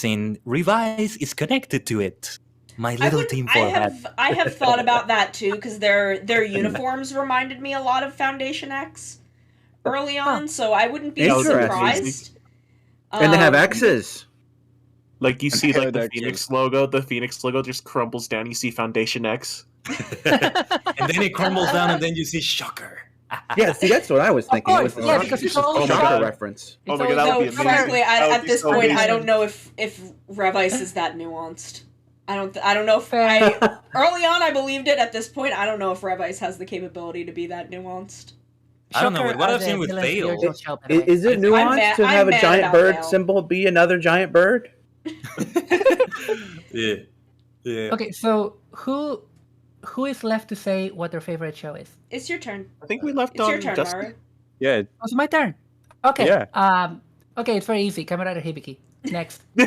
in Revise is connected to it. My little tinfoil hat. I have thought about that too because their uniforms reminded me a lot of Foundation X early on, so I wouldn't be Interesting. surprised. And they have Um, X's. Like you see, like the Actually. Phoenix logo. The Phoenix logo just crumbles down. You see Foundation X. And then it crumbles down, and then you see Shocker. Yeah, see, that's what I was thinking. course, it was yeah, a because it's Shocker all God. reference. Oh It's my god, that Though, would be amazing. frankly, That would at be this so point, I amazing. don't know if Revice is that nuanced. I don't know if Fair. early on I believed it. At this point, I don't know if Revice has the capability to be that nuanced. I don't know, Shocker with what are I've seen the with villains of the Fail. original show, by the way. Is it I'm nuanced mad- to I'm have a mad giant about bird Bale. symbol be another giant bird? Yeah. Yeah. Okay, so who is left to say what their favorite show is? It's your turn. I think we left It's on your turn, Dustin. Maru. Yeah. Oh, it's my turn. Okay. Yeah. Okay, it's very easy. Kamen Rider Hibiki. Next. I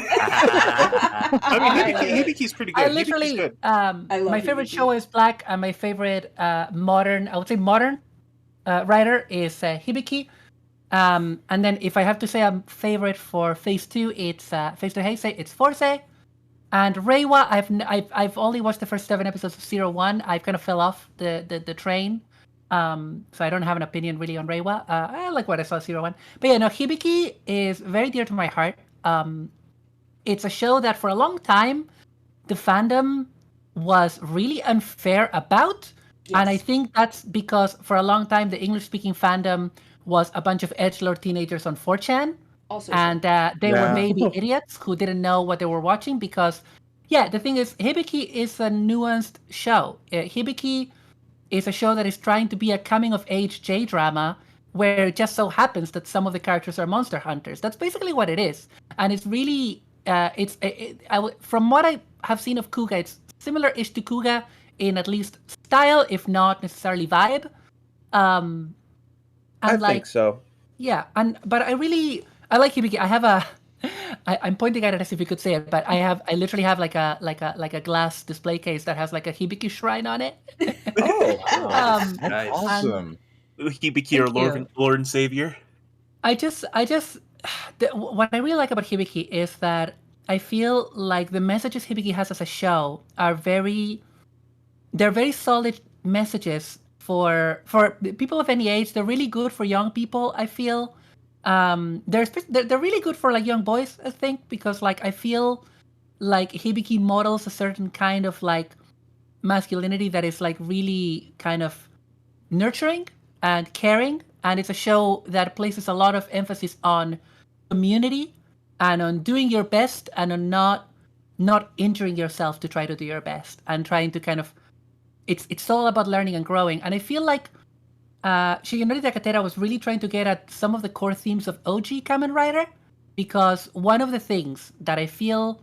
mean, Hibiki's pretty good. I Hibiki's literally, good. love my favorite Hibiki. show is Black, and my favorite modern writer is Hibiki. And then if I have to say a favorite for Phase 2, it's Phase 2 Heisei, it's Force. And Reiwa, I've only watched the first 7 episodes of 01. I've kind of fell off the train. So I don't have an opinion really on Reiwa. I like what I saw 01. But yeah, no, Hibiki is very dear to my heart. It's a show that for a long time, the fandom was really unfair about. And I think that's because for a long time, the English-speaking fandom was a bunch of edgelord teenagers on 4chan. Also, And they were Yeah. maybe idiots who didn't know what they were watching because, yeah, the thing is, Hibiki is a nuanced show. Hibiki is a show that is trying to be a coming-of-age J-drama where it just so happens that some of the characters are monster hunters. That's basically what it is. And it's really, from what I have seen of Kuga, it's similar-ish to Kuga in at least style, if not necessarily vibe. And I like, think so. yeah, but I like Hibiki. I have a, I'm pointing at it as if you could say it, but I literally have like a glass display case that has like a Hibiki shrine on it. Oh, Nice. Awesome. Hibiki, your Thank you. Lord and Savior. What I really like about Hibiki is that I feel like the messages Hibiki has as a show are they're very solid messages for people of any age. They're really good for young people, I feel. They're really good for like young boys, I think, because like I feel like Hibiki models a certain kind of like masculinity that is like really kind of nurturing and caring, and it's a show that places a lot of emphasis on community and on doing your best and on not injuring yourself to try to do your best and trying to kind of it's all about learning and growing. And I feel like Shigenori Takatera was really trying to get at some of the core themes of OG Kamen Rider, because one of the things that I feel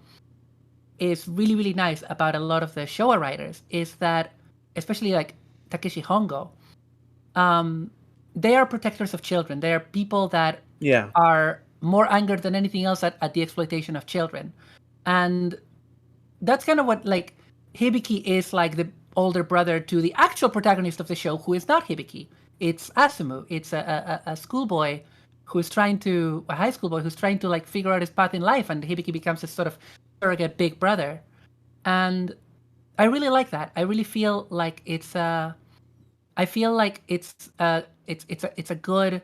is really, really nice about a lot of the Showa writers is that, especially like Takeshi Hongo, they are protectors of children. They are people that yeah. are more angered than anything else at the exploitation of children. And that's kind of what like Hibiki is, like the older brother to the actual protagonist of the show, who is not Hibiki. It's Asumu. It's a schoolboy who's trying to, a high school boy who's trying to like figure out his path in life, and Hibiki becomes a sort of surrogate big brother. And I really like that. I really feel like it's a good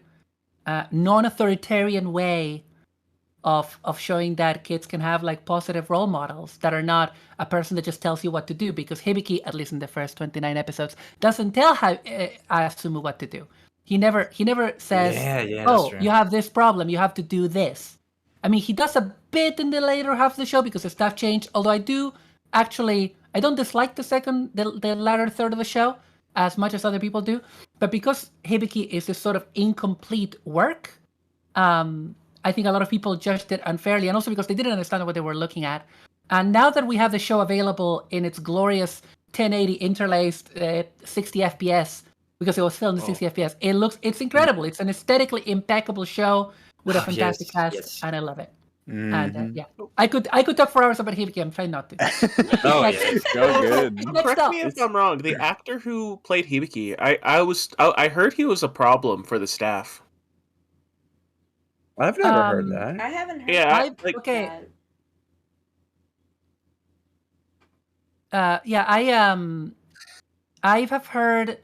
non-authoritarian way of showing that kids can have like positive role models that are not a person that just tells you what to do, because Hibiki, at least in the first 29 episodes, doesn't tell Asumu what to do. He never says, Yeah, that's oh, true. you have this problem, you have to do this. I mean, he does a bit in the later half of the show because the stuff changed, although I don't dislike the latter third of the show as much as other people do, but because Hibiki is this sort of incomplete work, I think a lot of people judged it unfairly, and also because they didn't understand what they were looking at. And now that we have the show available in its glorious 1080 interlaced 60 FPS, because it was filmed in 60 FPS, it's incredible. It's an aesthetically impeccable show with a fantastic cast, and I love it. And Mhm. yeah, I could talk for hours about Hibiki. I'm trying not to. Oh Like, yeah. So good. Next Correct up. me if I'm wrong. The actor who played Hibiki, I heard he was a problem for the staff. I've never heard Um, that. I haven't heard Yeah, that. okay. That. Yeah, I have heard.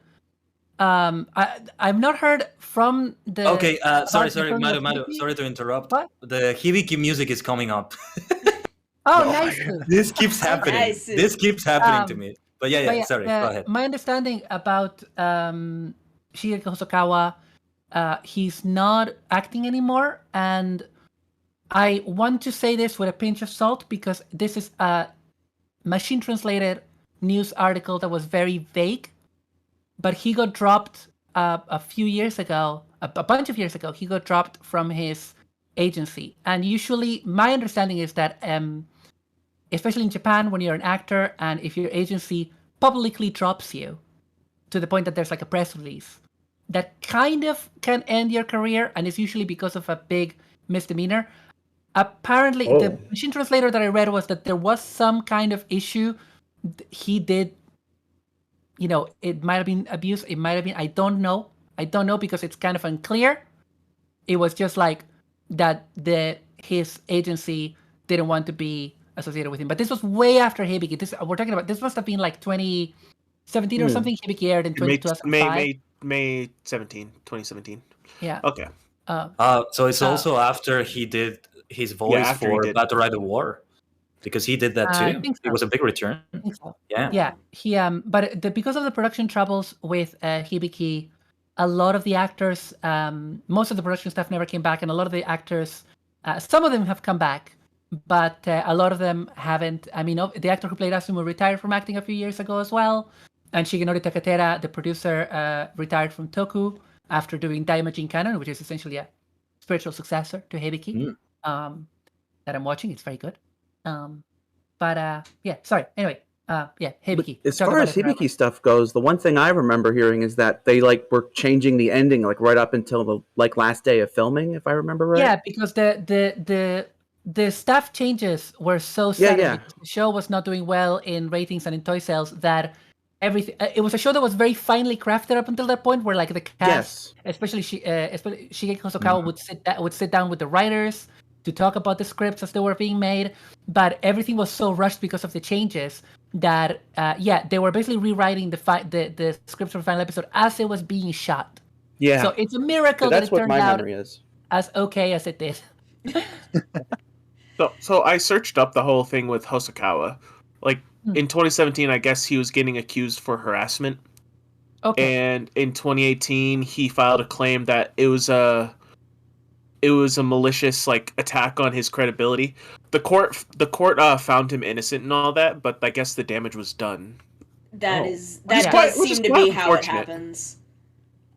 I've not heard from the. Okay. Sorry, about the filming of Madu. Hibiki. Sorry to interrupt. What? The Hibiki music is coming up. Oh, Oh, nice. yeah. This keeps happening. Nice. This keeps happening to Um, me. But yeah. Sorry. Go ahead. My understanding about Shigeki Hosokawa, he's not acting anymore, and I want to say this with a pinch of salt because this is a machine translated news article that was very vague, but he got dropped a few years ago, a bunch of years ago. He got dropped from his agency, and usually my understanding is that especially in Japan, when you're an actor and if your agency publicly drops you to the point that there's like a press release, that kind of can end your career, and it's usually because of a big misdemeanor. Apparently, the Oh. machine translator that I read was that there was some kind of issue. He did, it might have been abuse. It might have been, I don't know because it's kind of unclear. It was just like that his agency didn't want to be associated with him. But this was way after Hibiki. We're talking about, this must have been like 2017 or something. Hibiki aired in 2005. May 17, 2017. Yeah. Okay. So it's also after he did his voice after he for did. Battle Ride the War, because he did that I too. think It so. was a big return. I think so. Yeah. Yeah, he but because of the production troubles with Hibiki, a lot of the actors, most of the production staff never came back, and a lot of the actors, some of them have come back, but a lot of them haven't. I mean, the actor who played Asumu retired from acting a few years ago as well, and Shigenori Takatera, the producer, retired from Toku after doing Daimajin Canon, which is essentially a spiritual successor to Hibiki, that I'm watching. It's very good. Yeah, sorry. Anyway, yeah, Hibiki. As Talk far about as it forever. Hibiki stuff goes, the one thing I remember hearing is that they were changing the ending right up until the last day of filming, if I remember right. Yeah, because the staff changes were so sudden yeah. because the show was not doing well in ratings and in toy sales that everything. It was a show that was very finely crafted up until that point, where like the cast, especially Shigeki Hosokawa would sit down with the writers to talk about the scripts as they were being made, but everything was so rushed because of the changes that they were basically rewriting the scripts for the final episode as it was being shot. Yeah. So it's a miracle that's that it what turned my out memory is. as okay as it did. So I searched up the whole thing with Hosokawa. Like in 2017, I guess he was getting accused for harassment. Okay. And in 2018, he filed a claim that it was a malicious attack on his credibility. The court found him innocent and all that, but I guess the damage was done. That Which does is seem to quite be how it unfortunate. happens.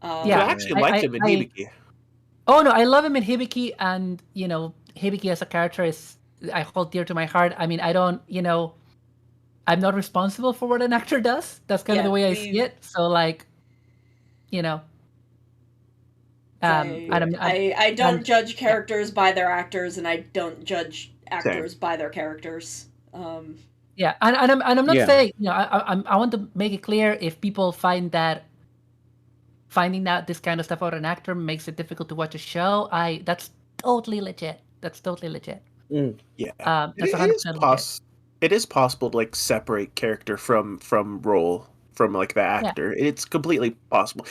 I Yeah. actually liked him in Hibiki. Oh no, I love him in Hibiki, and Hibiki as a character I hold dear to my heart. I mean, I don't, I'm not responsible for what an actor does. That's kind of the way I see it. So I don't judge characters by their actors, and I don't judge actors by their characters. Yeah, and I'm not saying I want to make it clear if people finding out this kind of stuff about an actor makes it difficult to watch a show. That's totally legit. That's totally legit. Yeah, that's 100% legit. It is possible to separate character from role from the actor. Yeah. It's completely possible.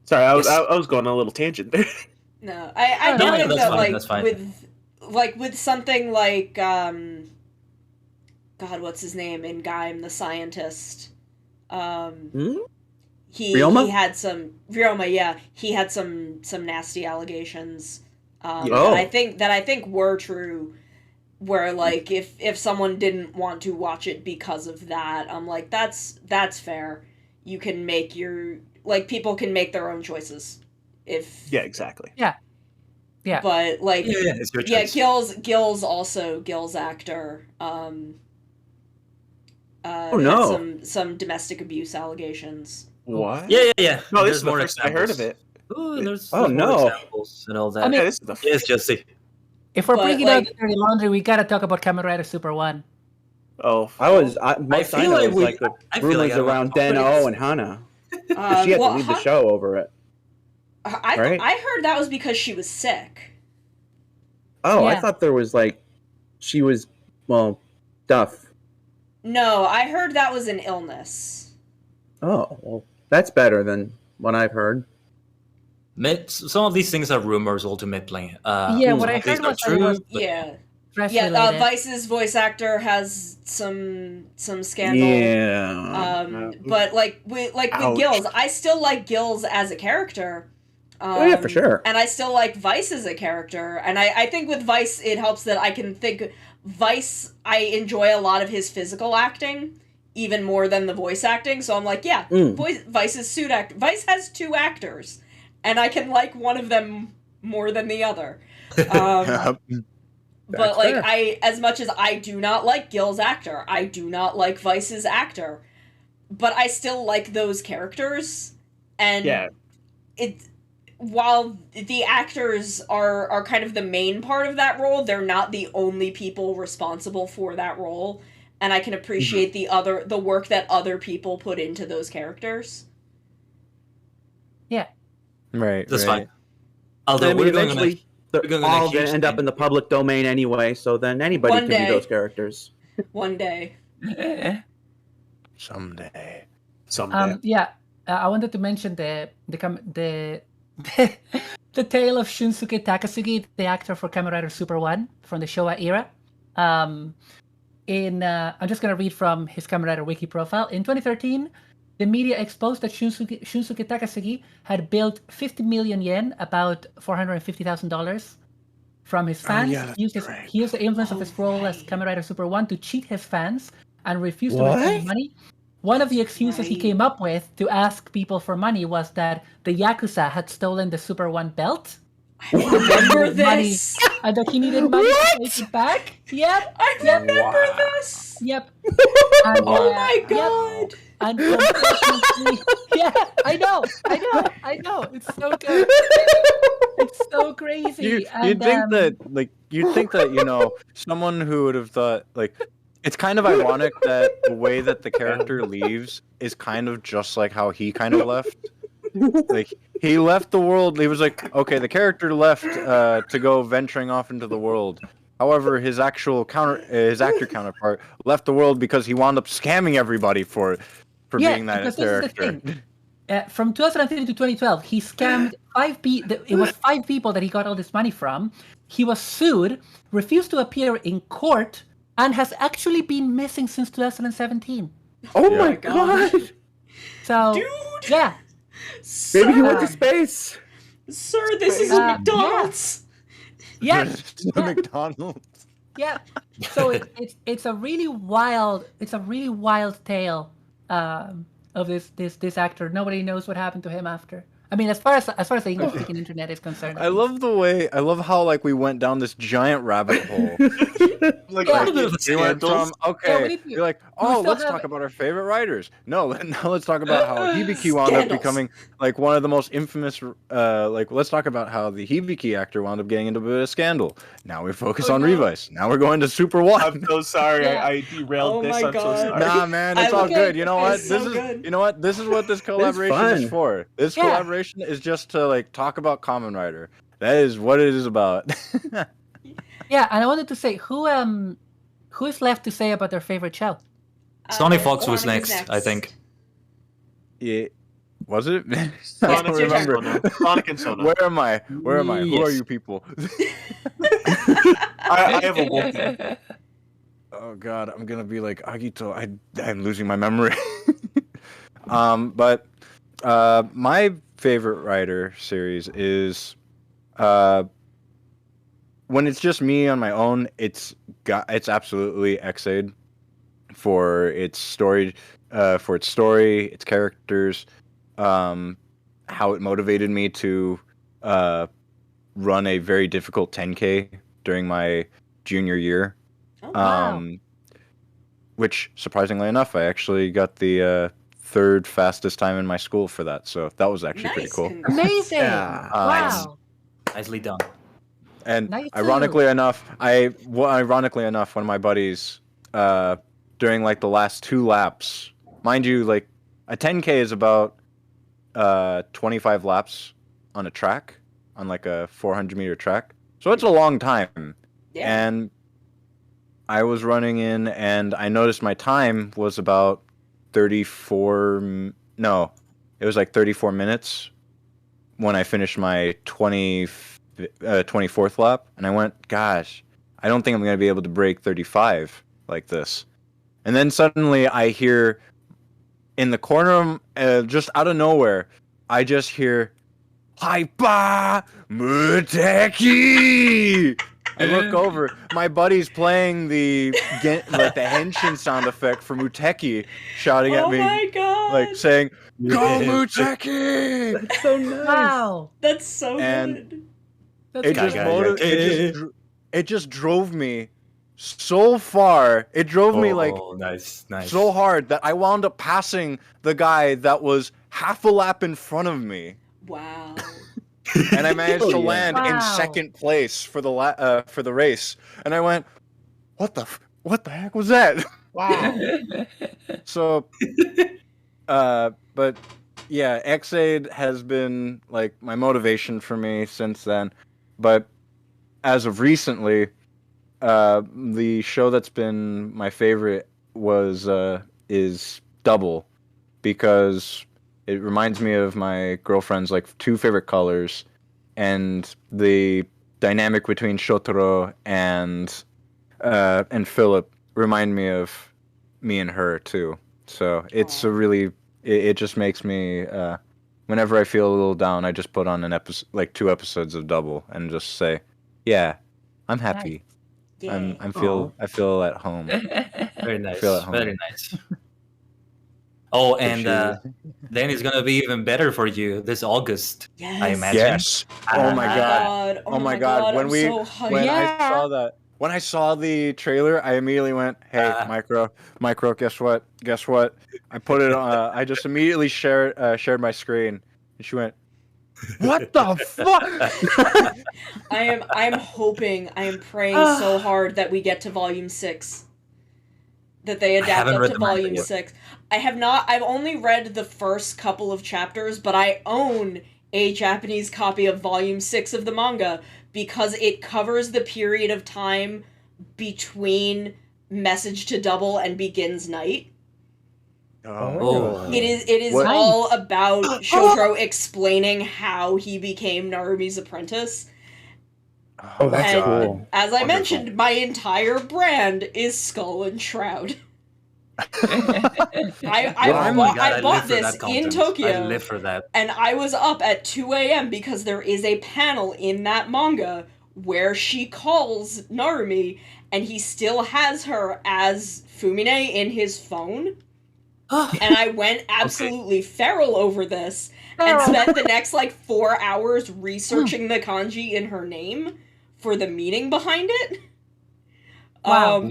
Sorry, I was going on a little tangent there. No, I do think that that's fine. with something like God, what's his name in Gaim the Scientist? He had some Ryoma, yeah. He had some nasty allegations. That I think were true. Where if someone didn't want to watch it because of that, I'm like, that's fair. You can make your people can make their own choices. Yeah, exactly. Yeah. But it's your choice. Gil's actor. Had some domestic abuse allegations. What? Yeah. No, this there's is more the first examples. I heard of it. Ooh, there's Oh, more no. examples and all that. I mean, this is the yes, Jesse. If we're But, bringing out like- the dirty laundry, we gotta talk about Kamen Rider Super 1. Oh, Most I feel know like is we- like the I feel like rumors I don't around know. Den But O it's- and Hana. 'Cause she had to leave the show over it. Right? I heard that was because she was sick. Oh, I Yeah. thought there was like she was stuff. No, I heard that was an illness. Oh, well, that's better than what I've heard. Some of these things are rumors ultimately. Yeah, what some I of these heard are was that it true, was but- Yeah. stress Yeah, related. Vice's voice actor has some scandal. Yeah. But with Ouch. Gills, I still like Gills as a character. Oh, yeah, for sure. And I still like Vice as a character. And I think with Vice, it helps that I can think Vice. I enjoy a lot of his physical acting even more than the voice acting. So I'm like, yeah, Vice's suit act. Vice has 2 actors, and I can like one of them more than the other. But That's like fair. as much as I do not like Gil's actor, I do not like Vice's actor, but I still like those characters. And yeah. while the actors are kind of the main part of that role, they're not the only people responsible for that role. And I can appreciate the work that other people put into those characters. Yeah. Right. That's right. fine. Although I mean, we're going eventually they're gonna all huge going to end up thing. in the public domain anyway. So then anybody One can day. be those characters. One day. Someday. Someday. Yeah, I wanted to mention the the tale of Shunsuke Takasugi, the actor for Kamen Rider Super 1 from the Showa era. I'm just going to read from his Kamen Rider wiki profile. In 2013, the media exposed that Shunsuke Takasugi had built 50 million yen, about $450,000, from his fans. yeah, that's He used the influence of his role as Kamen Rider Super 1 to cheat his fans and refuse to return What? money. One of the excuses he came up with to ask people for money was that the Yakuza had stolen the Super 1 belt. I remember Money. this. And that he needed money to take it back. Yep. I remember this. Yep. And, Oh my yep. god. And unfortunately, yeah, I know. It's so good. It's so crazy. You'd think that someone who would have thought it's kind of ironic that the way that the character leaves is kind of just like how he kind of left. Like he left the world. He was like, okay, the character left to go venturing off into the world. However, his actor counterpart left the world because he wound up scamming everybody for being that because character. this is the thing. From 2013 to 2012, he scammed 5 people. It was 5 people that he got all this money from. He was sued, refused to appear in court, and has actually been missing since 2017. Oh Yeah. my god! So, Dude. yeah. Maybe he went to Um, space. Sir, this is a Yeah. McDonald's. Yeah. The Yeah. McDonald's. Yeah. So it's a really wild tale of this actor. Nobody knows what happened to him after. I mean, as far as the English speaking internet is concerned. I love how we went down this giant rabbit hole. Like, Yeah. like, bit of a We went scandals. from Yeah, we need to- you're like, we oh, still let's have talk it. about our favorite writers. No, now let's talk about how Hibiki wound up Scandals. becoming one of the most infamous. Let's talk about how the Hibiki actor wound up getting into a bit of scandal. Now we focus Oh, on no. Revice. Now we're going to Super One. I'm so sorry. Yeah. I derailed Oh this. my I'm God. so sorry. Nah, man, it's all Okay, good. You know what? it's so This is good. you know what? This is what this collaboration is fun. for. This Yeah. collaboration is just to talk about Kamen Rider. That is what it is about. Yeah, and I wanted to say who is left to say about their favorite show? Sonic Fox was Sonic is next, I think. Yeah, was it? I Sonic don't your turn. remember. Sonic and Sona. Where am I? Where am I? Who are Yes. you people? I have a Wookiee. Oh God, I'm gonna be like Agito. I'm losing my memory. But my favorite writer series is when it's just me on my own. It's absolutely Xaid for its story, its characters, how it motivated me to run a very difficult 10K during my junior year. Oh, wow. Which, surprisingly enough, I actually got the 3rd fastest time in my school for that. So that was actually pretty nice. cool. Congrats. Amazing! Yeah. Wow. Nicely done. And Now you too. ironically enough, one of my buddies, during like the last 2 laps, mind you, like a 10K is about 25 laps on a track, on like a 400-meter track. So it's a long time. Yeah. And I was running in, and I noticed my time was about 34. No, it was like 34 minutes when I finished my 24th lap, and I went, gosh, I don't think I'm going to be able to break 35 like this. And then suddenly I hear in the corner, just out of nowhere, I just hear, Hypa Muteki! I look over, my buddy's playing the henshin sound effect for Muteki, shouting at me, my god! like saying, "Go Muteki!" That's so nice. Wow. That's so And- good. That's It good. just drove me so far. It drove me like nice. so hard that I wound up passing the guy that was half a lap in front of me, Wow. and I managed to yeah. land in Wow. second place for the race. And I went, what the heck was that? Wow. So, but yeah, Xaid has been like my motivation for me since then. But as of recently, the show that's been my favorite is Double, because it reminds me of my girlfriend's like 2 favorite colors, and the dynamic between Shotaro and Philip remind me of me and her too. So it's Aw. a really it just makes me whenever I feel a little down, I just put on an episode, like 2 episodes of Double, and just say, yeah, I'm happy. Yeah. I feel at home. Very nice. feel at home. Very nice. Oh, and Appreciate then it's gonna be even better for you this August, Yes. I imagine. Yes. Oh my god. Oh my god. When I'm we so hyped. when Yeah. I saw that, when I saw the trailer, I immediately went, "Hey, micro, guess what? I put it on. I just immediately shared my screen." And she went, "What the fuck?" I'm hoping, I am praying so hard that we get to volume 6. That they adapt haven't up read to the manga volume yet. 6. I have not. I've only read the first couple of chapters, but I own a Japanese copy of volume 6 of the manga because it covers the period of time between Message to Double and Begins Night. Oh. It is What- all about Shotaro explaining how he became Narumi's apprentice. Oh, that's And cool. as I Wonderful. mentioned, my entire brand is Skull and Shroud. I bought this in Tokyo. I live for that. And I was up at 2 a.m. because there is a panel in that manga where she calls Narumi, and he still has her as Fumine in his phone. And I went absolutely feral over this and spent the next like 4 hours researching the kanji in her name for the meaning behind it. Wow.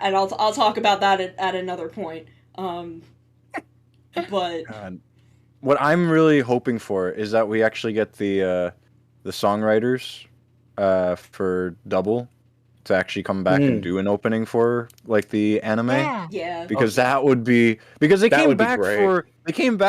And I'll talk about that at another point. But God. What I'm really hoping for is that we actually get the songwriters for Double to actually come back and do an opening for like the anime. yeah, Because that would be because they That came would be back great. for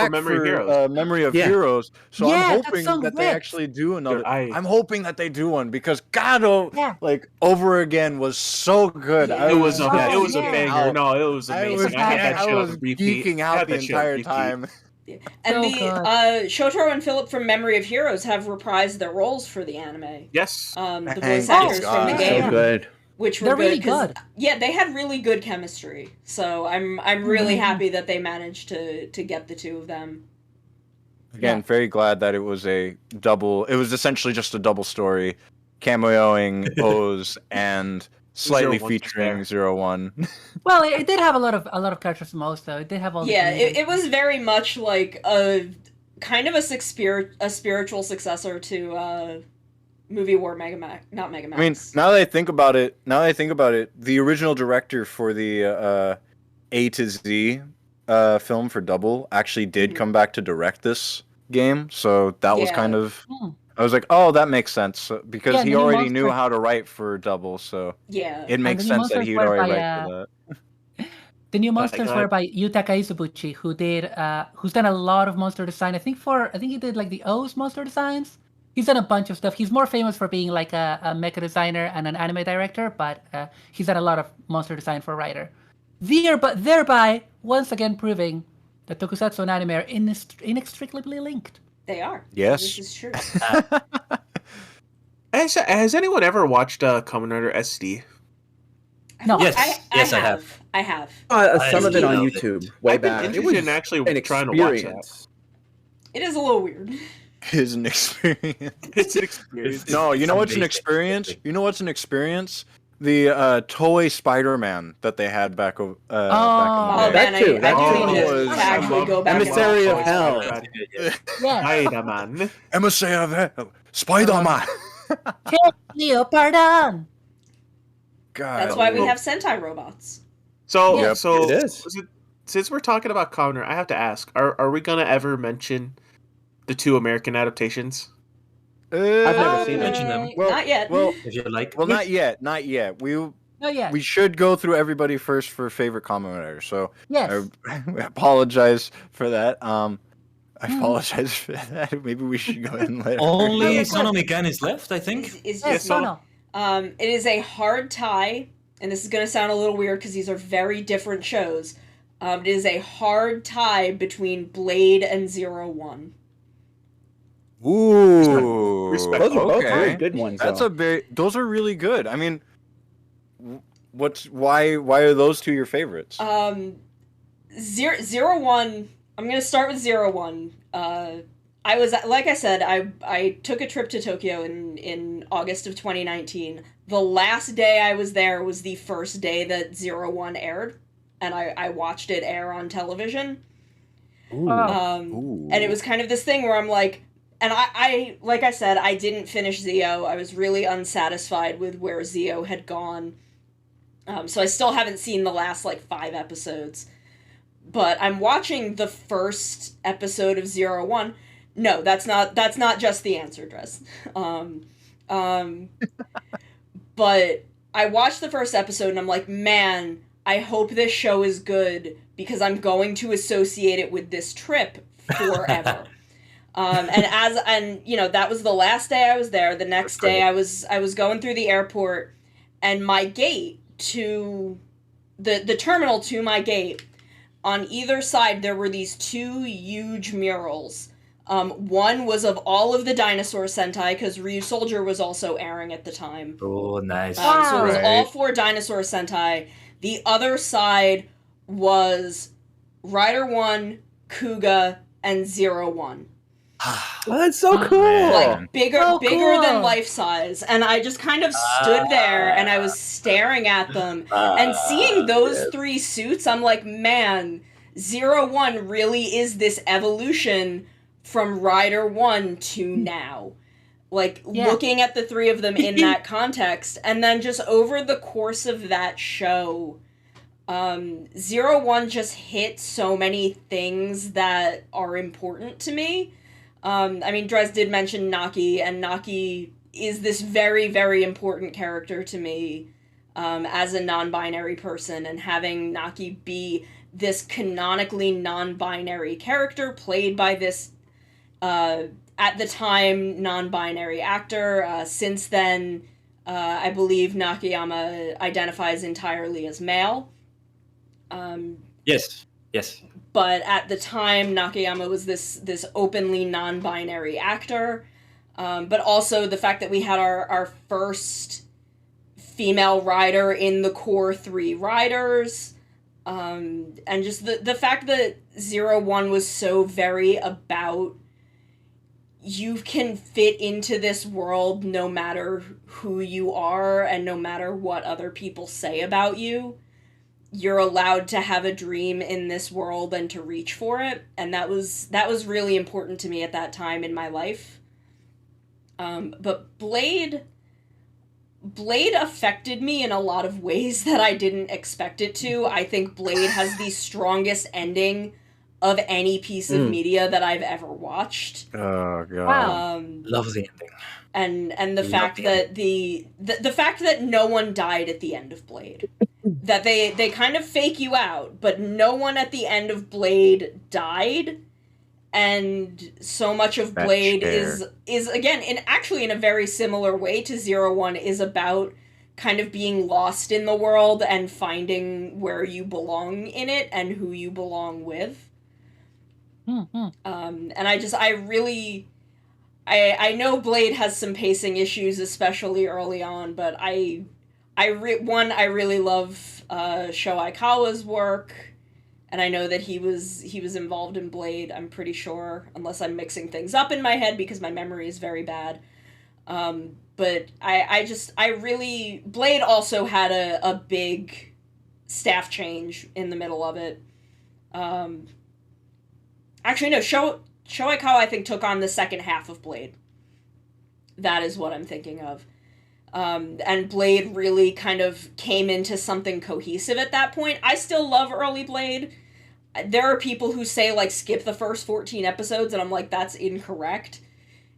Memory of Heroes. Memory of Yeah. Heroes. So Yeah, I'm that's hoping so that they lit. actually do another. Dude, I'm hoping that they do one because God, Yeah. like Over Again was so good. Yeah. I It was a Oh, it was a yeah. banger. No, it was amazing. I had that I shit was on repeat. geeking I out had the that shit on entire repeat. time. and So the good. Shotaro and Philip from Memory of Heroes have reprised their roles for the anime. Yes. The Thank voice actors God. from the Yeah. game, So good. which were They're good really 'cause- good. yeah, they had really good chemistry. So I'm really Mhm. happy that they managed to get the two of them. Again, Yeah. very glad that it was a double. It was essentially just a double story, cameoing O's and slightly 01 was featuring there. 01. Well, it did have a lot of characters from most though. It did have all. Yeah, the it was very much like a kind of a spiritual successor to Movie War Megamax, not Megamax. I mean, now that I think about it, the original director for the A to Z film for Double actually did Mhm. come back to direct this game, so that was Yeah. kind of I was like, oh, that makes sense because Yeah, he the new already knew monster- how to write for Double, so Yeah. it makes the new sense that monsters he'd were already by, write for that. The new monsters God. were by Yutaka Izubuchi, who's done a lot of monster design. I think he did like the O's monster designs. He's done a bunch of stuff. He's more famous for being like a mecha designer and an anime director, but he's done a lot of monster design for a writer. Thereby, once again proving that tokusatsu and anime are inextricably linked. They are. Yes. This is true. Has anyone ever watched Kamen Rider SD? No. Yes, I I have. I have. Some of it on love it. YouTube, way I've been back. interested in actually trying to watch that. experience. It is a little weird. Is an experience. It's an experience. No, you know what's an Amazing. experience? You know what's an experience? The Toei Spider-Man that they had back in the Oh day. that man, too, I that do too. need to Was- actually go back. Emissary and of watch Hell. that. Yeah. Spider-Man. Emissary of Hell, Spider-Man. Leo, pardon. God. That's why we have Sentai robots. So, Yep. so It is. since we're talking about Kamen Rider, I have to ask: Are we gonna ever mention the 2 American adaptations? I've never seen it. Mention them. Well, Not yet. Well, If you like. well, not yet. Not yet. Oh yeah. We should go through everybody first for favorite Kamen Rider. So Yes. I apologize for that. I apologize for that. Maybe we should go ahead and let Only Yeah. Sonomikan is left, I think. Is Yes, just, no. it is a hard tie, and this is going to sound a little weird because these are very different shows. It is a hard tie between Blade and 01. Ooh, Respect. Those are both okay. really good ones. That's though. a big. Those are really good. I mean, why are those 2 your favorites? 01, I'm going to start with 01. I was, like I said, I took a trip to Tokyo in August of 2019. The last day I was there was the first day that 01 aired, and I watched it air on television. Ooh. Ooh. And it was kind of this thing where I'm like, and I like I said, I didn't finish Zio. I was really unsatisfied with where Zio had gone. So I still haven't seen the last 5 episodes. But I'm watching the first episode of 01. No, that's not just the answer, Dress. But I watched the first episode and I'm like, man, I hope this show is good because I'm going to associate it with this trip forever. And that was the last day I was there. The next day I was going through the airport, and my gate to the terminal to my gate, on either side there were these 2 huge murals. One was of all of the dinosaur Sentai, because Ryu Soldier was also airing at the time. Oh, nice. So it was Right. all 4 dinosaur Sentai. The other side was Rider 1, Kuga, and 01. Oh, that's so cool. man. Like bigger Oh, cool. than life size. And I just kind of stood there and I was staring at them. And seeing those 3 suits, I'm like, man, 01 really is this evolution from Rider 1 to now. Like, Yeah. looking at the 3 of them in that context, and then just over the course of that show, 01 just hit so many things that are important to me. I mean, Drez did mention Naki, and Naki is this very, very important character to me as a non-binary person, and having Naki be this canonically non-binary character played by this, at the time, non-binary actor. Since then, I believe Nakayama identifies entirely as male. Yes. But at the time, Nakayama was this openly non-binary actor. But also the fact that we had our first female rider in the core 3 riders. And just the fact that 01 was so very about you can fit into this world no matter who you are and no matter what other people say about you. You're allowed to have a dream in this world and to reach for it, and that was really important to me at that time in my life. But Blade affected me in a lot of ways that I didn't expect it to. I think Blade has the strongest ending of any piece of media that I've ever watched. Oh god. Wow. Love the ending. And the fact that the fact that no one died at the end of Blade. That they kind of fake you out, but no one at the end of Blade died. And so much of That Blade chair. is again in a very similar way to 01 is about kind of being lost in the world and finding where you belong in it and who you belong with. And I know Blade has some pacing issues, especially early on, but I really love Sho Aikawa's work, and I know that he was involved in Blade, I'm pretty sure, unless I'm mixing things up in my head because my memory is very bad. But Blade also had a big staff change in the middle of it. Actually, no, Sho Aikawa, I think, took on the second half of Blade. That is what I'm thinking of. And Blade really kind of came into something cohesive at that point. I still love early Blade. There are people who say, like, skip the first 14 episodes, and I'm like, that's incorrect.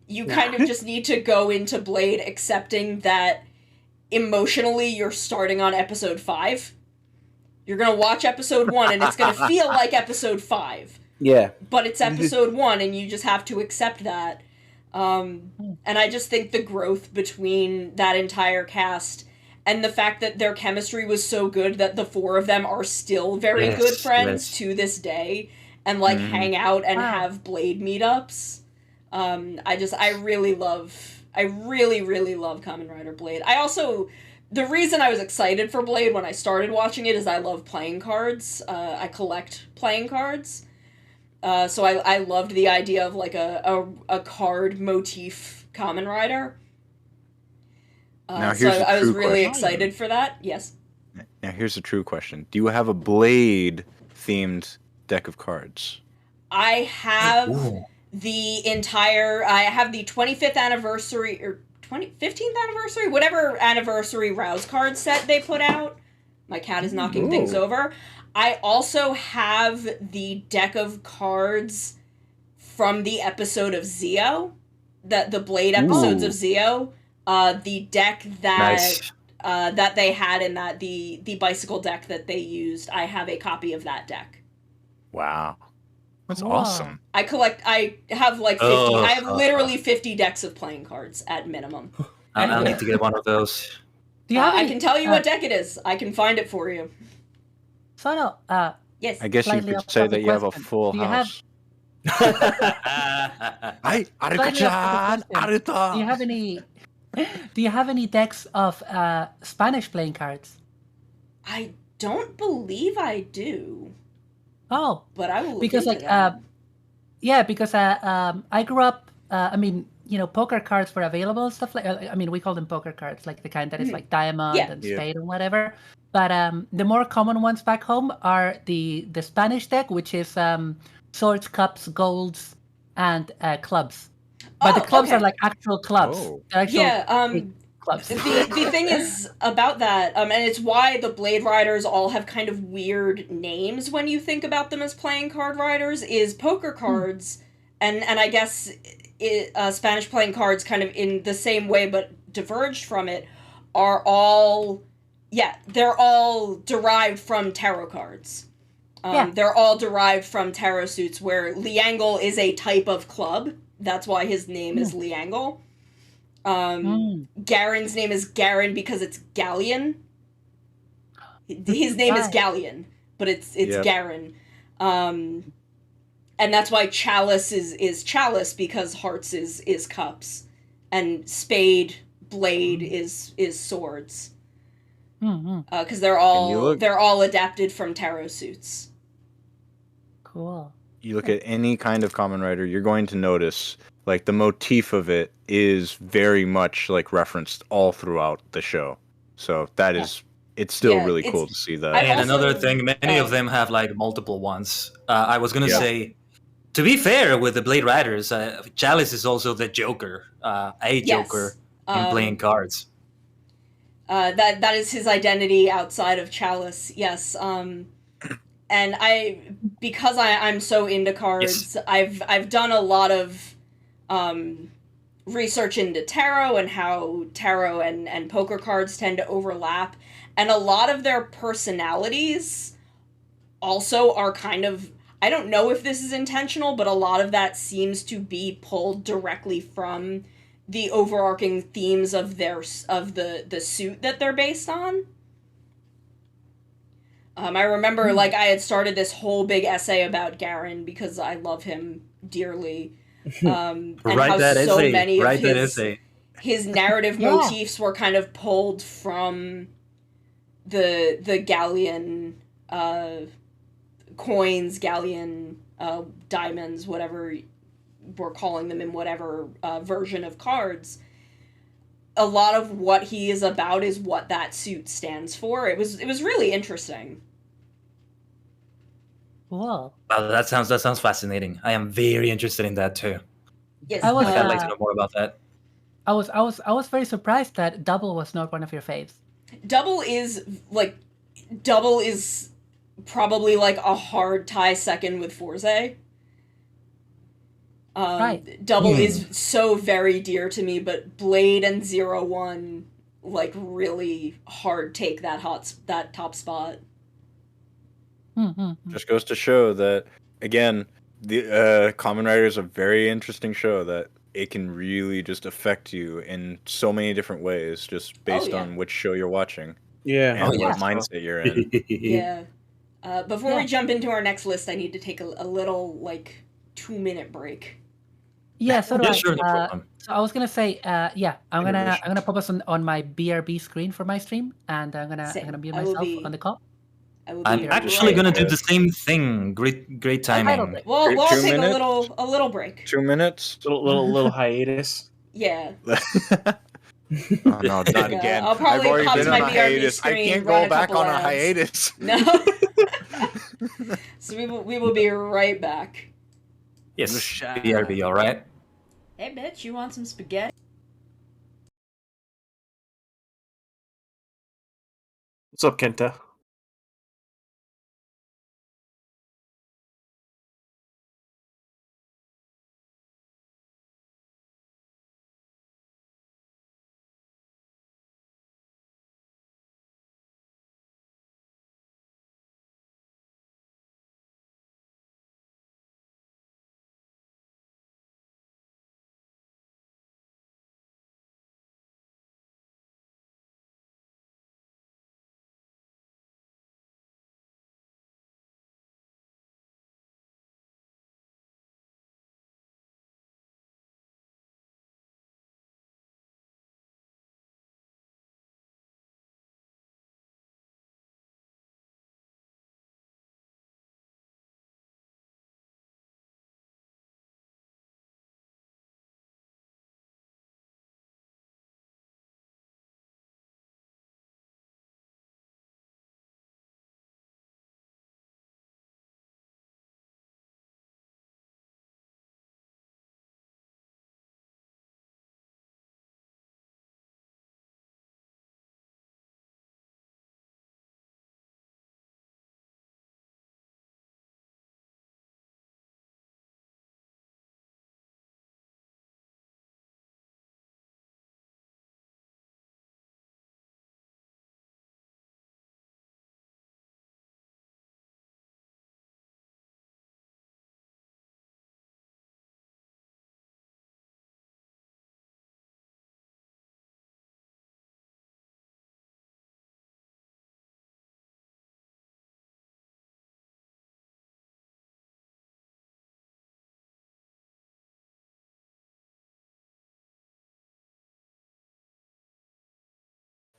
You kind of just need to go into Blade accepting that emotionally you're starting on episode 5. You're gonna watch episode 1, and it's gonna feel like episode 5. Yeah. But it's episode 1, and you just have to accept that. And I just think the growth between that entire cast and the fact that their chemistry was so good that the 4 of them are still very good friends to this day and, like, hang out and have Blade meetups. I really, really love Kamen Rider Blade. The reason I was excited for Blade when I started watching it is I love playing cards. I collect playing cards. So I loved the idea of, like, a card motif Kamen Rider. Now, so here's a I was true really question. excited for that. Yes. Now here's a true question. Do you have a Blade themed deck of cards? I have the 25th anniversary or 15th anniversary, whatever anniversary Rouse card set they put out. My cat is knocking things over. I also have the deck of cards from the episode of Zeo, the Blade episodes of Zeo. The deck that they had in that the bicycle deck that they used. I have a copy of that deck. Wow. That's Cool. awesome. I have like 50. I have literally 50 decks of playing cards at minimum. I'll need to get one of those. Do you have I any, can tell you what deck it is. I can find it for you. Sono, Yes. I guess you Slightly could off say topic that you have a question. full Do you have- house. Hi, Arika-chan, Arita. do you have any decks of Spanish playing cards? I don't believe I do, Oh, but I will. because look into like that. yeah, because I grew up. I mean, poker cards were available and stuff like. I mean, we call them poker cards, like the kind that is like diamond Yeah. and Yeah. spade and whatever. But the more common ones back home are the Spanish deck, which is swords, cups, golds, and clubs. But the clubs okay. are like actual clubs. Oh. They're actual Yeah. big clubs. The thing is about that, and it's why the Blade Riders all have kind of weird names when you think about them as playing card riders, is poker cards, and I guess Spanish playing cards kind of in the same way but diverged from it, are all, they're all derived from tarot cards. They're all derived from tarot suits, where Liangle is a type of club. That's why his name is Liangle. Garen's name is Garen because it's Galleon. His name is Right. Galleon, but it's Yep. Garen. And that's why Chalice is Chalice, because Hearts is cups, and Spade, Blade is swords. Because they're all adapted from tarot suits. Cool. You look at any kind of Kamen Rider, you're going to notice like the motif of it is very much like referenced all throughout the show. So that is, it's still Yeah, really it's- cool to see that. I And also- another thing, many of them have like multiple ones. I was gonna Yeah. say, to be fair with the Blade Riders, Chalice is also the Joker, Yes. Joker in playing cards. That is his identity outside of Chalice. Yes. because I'm so into cards, I've done a lot of research into tarot and how tarot and poker cards tend to overlap, and a lot of their personalities also are kind of, I don't know if this is intentional, but a lot of that seems to be pulled directly from the overarching themes of the suit that they're based on. I remember, like, I had started this whole big essay about Garen because I love him dearly. And Write how that so essay. many of Write that essay. his narrative Yeah. motifs were kind of pulled from the Galleon coins, Galleon diamonds, whatever we're calling them in whatever version of cards. A lot of what he is about is what that suit stands for. It was really interesting. Cool. Wow, that sounds fascinating. I am very interested in that too. Yes, I was, I'd like to know more about that. I was very surprised that Double was not one of your faves. Double is probably like a hard tie second with Forze. Right. Double is so very dear to me, but Blade and 0-1 like really hard take that top spot. Just goes to show that, again, the Kamen Rider is a very interesting show that it can really just affect you in so many different ways, just based on which show you're watching Yeah. and yeah. what mindset you're in. Yeah. Before we Yeah. jump into our next list, I need to take a little like 2-minute break. Yeah, so do Yeah, I. sure, no problem. So I was gonna say, yeah, I'm gonna pop us on my BRB screen for my stream, and I'm Same. gonna mute I will myself be- on the call. I will be I'm right actually gonna do back. the same thing. Great timing. We'll Two take minutes? a little break. 2 minutes? Little hiatus. Yeah. Oh no, not Yeah, again. I'll probably I've already pop been to on my a BRB hiatus. I screen, can't run go a back couple on a ads. hiatus. No. So we will be right back. Yes, Shy. BRB, all right. Hey bitch, you want some spaghetti? What's up, Kenta?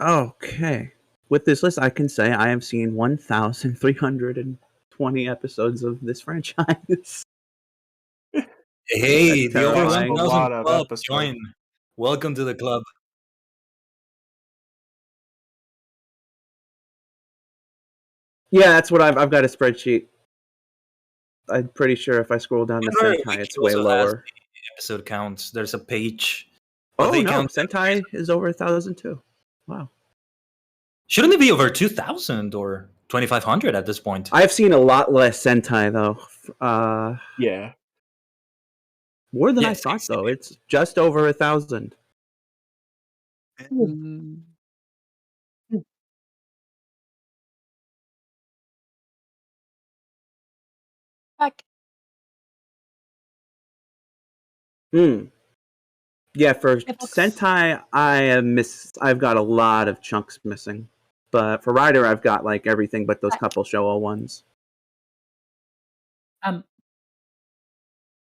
Okay. With this list, I can say I have seen 1,320 episodes of this franchise. Hey, That's the over terrifying. 1,000 A lot of club. episodes. Join. Welcome to the club. Yeah, that's what I've got a spreadsheet. I'm pretty sure if I scroll down to Remember, Sentai, we it's could way also ask lower. the episode counts. There's a page. Oh they no, count- Sentai is over 1,000 too. Wow. Shouldn't it be over 2,000 or 2,500 at this point. I've seen a lot less Sentai though. Yeah. More than I Yes, thought though. It's just over 1,000. Mm. Like, Hmm. Yeah, for it looks- Sentai, I've got a lot of chunks missing, but for Rider, I've got like everything but those couple Showa ones.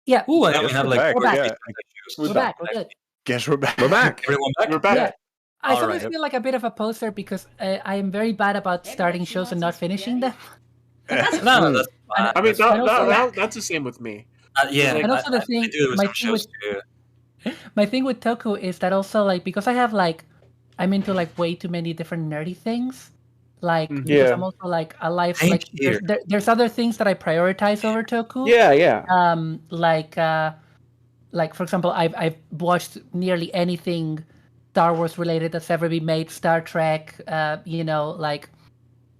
yeah, Ooh, I Guess only have we're like back, 4 yeah. issues. we're back. We're good. Guess we're back. We're back. Everyone back? We're back. Yeah. I All sometimes right. feel like a bit of a poser because I am very bad about starting shows and not finishing them. No, that's fine. I mean, That's fine. that's the same with me. Yeah, And And also the I thing, do it with my some thing shows with too. my thing with Toku is that also like because I have like I'm into like way too many different nerdy things. Like Mhm. because Yeah. I'm also like a life Same like here. there's other things that I prioritize over Toku. Yeah. Like for example, I've watched nearly anything Star Wars related that's ever been made. Star Trek, like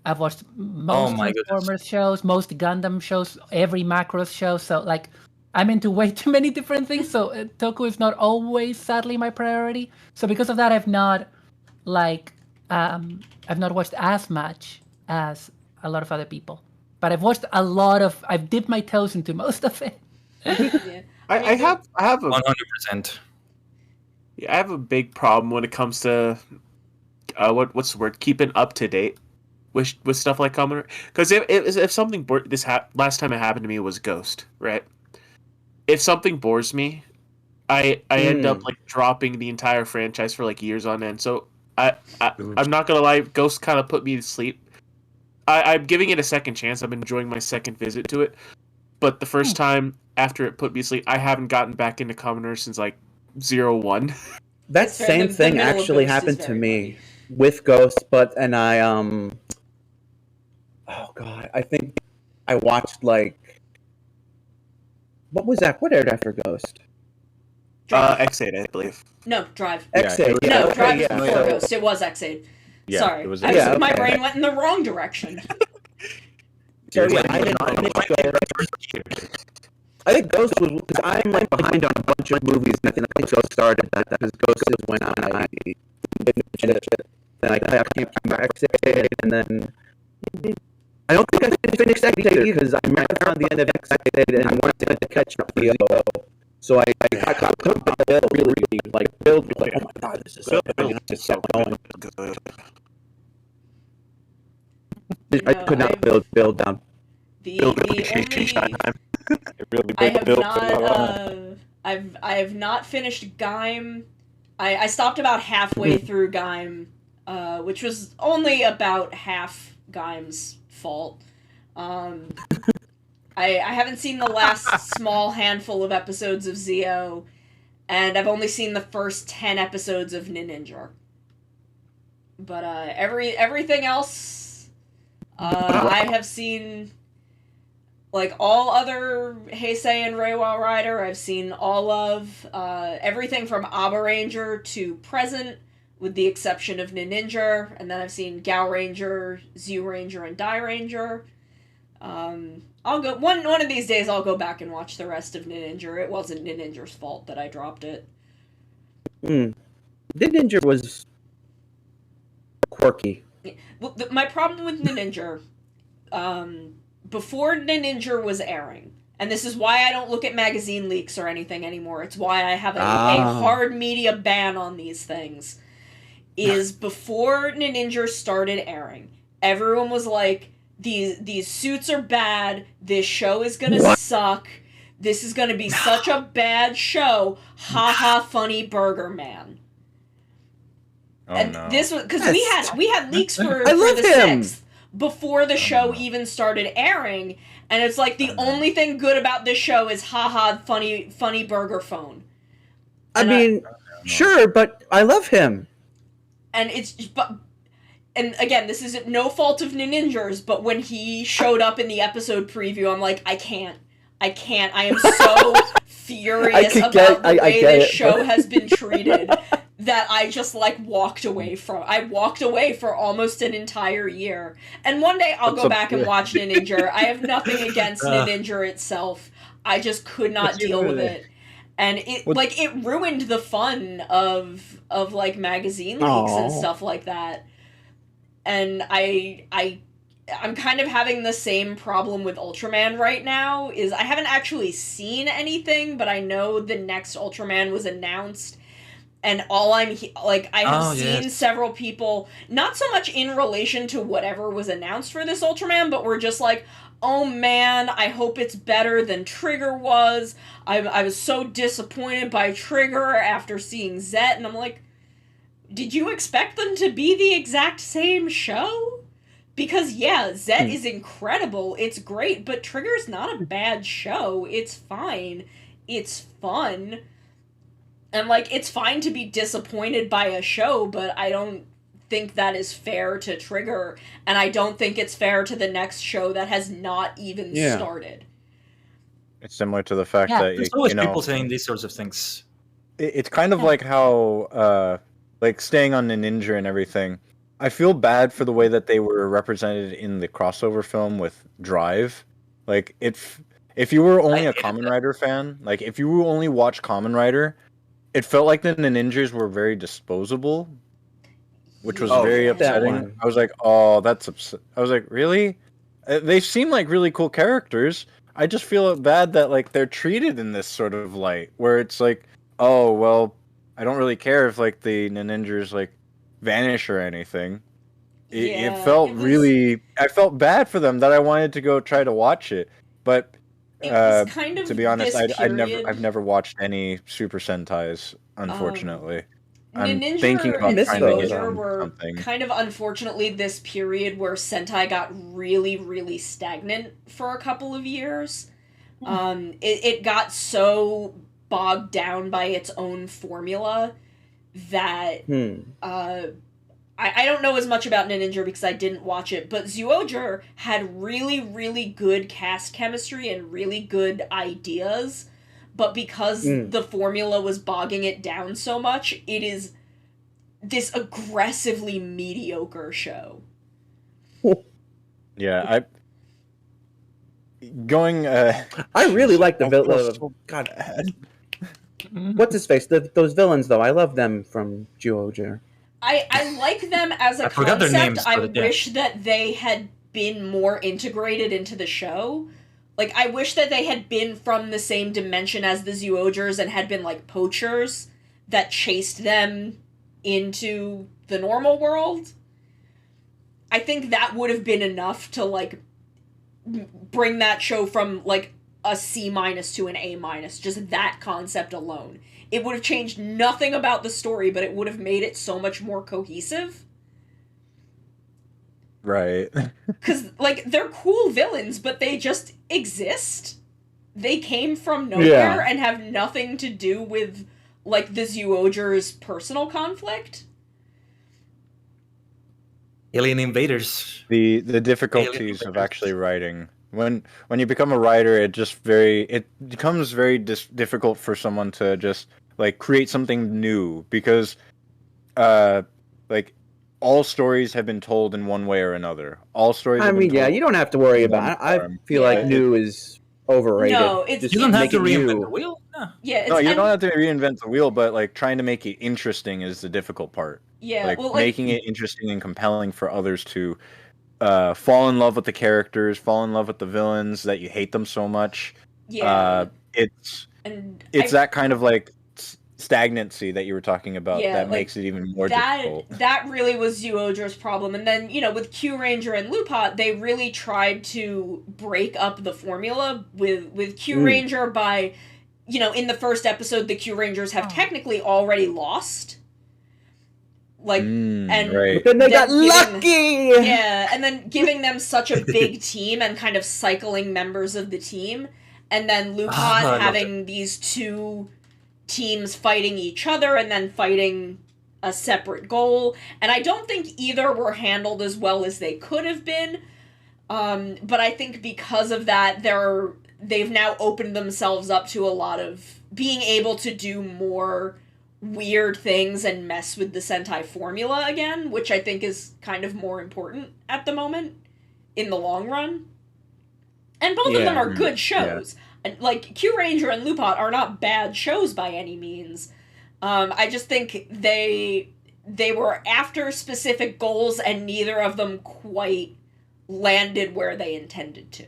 I've watched most my goodness. Transformers shows, most Gundam shows, every Macross show. So like I'm into way too many different things. So Toku is not always, sadly, my priority. So because of that, I've not watched as much as a lot of other people. But I've watched a lot of. I've dipped my toes into most of it. Yeah. I have a 100%. I have a big problem when it comes to what's the word, keeping up to date with stuff like Kamen. Because if something last time it happened to me was Ghost, right? If something bores me, I end up like dropping the entire franchise for like years on end. So I'm not gonna lie, Ghost kind of put me to sleep. I'm giving it a second chance. I'm enjoying my second visit to it, but the first time after it put me to sleep, I haven't gotten back into Kamen since like 01. That It's fair, same the thing middle of actually Ghost is happened to very me funny. with Ghost, and I oh god, I think I watched like what was that? What aired after Ghost? X8, I believe. No, Drive. Yeah, X8. it was- No, okay, Drive yeah. was before So- Ghost. It was X8. Yeah, Sorry. it was My okay. brain went in the wrong direction. So You're yeah, like- I didn't finish Ghost. I think Ghost was because I'm like behind on a bunch of movies, and I think Ghost started that because Ghost is when I didn't finish it. Then I came back and then I don't think I finished X8 either because I'm right around the end of X8 and I wanted to catch up the other. So I caught up the build really like oh my god, this is so good. I just kept going. I could not build down. The only I have not I have not finished Gaim. I stopped about halfway through Gaim, which was only about half Gaim's fault. I haven't seen the last small handful of episodes of Zio, and I've only seen the first 10 episodes of Ninja. But everything else, I have seen. Like all other Heisei and Reiwa Rider, I've seen all of everything from Aba Ranger to present, with the exception of Ninja, and then I've seen Gao Ranger, Zyu Ranger, and Dai Ranger. I'll go one of these days. I'll go back and watch the rest of Ninja. It wasn't Ninja's fault that I dropped it. Ninja was quirky. Well, my problem with Ninja, before Ninja was airing, and this is why I don't look at magazine leaks or anything anymore. It's why I have a hard media ban on these things. Is before Ninja started airing, everyone was like, "These suits are bad. This show is gonna suck. This is gonna be such a bad show. Ha ha! Funny Burger Man." Oh And no. this was because Yes. we had leaks for I love the him. 6th before the show even started airing, and it's like the only thing good about this show is haha funny burger phone. I And mean, sure, but I love him. and again, this is no fault of Ninja's, but when he showed up in the episode preview, I'm like, I can't. I am so furious about the way get this it. show has been treated that I just like walked away from. I walked away for almost an entire year. And one day I'll go back and watch Ninja. I have nothing against Ninja itself. I just could not deal with it. And it it ruined the fun of like magazine leaks and stuff like that. And I'm kind of having the same problem with Ultraman right now. Is I haven't actually seen anything, but I know the next Ultraman was announced. And all I have seen several people, not so much in relation to whatever was announced for this Ultraman, but were just like, oh man, I hope it's better than Trigger was. I was so disappointed by Trigger after seeing Zet, and I'm like, did you expect them to be the exact same show? Because yeah, Zet is incredible, it's great, but Trigger's not a bad show. It's fine. It's fun. And, like, it's fine to be disappointed by a show, but I don't think that is fair to Trigger, and I don't think it's fair to the next show that has not even started. It's similar to the fact that, there's always people saying these sorts of things. It's kind of like how, like, staying on the Ninja and everything, I feel bad for the way that they were represented in the crossover film with Drive. Like, if you were only a Kamen Rider fan, like, if you only watch Kamen Rider, it felt like the ninjas were very disposable, which was very upsetting. I was like, oh, that's I was like, really? They seem like really cool characters. I just feel bad that like they're treated in this sort of light, where it's like, oh, well, I don't really care if like the ninjas like vanish or anything. It felt really... I felt bad for them that I wanted to go try to watch it, but... It was kind of to be honest, period... I've never watched any Super Sentais, unfortunately. I'm Ninja thinking about and trying to get were something. kind of unfortunately this period where Sentai got really, really stagnant for a couple of years. It got so bogged down by its own formula that I don't know as much about Ninja because I didn't watch it, but Zyuohger had really, really good cast chemistry and really good ideas, but because the formula was bogging it down so much, it is this aggressively mediocre show. Yeah, I really like the villain. God, what's his face? Those villains, though, I love them from Zyuohger. I like them as a concept. I wish that they had been more integrated into the show. Like, I wish that they had been from the same dimension as the Zyuohgers and had been, like, poachers that chased them into the normal world. I think that would have been enough to, like, bring that show from, like, a C- to an A-, just that concept alone. It would have changed nothing about the story, but it would have made it so much more cohesive. Right. Because, like, they're cool villains, but they just exist. They came from nowhere and have nothing to do with, like, the Zyuohger's personal conflict. Alien invaders. The difficulties of actually writing. When you become a writer, it becomes very difficult for someone to just like create something new because, like all stories have been told in one way or another. All stories. I mean, you don't have to worry about it. I feel like new is overrated. No, you don't have to reinvent the wheel. Yeah, you don't have to reinvent the wheel, but like trying to make it interesting is the difficult part. Yeah, like making it interesting and compelling for others to. Fall in love with the characters, fall in love with the villains, that you hate them so much. Yeah. It's that kind of like stagnancy that you were talking about that makes it even more difficult. That really was Zyuohger's problem. And then, with Q Ranger and Lupat, they really tried to break up the formula with Q Ranger by, in the first episode, the Q Rangers have technically already lost. Like, but then they got lucky! Yeah, and then giving them such a big team and kind of cycling members of the team, and then Lupat having these two teams fighting each other and then fighting a separate goal. And I don't think either were handled as well as they could have been, but I think because of that, they've now opened themselves up to a lot of being able to do more weird things and mess with the Sentai formula again, which I think is kind of more important at the moment in the long run. And both of them are good shows. Like, Q Ranger and Lupot are not bad shows by any means. I just think they were after specific goals and neither of them quite landed where they intended to.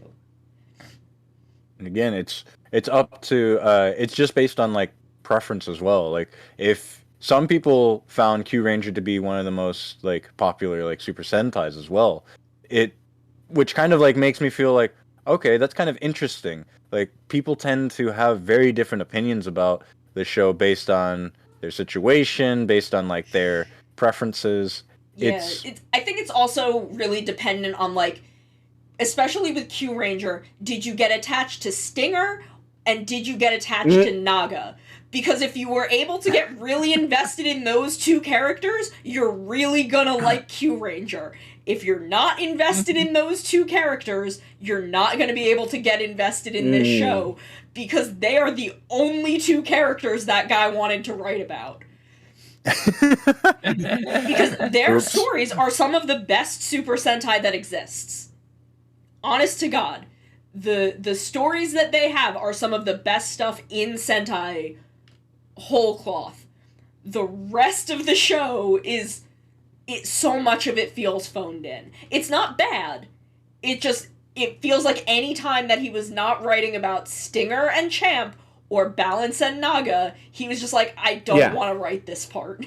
And again, it's up to it's just based on like preference as well. Like if some people found Q Ranger to be one of the most like popular like Super Sentais as well, which kind of like makes me feel like, okay, that's kind of interesting. Like people tend to have very different opinions about the show based on their situation, based on like their preferences. Yeah, I think it's also really dependent on, like, especially with Q Ranger, did you get attached to Stinger and did you get attached to Naga? Because if you were able to get really invested in those two characters, you're really gonna like Q Ranger. If you're not invested in those two characters, you're not gonna be able to get invested in this show, because they are the only two characters that guy wanted to write about. Because their stories are some of the best Super Sentai that exists. Honest to God. The stories that they have are some of the best stuff in Sentai whole cloth. The rest of the show is... so much of it feels phoned in. It's not bad. It feels like any time that he was not writing about Stinger and Champ or Balance and Naga, he was just like, I don't want to write this part.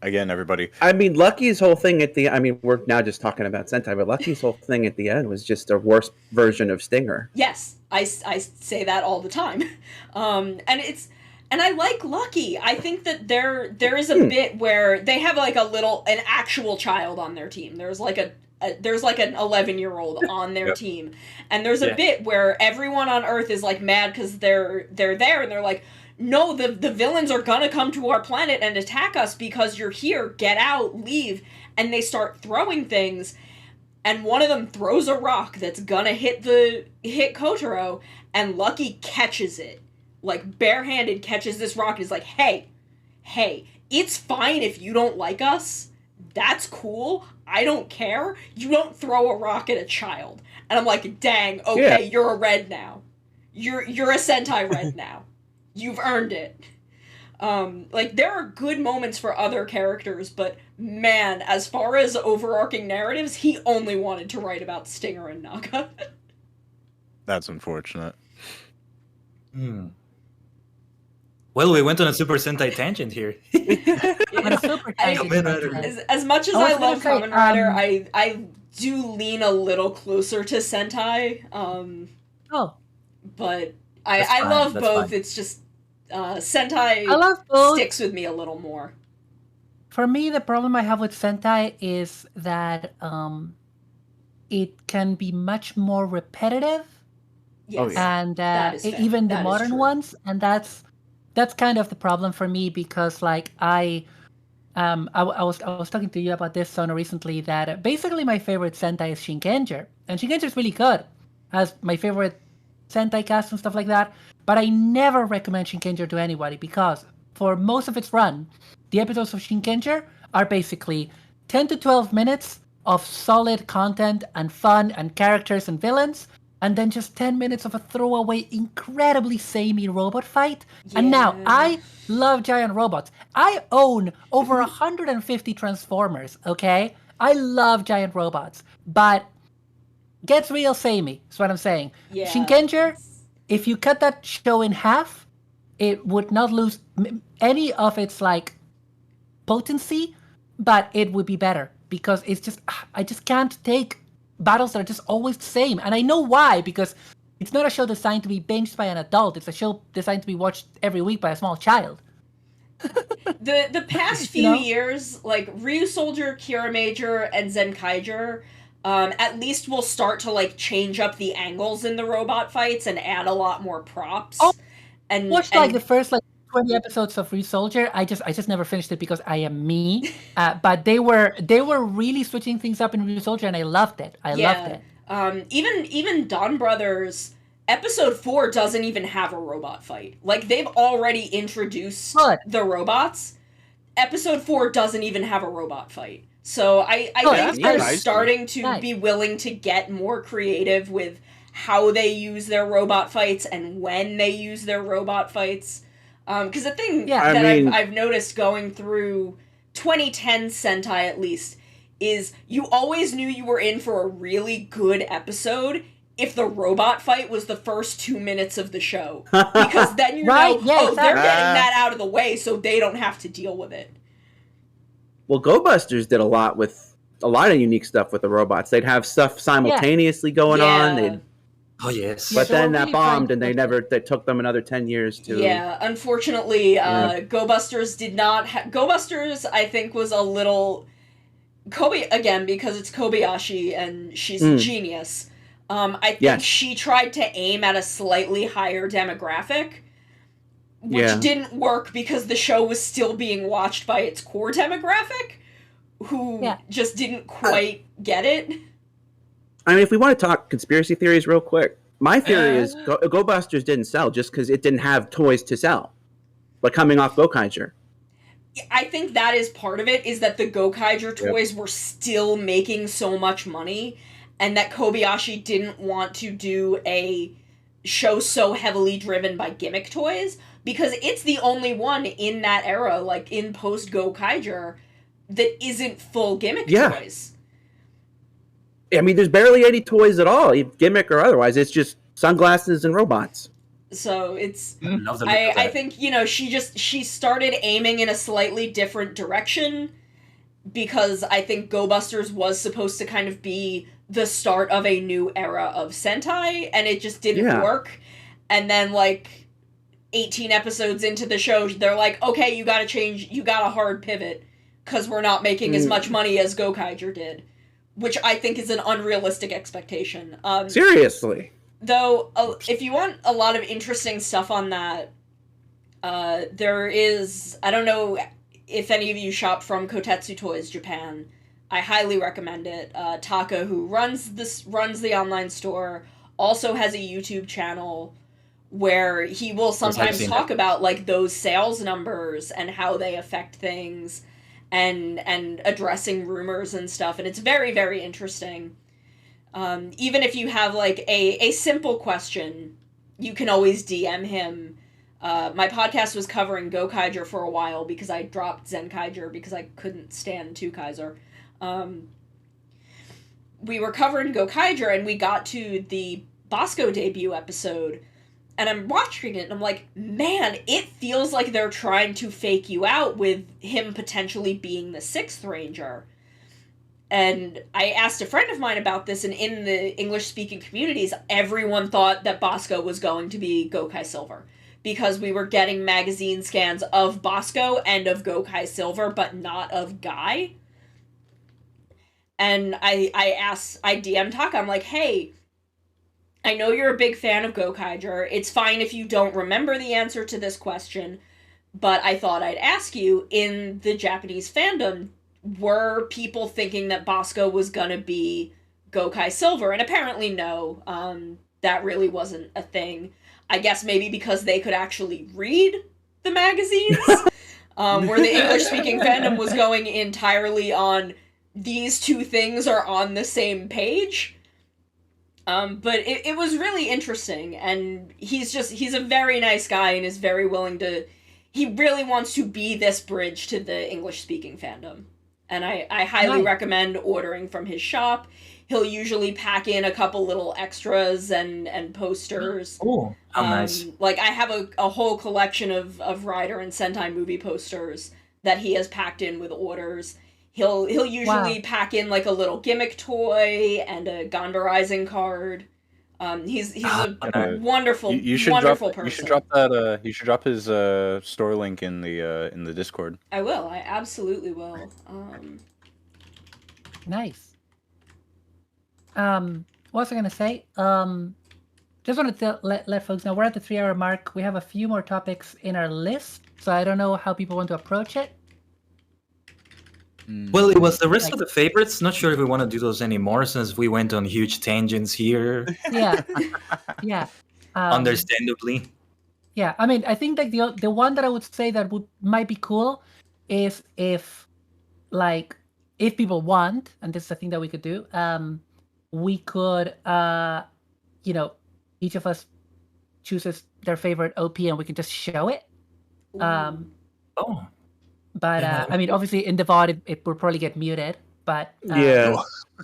Again, everybody. I mean, Lucky's whole thing at the... I mean, we're now just talking about Sentai, but Lucky's whole thing at the end was just a worse version of Stinger. Yes, I say that all the time. And I like Lucky. I think that there is a bit where they have like an actual child on their team. There's like an 11-year-old on their team. And there's a bit where everyone on Earth is like mad because they're there and they're like, no, the villains are gonna come to our planet and attack us because you're here. Get out, leave. And they start throwing things, and one of them throws a rock that's gonna hit Kotaro, and Lucky catches it. Like, barehanded catches this rock and is like, hey, it's fine if you don't like us. That's cool. I don't care. You don't throw a rock at a child. And I'm like, dang, okay, you're a red now. You're a Sentai red now. You've earned it. Like, there are good moments for other characters, but man, as far as overarching narratives, he only wanted to write about Stinger and Naga. That's unfortunate. Well, we went on a Super Sentai tangent here. As much as I love Kamen Rider, I do lean a little closer to Sentai. But I love both. Fine. It's just Sentai sticks with me a little more. For me, the problem I have with Sentai is that it can be much more repetitive. Yes. And even the modern ones, and that's kind of the problem for me, because like I was talking to you about this, Sono, recently, that basically my favorite Sentai is Shinkenger, and Shinkenger is really good, has my favorite Sentai cast and stuff like that, but I never recommend Shinkenger to anybody, because for most of its run, the episodes of Shinkenger are basically 10 to 12 minutes of solid content and fun and characters and villains, and then just 10 minutes of a throwaway, incredibly samey robot fight. Yeah. And now, I love giant robots. I own over 150 Transformers, okay? I love giant robots. But gets real samey, is what I'm saying. Yeah. Shinkenger, if you cut that show in half, it would not lose any of its, like, potency, but it would be better. Because it's just, I just can't take battles that are just always the same. And I know why, because it's not a show designed to be binged by an adult. It's a show designed to be watched every week by a small child. The past few years, like Ryu Soldier, Kira Major, and Zenkaiger, at least will start to like change up the angles in the robot fights and add a lot more props. Oh, and watched like the first 20 episodes of Ryu Soldier. I just never finished it because I am me. But they were really switching things up in Ryu Soldier, and I loved it. I loved it. Even Dawn Brothers, Episode 4 doesn't even have a robot fight. Like, they've already introduced Good. the robots. Episode 4 doesn't even have a robot fight. So I Oh, think that's they're nice. starting to Nice. be willing to get more creative with how they use their robot fights and when they use their robot fights. Because the thing Yeah. that I mean- I've noticed going through 2010 Sentai at least is you always knew you were in for a really good episode if the robot fight was the first 2 minutes of the show. Because then you Right, know, yeah, oh, they're exactly. getting that out of the way so they don't have to deal with it. Well, Go Busters did a lot of unique stuff with the robots. They'd have stuff simultaneously going on. They'd, Oh yes. Yeah, but they then were that really trying bombed, to and push they took them another 10 years to. Yeah, unfortunately, Go Busters did not. Go Busters, I think, was a little again because it's Kobayashi and she's a genius. I think Yes. she tried to aim at a slightly higher demographic, which Yeah. didn't work because the show was still being watched by its core demographic, who Yeah. just didn't quite get it. I mean, if we want to talk conspiracy theories real quick, my theory is Go Busters didn't sell just because it didn't have toys to sell. Like coming off Gokaiger. I think that is part of it, is that the Gokaiger toys were still making so much money, and that Kobayashi didn't want to do a show so heavily driven by gimmick toys, because it's the only one in that era, like in post-Gokaiger, that isn't full gimmick toys. I mean, there's barely any toys at all, gimmick or otherwise. It's just sunglasses and robots. So it's... Love the look of I that. think, she started aiming in a slightly different direction, because I think Go Busters was supposed to kind of be the start of a new era of Sentai, and it just didn't work. And then, 18 episodes into the show, they're like, okay, you gotta change, you got a hard pivot, because we're not making as much money as Gokaiger did. Which I think is an unrealistic expectation. Seriously. Though, if you want a lot of interesting stuff on that, there is... I don't know if any of you shop from Kotetsu Toys Japan. I highly recommend it. Taka, who runs the online store, also has a YouTube channel where he will sometimes seen talk about those sales numbers and how they affect things, and addressing rumors and stuff, and it's very, very interesting. Even if you have a simple question, you can always DM him. My podcast was covering Gokaiger for a while because I dropped Zenkaiger because I couldn't stand 2Kaiser. We were covering Gokaiger and we got to the Bosco debut episode, and I'm watching it and I'm like, man, it feels like they're trying to fake you out with him potentially being the 6th Ranger. And I asked a friend of mine about this, and in the English-speaking communities, everyone thought that Bosco was going to be Gokai Silver, because we were getting magazine scans of Bosco and of Gokai Silver, but not of Guy. And I DM'd Taka, I'm like, hey, I know you're a big fan of Gokaiger. It's fine if you don't remember the answer to this question, but I thought I'd ask you, in the Japanese fandom, were people thinking that Bosco was gonna be Gokai Silver? And apparently no, that really wasn't a thing. I guess maybe because they could actually read the magazines, where the English-speaking fandom was going entirely on these two things are on the same page. But it was really interesting, and he's a very nice guy and is very willing to... He really wants to be this bridge to the English-speaking fandom. And I highly recommend ordering from his shop. He'll usually pack in a couple little extras and posters. Oh, how nice. I have a whole collection of Rider and Sentai movie posters that he has packed in with orders. He'll usually pack in a little gimmick toy and a Gondorizing card. He's a wonderful, wonderful person. You should drop that. You should drop his store link in the Discord. I will. I absolutely will. Nice. What was I gonna say? Just wanted to let folks know we're at the 3-hour mark. We have a few more topics in our list, so I don't know how people want to approach it. Well, it was the rest of the favorites. Not sure if we want to do those anymore, since we went on huge tangents here. Yeah, yeah. Understandably. Yeah, I mean, I think like the one that I would say that might be cool is if people want, and this is a thing that we could do, we could each of us chooses their favorite OP and we can just show it. Oh. But I mean, obviously in the VOD it will probably get muted. But Yeah,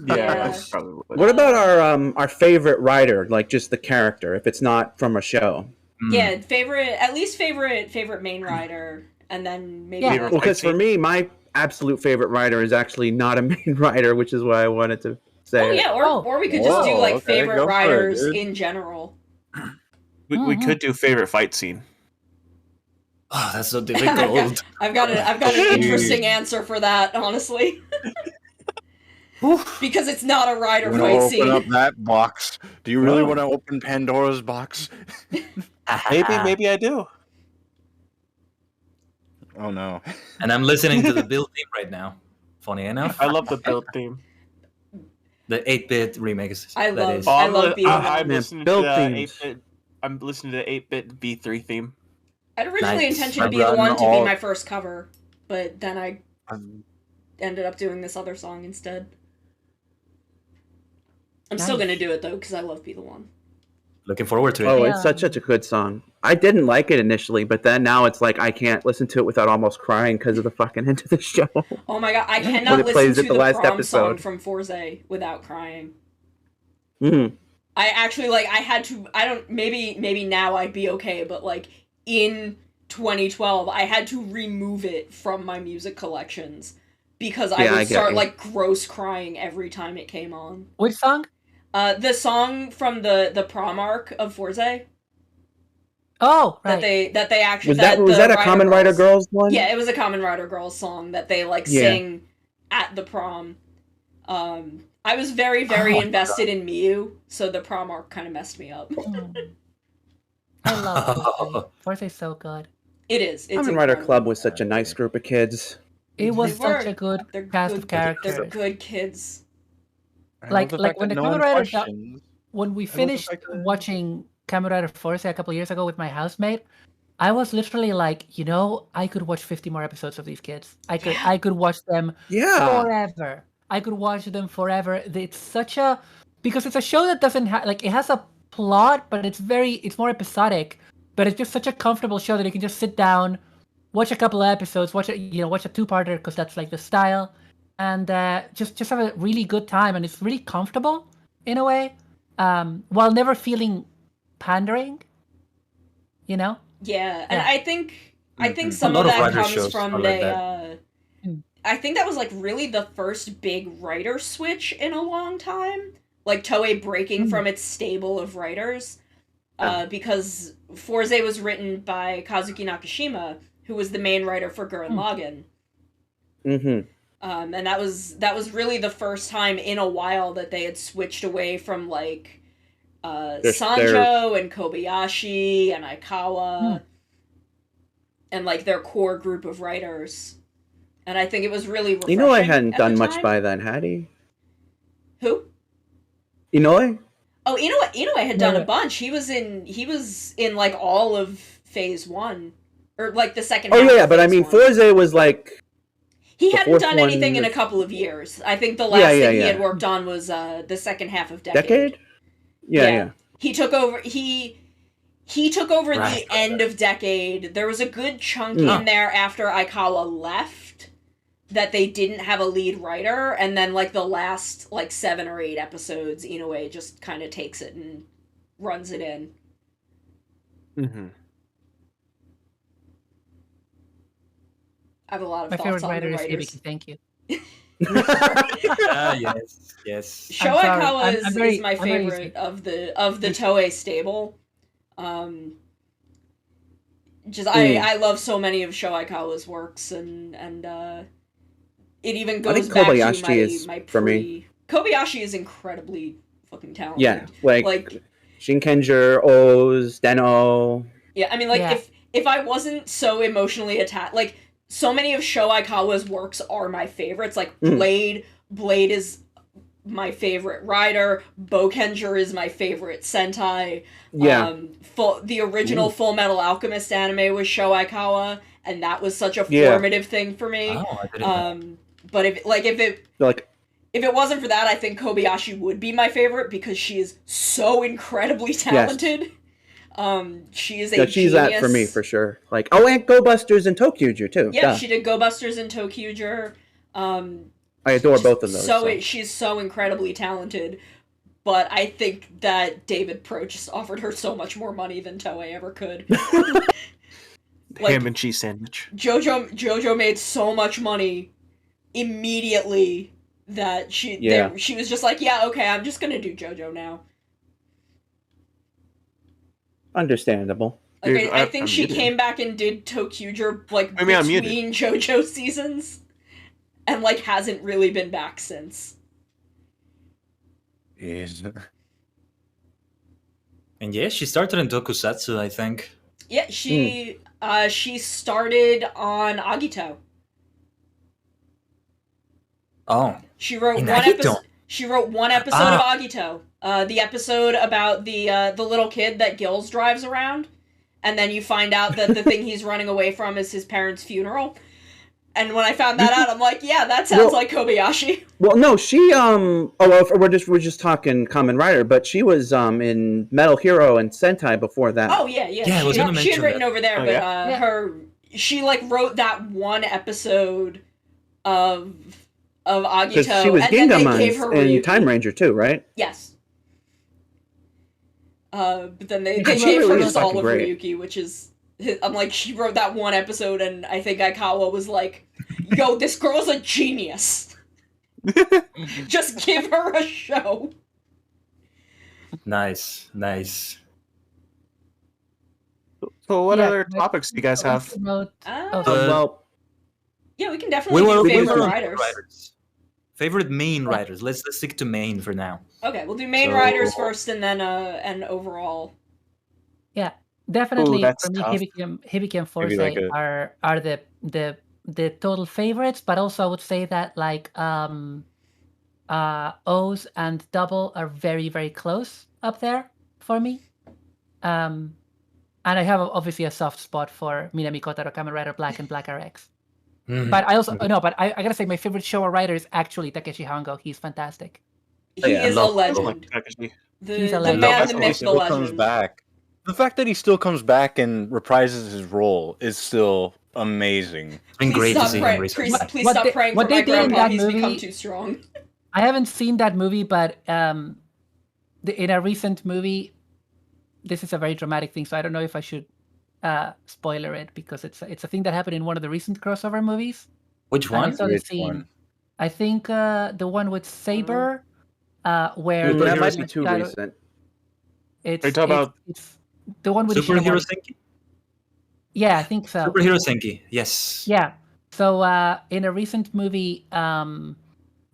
Yeah. that's probably what. What about our favorite writer, like just the character, if it's not from a show? Yeah, favorite main writer, and then maybe. Yeah. Favorite Well, because fight for me, my absolute favorite writer is actually not a main writer, which is why I wanted to say. Oh it. yeah, or we could just do Whoa, like okay, favorite go for it, writers dude. in general. We could do favorite fight scene. Oh, that's so difficult. I've got an interesting answer for that, honestly. Because it's not a rider You want to fight open scene. up that box? Do you really Oh. want to open Pandora's box? Maybe I do. Oh no. And I'm listening to the build theme right now. Funny enough, I love the build theme. the 8-bit remix. I that love- is. I love being I'm Man, listening to build the themes. 8-bit. I'm listening to the 8-bit V3 theme. I'd originally Nice. intentioned to I've be the gotten one to be all- my first cover, but then I ended up doing this other song instead. I'm still Nice. gonna do it though because I love Be the One. Looking forward to it. Oh, Yeah. it's such a good song. I didn't like it initially, but then now it's like I can't listen to it without almost crying because of the fucking end of the show. Oh my god, I When cannot it listen plays to at the the last prom song episode. from Forza without crying. Mhm. I actually I had to. I don't. Maybe now I'd be okay, but like in 2012, I had to remove it from my music collections because I Yeah, would I get start you. like gross crying every time it came on. which song? The song from the prom arc of Forza Oh, right. that they actually Was that a Kamen Rider Girls one? Yeah, it was a Kamen Rider Girls song that they like Yeah. sing at the prom. I was very invested in Miyu, so the prom arc kind of messed me up. I love Forza. Forza is so good. It is. It's Kamen Rider incredible. Club was such a nice group of kids. It was They were. such a good They're cast good, of characters. They're good kids. I Like- love the like fact when that the no one Kamen Rider questions. When we the finished fact that- watching Kamen Rider Forza a couple years ago with my housemate, I was literally like, I could watch 50 more episodes of these kids. I could watch them Yeah. forever. I could watch them forever. It's such a because it's a show that doesn't have it has a plot, but it's more episodic. But it's just such a comfortable show that you can just sit down, watch a couple of episodes, watch a 2-parter because that's like the style, and just have a really good time. And it's really comfortable in a way, while never feeling pandering. Yeah, and Yeah. I think some A lot of of that writer comes shows from are like that. I think that was like really the first big writer switch in a long time. Like Toei breaking from its stable of writers. Because Forza was written by Kazuki Nakashima, who was the main writer for Gurren Lagann. Mm-hmm. And that was really the first time in a while that they had switched away from like Sanjo and Kobayashi and Aikawa and like their core group of writers. And I think it was really refreshing. Inoue hadn't at done the much time. by then, had he? Who? Inoue? Oh, Inoue had done a No. bunch. He was in like all of Phase 1 or like the second Oh half yeah, of but I Phase mean, 1. Forza was like He the hadn't fourth done one anything in a was- couple of years. I think the last Yeah, thing he yeah. had worked on was the second half of decade. Yeah, yeah. He took over. He took over Right. the end of Decade. There was a good chunk in there after Aikawa left that they didn't have a lead writer, and then like the last like 7 or 8 episodes, Inoue just kind of takes it and runs it in. Mm-hmm. I have a lot of My thoughts favorite on writer the is writers. Hibiki. Thank you. Yes. Sho I'm sorry. Aikawa I'm is, very- is my I'm very favorite of the Toei stable. I love so many of Sho Aikawa's works, and it even I goes think back Kobayashi to is my for pre. me. Kobayashi is incredibly fucking talented. Yeah, like Like Shinkenger, O's, Den-O. yeah, I mean like Yeah. if I wasn't so emotionally attached, like so many of Sho Aikawa's works are my favorites. Like Mm. Blade is my favorite rider. Bokenger is my favorite Sentai. Yeah. The original Full Metal Alchemist anime was Sho Aikawa, and that was such a Yeah. formative thing for me. Oh, I didn't know. But if Like, it wasn't for that, I think Kobayashi would be my favorite because she is so incredibly talented. She is a yeah, she's genius. that for me for sure. Like, oh, and Go Busters and Tokyuger too. Yeah, Duh. she did Go Busters and Tokyuger. I adore both of those. So she's so incredibly talented, but I think that David Pro just offered her so much more money than Toei ever could. Ham and cheese sandwich. JoJo made so much money immediately that she was just like, yeah, okay, I'm just gonna do JoJo now. Understandable. Like, Dude, I think I'm she muted. came back and did Tokyuger like I mean, I'm muted. between JoJo seasons, and like hasn't really been back since. Yes. And yeah, she started in Tokusatsu, I think. Yeah, she started on Agito. Oh. She wrote In one Agito? episode. She wrote one episode of Agito. The episode about the little kid that Gills drives around, and then you find out that the thing he's running away from is his parents' funeral. And when I found that out, I'm like, yeah, that sounds like Kobayashi. Well, no, she we're just talking Kamen Rider, but she was in Metal Hero and Sentai before that. Oh yeah. Yeah, I was gonna She had mention written that. over there, Oh, but she like wrote that one episode of Agito, because she was and then they Gingamon gave her in Ryuki. Time Ranger too, right? Yes. But then they Because gave she her really is all fucking of great. Ryuki, which is... I'm like, she wrote that one episode, and I think Aikawa was like, yo, this girl's a genius. Just give her a show. Nice. So what Yeah, other but- topics do you guys have? Well, Yeah, we can definitely do we favorite were- writers. Favorite main writers. Let's stick to main for now. Okay, we'll do main So- writers first, and then and overall. Definitely, that's for me, tough. Hibiki and Maybe Force like a- are the total favorites, but also I would say that like O's and Double are very, very close up there for me. And I have obviously a soft spot for Minami Kotaro, Kamen Rider Black and Black RX. Mhm. But I also no, but I gotta say my favorite Showa writer is actually Takeshi Hongo. He's fantastic. He yeah, I is a love- legend. The, He's a the legend. man, fact the that he myth, the still comes legend. back. The fact that he still comes back and reprises his role is still amazing. It's been Please great to stop see pray- him recently. Please What stop they- praying what for my they did in grandpa. that He's become movie- too strong. I haven't seen that movie, but in a recent movie, this is a very dramatic thing, so I don't know if I should spoiler it because it's a thing that happened in one of the recent crossover movies. Which And I one? saw the Which scene. one? I think the one with Saber, where that might Shotaro- be too recent. It's, Are you talking about- it's the one with Superhero Ishinomori. Senki? Yeah, I think so. Superhero Senki, yes. Yeah. So in a recent movie,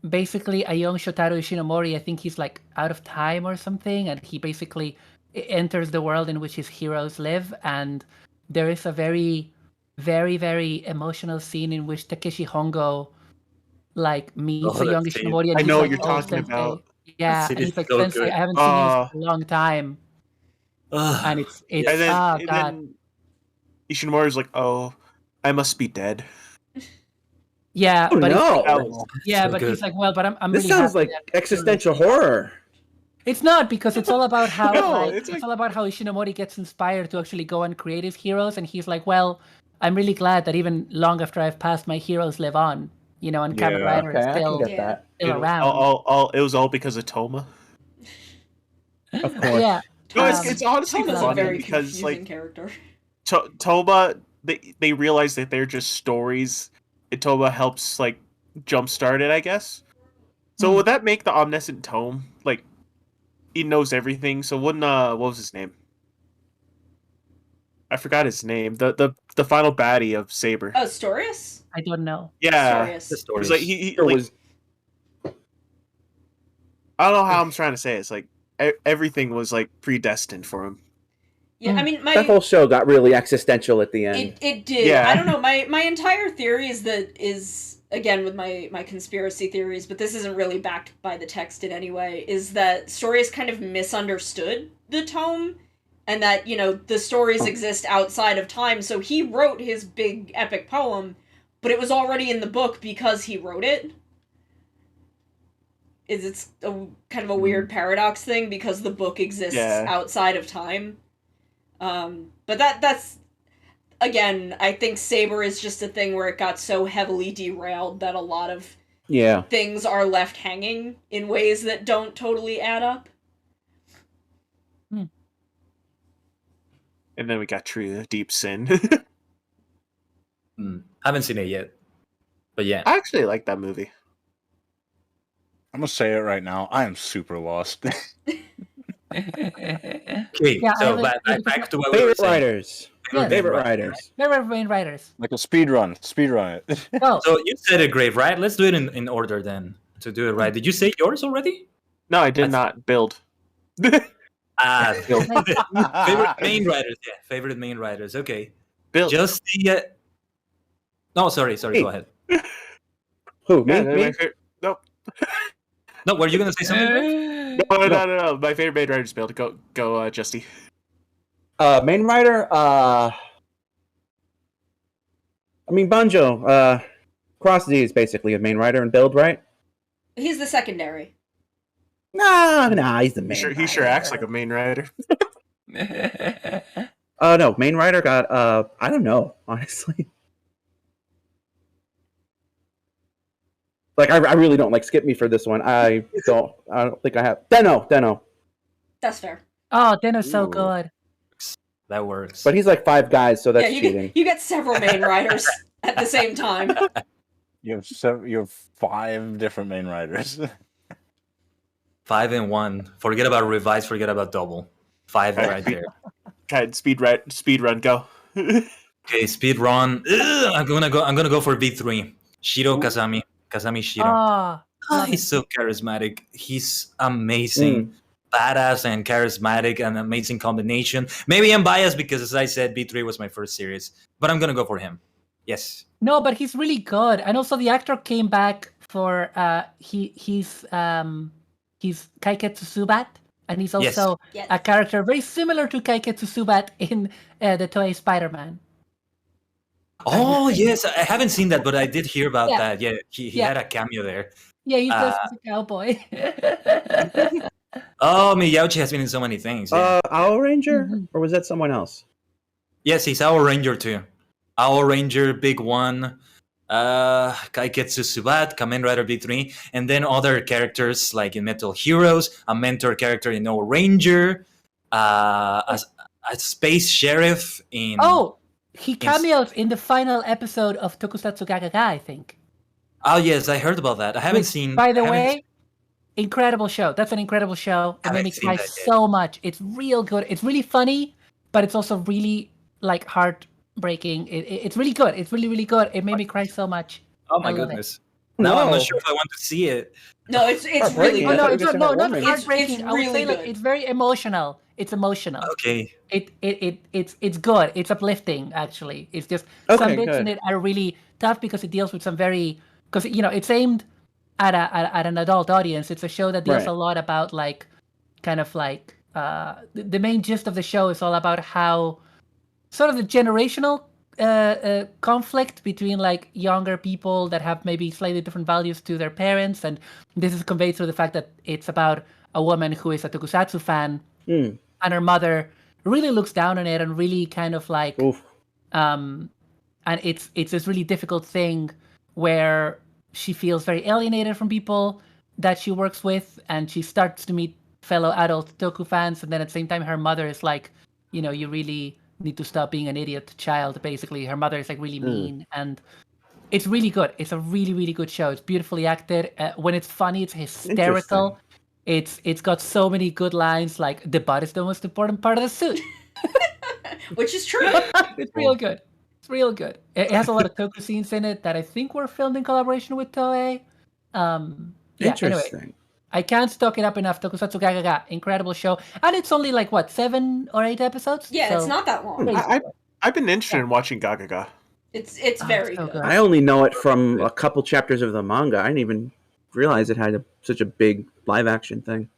basically a young Shotaro Ishinomori, I think he's like out of time or something, and he basically enters the world in which his heroes live, and there is a very, very, very emotional scene in which Takeshi Hongo like meets Oh, a young that scene. Ishinomori, and I he's know like, what you're "Oh, talking Sensei." about. Yeah, scene and is he's like, so "Sensei, good. I haven't seen you Ah. in a long time," Ugh. and it's And then, oh and god. then Ishinomori's like, "Oh, I must be dead." Yeah, Oh but it's no! like, yeah, So but good. he's like, well, but I'm This really sounds happy like that- existential horror. It's not, because it's all about how No, like, it's it's like- all about how Ishinomori gets inspired to actually go and create his heroes, and he's like, well, I'm really glad that even long after I've passed, my heroes live on, you know, and Kamen Yeah. Rider Okay, is I can still, get Yeah. that. still It was around. it was all because of Toma. Of course. Yeah, No, Um, it's honestly Toma's a funny very because confusing like character. Toma, they realize that they're just stories. And Toma helps like jumpstart it, I guess. So would that make the omniscient Tome like he knows everything? So wouldn't what was his name? I forgot his name. The final baddie of Saber. Oh, Storius? I don't know. Yeah, Storius. The it stories. was like he There like, was I don't know how I'm trying to say it. It's like everything was like predestined for him. Yeah, I mean, that whole show got really existential at the end. it did. Yeah. I don't know. My entire theory is that again with my conspiracy theories, but this isn't really backed by the text in any way, is that Storius kind of misunderstood the tome, and that, the stories exist outside of time, so he wrote his big epic poem, but it was already in the book because he wrote it. It's a kind of a weird paradox thing, because the book exists outside of time. But that's, again, I think Saber is just a thing where it got so heavily derailed that a lot of things are left hanging in ways that don't totally add up. And then we got Tree of Deep Sin. Haven't seen it yet, but yeah. I actually like that movie. I'm gonna say it right now. I am super lost. Okay, Yeah, so back to what we were Favorite saying. writers. Favorite writers. Favorite main writers. Like a speed run it. Oh, So you said it great, right? Let's do it in order then, to do it right. Did you say yours already? No, I did not build. Favorite main writers, yeah. Favorite main writers, okay. Build. Just the... No, sorry, Hey. go ahead. Who? Me? Yeah, Me? Nope. No, were you going to say something, Rick? No. My favorite main writer's build. Go, Justy. Main writer. I mean, Banjo. Cross Z is basically a main writer and build, right? He's the secondary. Nah, he's the main. He sure acts like a main writer. No, main writer got. I don't know, honestly. Like, I really don't like skip me for this one. I don't think I have. Deno. That's fair. Oh, Deno's so Ooh. good. That works. But he's like 5 guys, so that's you cheating. you get several main writers at the same time. You have 5 different main writers. 5 and 1. Forget about revise, forget about double. 5 right there. God, speed run, go. Okay, speed run. I'm gonna go for V3. Shiro Kazami. Kazami Shiro. Oh, He's so charismatic. He's amazing. Badass and charismatic, and amazing combination. Maybe I'm biased because, as I said, B3 was my first series, but I'm gonna go for him. Yes. no, but he's really good, and also the actor came back for he's Kaiketsu Subat, and he's also Yes. a character very similar to Kaiketsu Subat in the Toei Spider-Man. Oh yes, I haven't seen that, but I did hear about Yeah. that. Yeah, he Yeah. had a cameo there. Yeah, he's just a cowboy. Oh, Miyauchi has been in so many things. Yeah. Owl Ranger, Mhm. or was that someone else? Yes, he's Our Ranger too. Our Ranger, Big One, Kaiketsu Subat, Kamen Rider B3, and then other characters like in Metal Heroes, a mentor character in Our Ranger, a space sheriff in. Oh, he cameos in the final episode of Tokusatsu Gagaga, I think. Oh yes, I heard about that. I haven't Which, seen. By the I haven't- way, incredible show. That's an incredible show. It made me Haven't seen cry that yet. so much. It's real good. It's really funny, but it's also really like heartbreaking. It's really good. It's really, really good. It made me cry so much. oh my I love it. goodness! Now I'm Wow. not sure if I want to see it. No, it's really Heartbreaking. Oh good. no, thought it's you not, said no, not heartwarming. heartbreaking. It's I would really say like good. it's very emotional. It's emotional. Okay. It's good. It's uplifting actually. It's just Okay, some bits good. in it are really tough because it deals with some very because it's aimed at an adult audience. It's a show that deals Right. a lot about like kind of like the main gist of the show is all about how sort of the generational conflict between like younger people that have maybe slightly different values to their parents, and this is conveyed through the fact that it's about a woman who is a tokusatsu fan and her mother really looks down on it and really kind of like Oof. and it's this really difficult thing where she feels very alienated from people that she works with, and she starts to meet fellow adult Toku fans, and then at the same time her mother is like, you really need to stop being an idiot child. Basically, her mother is like really mean, and it's really good. It's a really, really good show. It's beautifully acted. When it's funny, it's hysterical. It's got so many good lines, like the butt is the most important part of the suit. Which is true. It's real good. It's real good. It has a lot of Toku scenes in it that I think were filmed in collaboration with Toei. Anyway, Interesting. I can't stock it up enough. Tokusatsu Gagaga, incredible show, and it's only like what 7 or 8 episodes. Yeah, So- it's not that long. Really I've been interested in watching Gagaga. It's Oh, very so good. good. I only know it from a couple chapters of the manga. I didn't even realize it had such a big live action thing.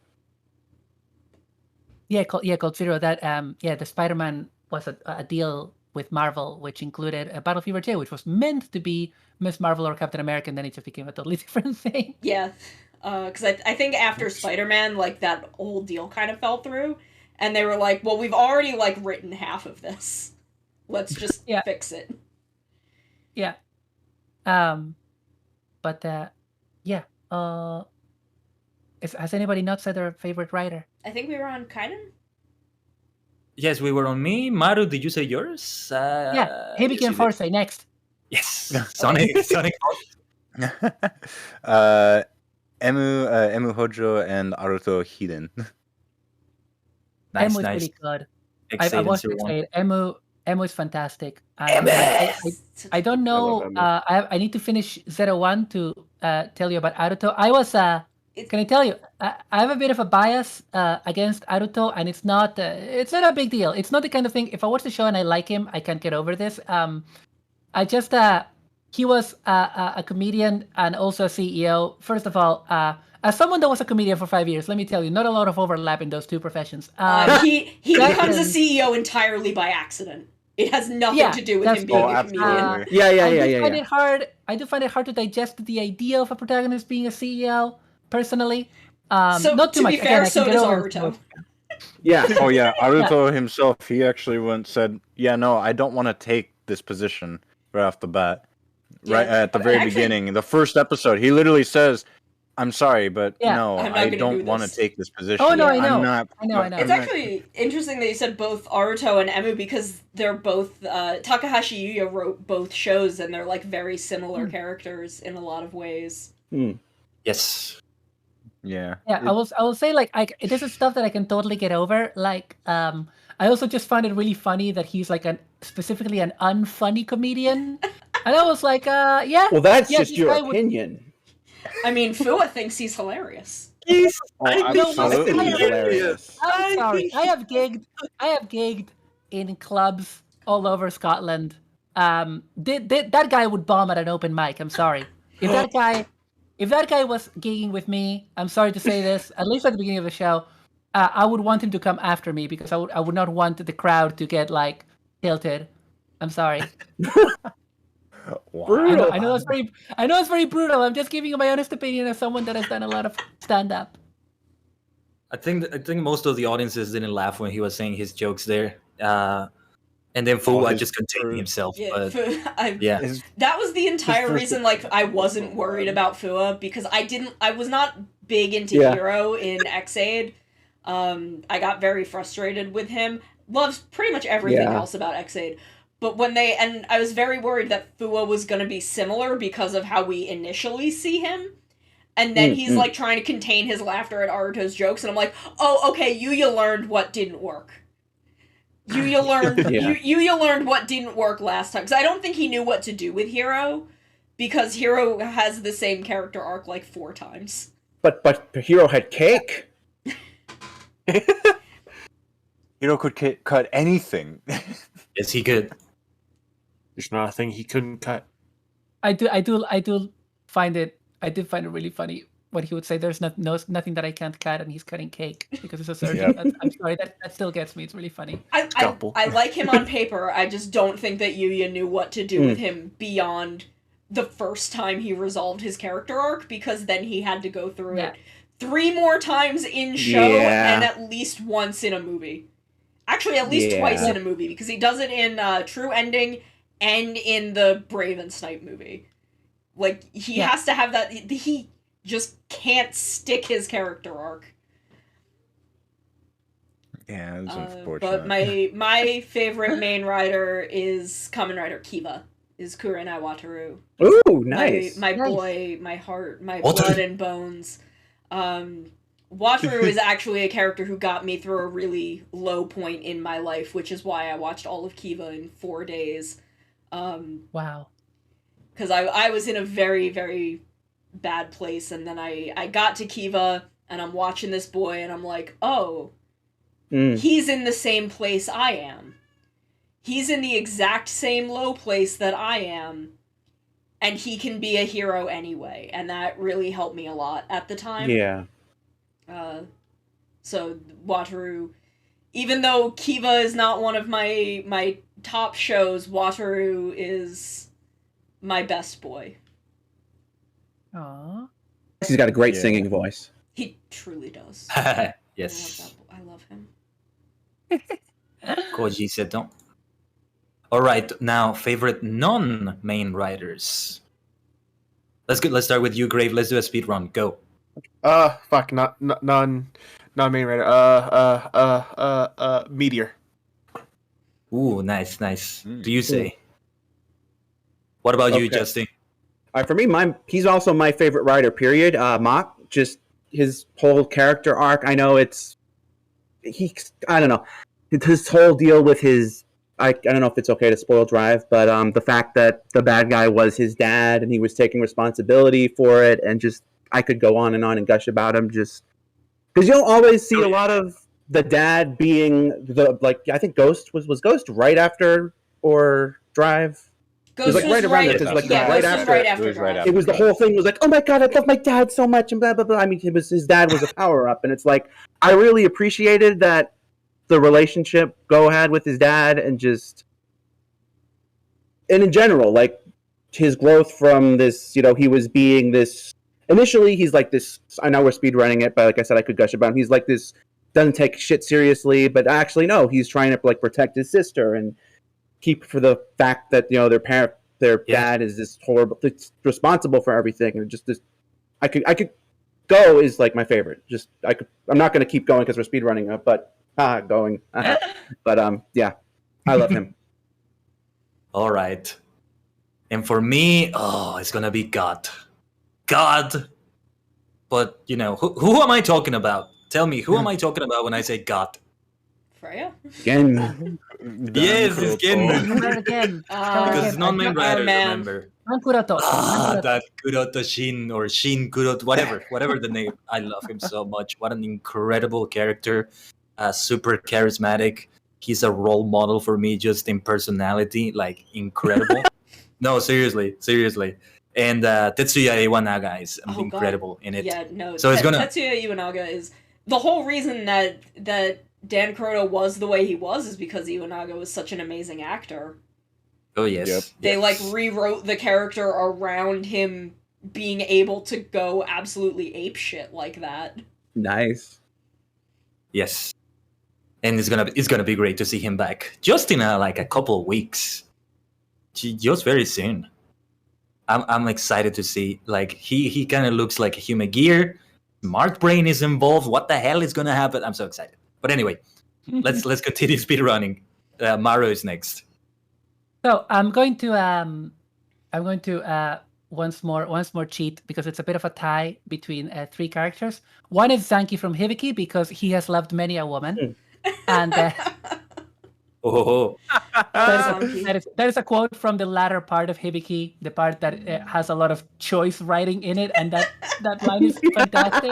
Yeah, Cold Zero. That the Spider-Man was a deal with Marvel, which included a Battle Fever 2, which was meant to be Miss Marvel or Captain America, and then it just became a totally different thing. Yeah, because I think after Spider-Man, like, that whole deal kind of fell through, and they were like, well, we've already, like, written half of this. Let's just Yeah. fix it. Yeah. But yeah. Has anybody not said their favorite writer? I think we were on Kamen? Yes, we were on me. Maru, did you say yours? Yeah. Hibiki yes, and you did. Force next. Yes, Sonic. Emu Hojo and Aruto Hiden. Nice, Emu is nice. really good. I Excellent, watched zero one. Emu is fantastic. I don't I love know. Emu. I need to finish 01 to tell you about Aruto. I was can I tell you? I have a bit of a bias against Aruto, and it's not a big deal. It's not the kind of thing. If I watch the show and I like him, I can't get over this. I just he was a comedian and also a CEO. First of all, as someone that was a comedian for 5 years, let me tell you, not a lot of overlap in those two professions. He becomes a CEO entirely by accident. It has nothing to do with him being a comedian. absolutely. I do find it hard to digest the idea of a protagonist being a CEO, personally. So, not too to much. be fair, Again, I so can get does over it. Naruto. Yeah. Oh yeah, Aruto himself, he actually said, yeah, no, I don't want to take this position right off the bat. Yeah, Right at the very actually- beginning, the first episode, he literally says, I'm sorry, but no, I'm not I gonna don't do want to this. take this position. Oh no, I Yeah. know. I'm not, I know. It's actually interesting that you said both Aruto and Emu because they're both Takahashi Yuya wrote both shows and they're like very similar characters in a lot of ways. Yes. Yeah. Yeah, I will say like this is stuff that I can totally get over. Like I also just find it really funny that he's like specifically an unfunny comedian. And I was like, yeah. Well, that's yeah, just this your guy would- opinion. I mean, Fua thinks he's hilarious. Absolutely hilarious. I'm sorry. I have gigged in clubs all over Scotland. That guy would bomb at an open mic. I'm sorry. If that guy was gigging with me, I'm sorry to say this, at least at the beginning of the show, I would want him to come after me because I would not want the crowd to get like tilted. I'm sorry. Brutal. I know it's very brutal. I'm just giving you my honest opinion as someone that has done a lot of stand up. I think most of the audiences didn't laugh when he was saying his jokes there. And then Fuwa just contained himself. Yeah, But Fua, that was the entire reason like I wasn't worried about Fua because I was not big into Hero in X-Aid. I got very frustrated with him. Loves pretty much everything else about X-Aid. But and I was very worried that Fua was going to be similar because of how we initially see him. And then he's like trying to contain his laughter at Aruto's jokes, and I'm like, oh, okay, Yuya learned what didn't work. Yuya learned what didn't work last time. Because I don't think he knew what to do with Hero, because Hero has the same character arc like 4 times. But Hero had cake. Hero could cut anything. yes, he could. There's nothing he couldn't cut. I do find it really funny when he would say there's nothing that I can't cut and he's cutting cake because it's a surgeon. I'm sorry, that still gets me. It's really funny. I like him on paper. I just don't think that Yuya knew what to do with him beyond the first time he resolved his character arc, because then he had to go through it 3 more times in show and at least once in a movie. Actually, at least twice in a movie, because he does it in True Ending and in the Brave and Snipe movie. Like, he has to have that. He just can't stick his character arc. Yeah, it's unfortunate. But my favorite main rider is Kamen Rider Kiva, is Kurenai Wataru. Ooh, nice. My boy, my heart, my blood and bones. Wataru is actually a character who got me through a really low point in my life, which is why I watched all of Kiva in 4 days. Wow. Because I was in a very, very bad place, and then I got to Kiva, and I'm watching this boy, and I'm like, oh, he's in the same place I am. he's in the exact same low place that I am, and he can be a hero anyway, and that really helped me a lot at the time. Yeah. So Wataru, even though Kiva is not one of my top shows, Wataru is my best boy. Aww. He's got a great Yeah. singing voice. He truly does. Yes. I love him. Koji Seto. All right, now favorite non-main writers. Let's start with you, Grave. Let's do a speed run. Go. Fuck, not main writer. Meteor. Ooh, nice. Do you say? What about you, Okay. Justin? For me, he's also my favorite writer. Period. Mach, just his whole character arc. I know I don't know, his whole deal with his. I don't know if it's okay to spoil Drive, but the fact that the bad guy was his dad and he was taking responsibility for it, and just I could go on and gush about him, just because you don't always see a lot of the dad being the I think Ghost was Ghost right after or Drive. Ghost like right around it, it's like yeah, right Ghost was after. right It after was right Drive. after. It was the whole thing was like, oh my god, I love my dad so much, and blah blah blah. I mean, his dad was a power up, and it's like I really appreciated that the relationship Go had with his dad, and in general, like his growth from this, he was being this. Initially, he's like this. I know we're speed running it, but like I said, I could gush about him. He's like this, doesn't take shit seriously, but actually, no, he's trying to protect his sister and keep for the fact that their dad is this horrible, it's responsible for everything, and just this. I could Go is like my favorite. I'm not going to keep going because we're speed running, but going. But yeah, I love him. All right. And for me, it's gonna be God. But who am I talking about? Tell me, who am I talking about when I say God? Freya? Again, Yes, it's Gen. Remember it again. Because it's not main writers, man. remember? Kuroto. That Kuroto Shin or Shin Kuroto, whatever the name. I love him so much. What an incredible character. Super charismatic. He's a role model for me just in personality, like incredible. No, seriously. And Tetsuya Iwanaga is Oh, incredible in it. Yeah, no. So it's gonna- Tetsuya Iwanaga is the whole reason that Dan Kuroto was the way he was is because Iwanaga was such an amazing actor. Oh yes. Yep. They Yes. rewrote the character around him being able to go absolutely apeshit like that. nice. Yes. And it's gonna be great to see him back just in a couple of weeks, just very soon. I'm excited to see. Like he kind of looks like a human gear. Smart Brain is involved. What the hell is gonna happen? I'm so excited. But anyway, let's continue speedrunning. Maru is next. So I'm going to once more cheat because it's a bit of a tie between three characters. One is Zanki from Hibiki because he has loved many a woman, and Oh, that is a quote from the latter part of Hibiki, the part that has a lot of choice writing in it, and that line is fantastic.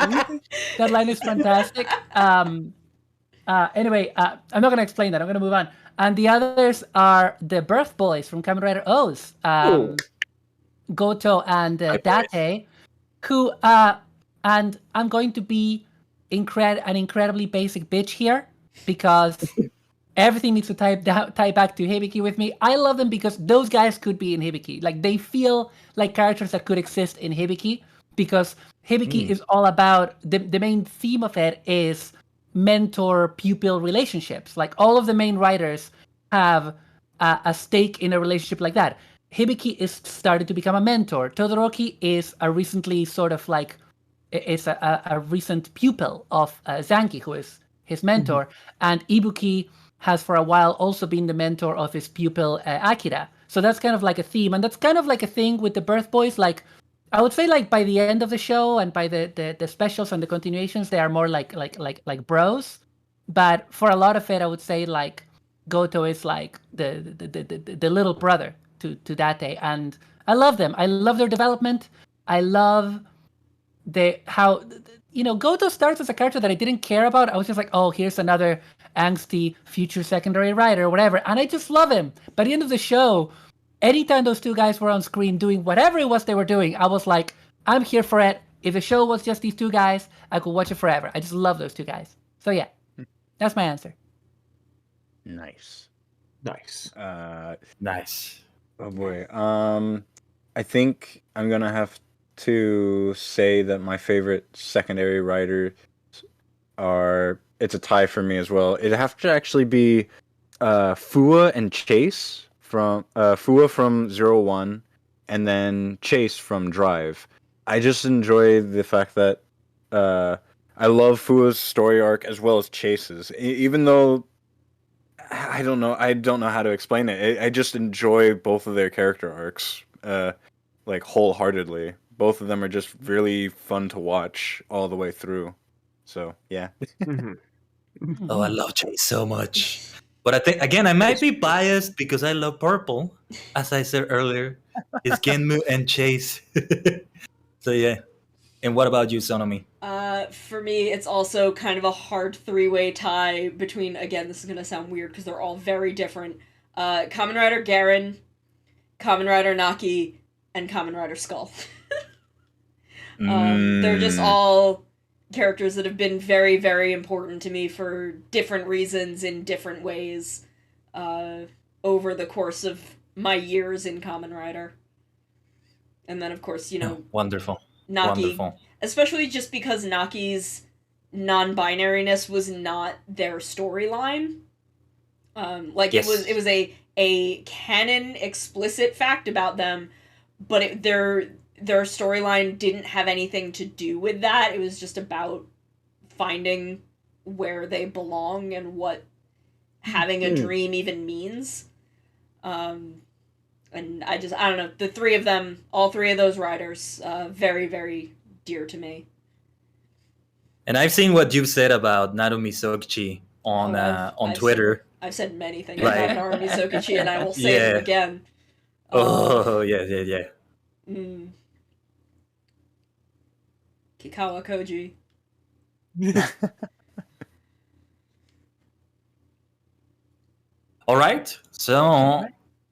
That line is fantastic. Anyway, I'm not going to explain that. I'm going to move on. And the others are the Birth Boys from Kamen Rider O's, Goto and Date, who, and I'm going to be an incredibly basic bitch here because everything needs to tie back to Hibiki with me. I love them because those guys could be in Hibiki. Like, they feel like characters that could exist in Hibiki because Hibiki is all about, the main theme of it is mentor-pupil relationships. Like, all of the main writers have a stake in a relationship like that. Hibiki is started to become a mentor. Todoroki is a recently sort of like, is a recent pupil of Zanki, who is his mentor. And Ibuki has for a while also been the mentor of his pupil Akira. So that's kind of like a theme. And that's kind of like a thing with the Birth Boys. Like, I would say like by the end of the show and by the specials and the continuations, they are more like bros. But for a lot of it, I would say like Goto is like the little brother to Date, and I love them. I love their development. I love how Goto starts as a character that I didn't care about. I was just like, oh, here's another angsty future secondary writer or whatever, and I just love him. By the end of the show, anytime those two guys were on screen doing whatever it was they were doing, I was like, I'm here for it. If the show was just these two guys, I could watch it forever. I just love those two guys. So yeah, that's my answer. Nice. Nice. Nice. Oh boy. I think I'm gonna have to say that my favorite secondary writers are. It's a tie for me as well. It'd have to actually be Fua and Chase from Fua from 01, and then Chase from Drive. I just enjoy the fact that I love Fua's story arc as well as Chase's, even though I don't know how to explain it. I just enjoy both of their character arcs, like wholeheartedly. Both of them are just really fun to watch all the way through. So yeah. Oh, I love Chase so much. But I think, again, I might be biased because I love purple. As I said earlier, it's Genmu and Chase. So yeah. And what about you, Sonomi? For me, it's also kind of a hard three-way tie between, again, this is going to sound weird because they're all very different. Kamen Rider Garen, Kamen Rider Naki, and Kamen Rider Skull. They're just all characters that have been very, very important to me for different reasons in different ways over the course of my years in Kamen Rider. And then, of course, Wonderful. Naki, Wonderful. especially just because Naki's non-binariness was not their storyline. Yes. It was a canon explicit fact about them, but their storyline didn't have anything to do with that. It was just about finding where they belong and what having a dream even means. And I don't know, the three of them, all three of those writers, very, very dear to me. And I've seen what you've said about Narumi Sokichi on Twitter. I've said many things Right. about Narumi Sokichi, and I will say them again. Oh, yeah. Kikawa Koji. All right. So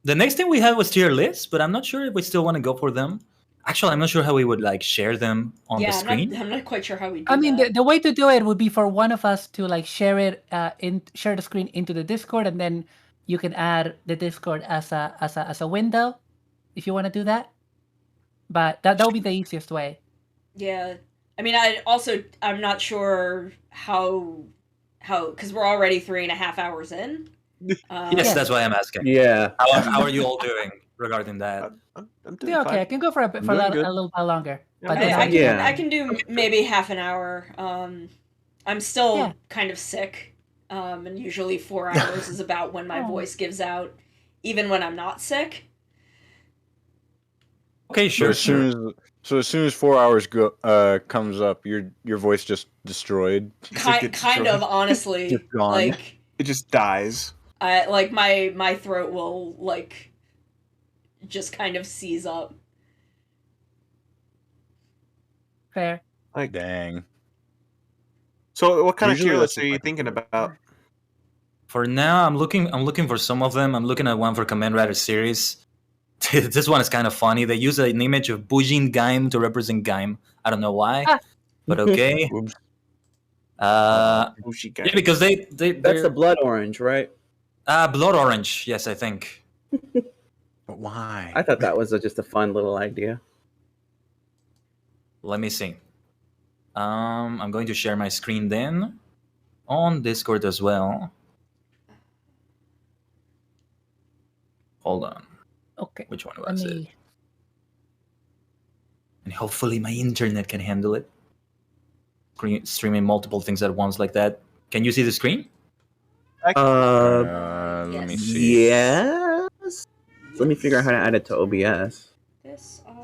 the next thing we had was tier lists, but I'm not sure if we still want to go for them. Actually, I'm not sure how we would share them on the screen. I'm not quite sure how we do I mean, that. the way to do it would be for one of us to share it share the screen into the Discord, and then you can add the Discord as a window if you want to do that. But that would be the easiest way. Yeah. I mean, I'm not sure how because we're already 3.5 hours in. Yes, that's why I'm asking. Yeah. How are you all doing regarding that? I'm doing Yeah, okay, fine. I can go for a doing little good. while longer. Yeah, But I'm I doing can fine. I can do maybe half an hour. I'm still Yeah. kind of sick. And usually 4 hours is about when my voice gives out, even when I'm not sick. Okay, sure. As soon as 4 hours comes up, your voice just destroyed. Kind of, honestly. Just gone. Like It just dies. my throat will just kind of seize up. fair. Like, Dang. so what kind of Usually tier that's list are you what I thinking about? For now, I'm looking for some of them. I'm looking at one for Kamen Rider series. This one is kind of funny. They use an image of Bujin Gaim to represent Gaim. I don't know why, but okay. Oops. Bushi guy. Yeah, because That's they're the blood orange, right? blood orange. Yes, I think. But why? I thought that was just a fun little idea. Let me see. I'm going to share my screen then on Discord as well. Hold on. Okay. Which one Let was it? me. And hopefully my internet can handle it. Streaming multiple things at once like that. Can you see the screen? Let me Yes. see. Yes. Let me figure out how to add it to OBS. This off.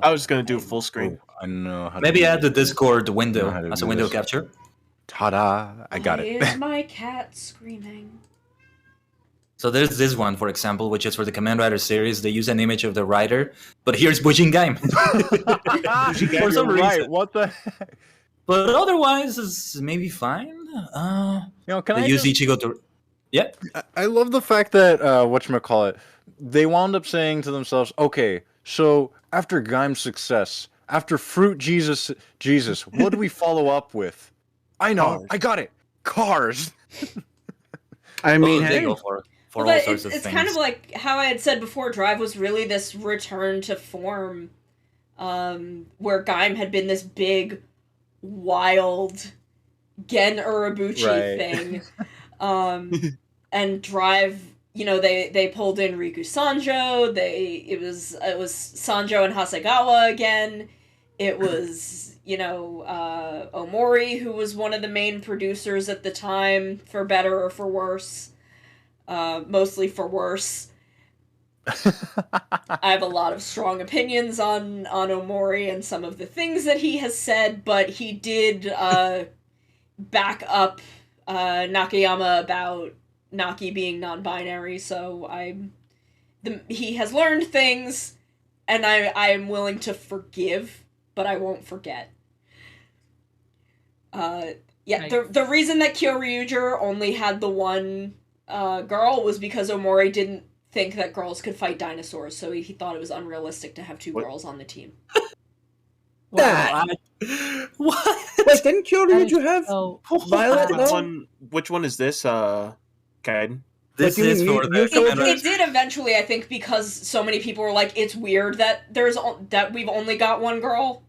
I was gonna do full screen. I know how to Maybe do add the this. Discord know window how to as do a window this. capture. Ta-da! I got Why it. is my cat screaming? So there's this one, for example, which is for the Kamen Rider series. They use an image of the writer, but here's Bujin Gaim. For some You're right. reason. What the heck? But otherwise, it's maybe fine. Can they I use just... Ichigo to. Yeah. I love the fact that whatchamacallit, they wound up saying to themselves, okay, so after Gaim's success, after Fruit Jesus, what do we follow up with? I know, Cars. I got it. Cars. I mean, They hey, go for Well, all but sorts it's of things. kind of like how I had said before. Drive was really this return to form, where Gaim had been this big, wild Gen Urobuchi Right. thing, and Drive. They pulled in Riku Sanjo. It was Sanjo and Hasegawa again. It was Omori, who was one of the main producers at the time, for better or for worse. Mostly for worse. I have a lot of strong opinions on Omori and some of the things that he has said, but he did back up Nakayama about Naki being non-binary, so he has learned things, and I am willing to forgive, but I won't forget. Nice. The reason that Kyoryuger only had the one girl was because Omori didn't think that girls could fight dinosaurs, so he thought it was unrealistic to have two What? girls on the team. that. What? Wait, didn't That is Kyoryuger have so Violet? bad. No? Which one is this, Kaiden? This Like, you is mean for you the told Kamen It did eventually, I think, because so many people were like, it's weird that that we've only got one girl.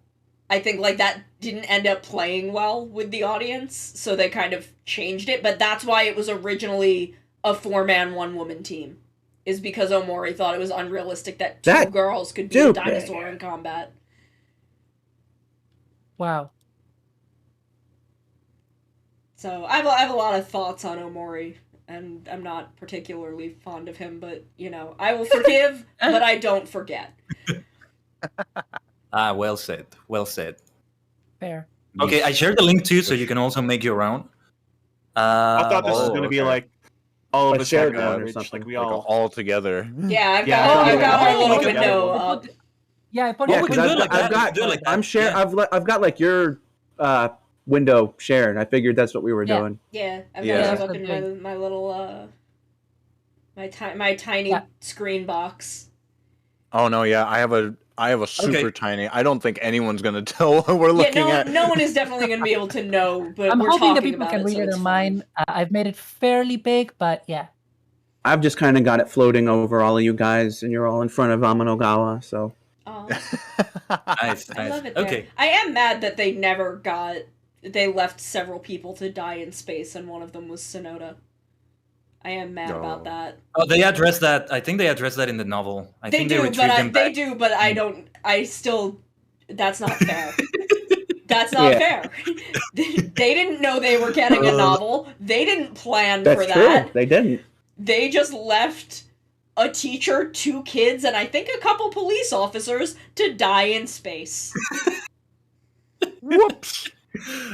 I think like that didn't end up playing well with the audience, so they kind of changed it, but that's why it was originally a 4-man, 1-woman team. Is because Omori thought it was unrealistic that two That girls could be a stupid. dinosaur in combat. Wow. So I have a lot of thoughts on Omori, and I'm not particularly fond of him, but I will forgive, but I don't forget. Well said. Well said. Fair. Okay, I shared the link too, so you can also make your own. I thought this was oh, gonna be okay. like all of A us shared having one or average, something. like we Like all. all together. Yeah, I've Yeah, got I've got our it. little Okay, window okay. up. Yeah, I put Yeah, we because can do it I've like got, that. I've We got, can do it like I'm that. share. Yeah. I've got like your window shared. I figured that's what we were Yeah. doing. Yeah, I've Yeah. got That's it up what in I'm doing. my little my tiny Yeah. screen box. Oh no, yeah, I have a super tiny. I don't think anyone's gonna tell what we're looking Yeah, at. no one is definitely going to be able to know, but I'm we're hoping that talking people about can it, read so it it's on fine. mine. I've made it fairly big, but yeah. I've just kind of got it floating over all of you guys, and you're all in front of Amanogawa. So Aw, Nice, I nice. love it there. Okay. I am mad that they left several people to die in space, and one of them was Sonoda. I am mad about Oh. that. Oh, they addressed that. I think they addressed that in the novel. I They think do, they but retrieved him they back. do, but I don't. I still. That's not fair. That's not Yeah. fair. They didn't know they were getting a novel. They didn't plan that's for true. that. They didn't. They just left a teacher, 2 kids, and I think a couple police officers to die in space. Whoops.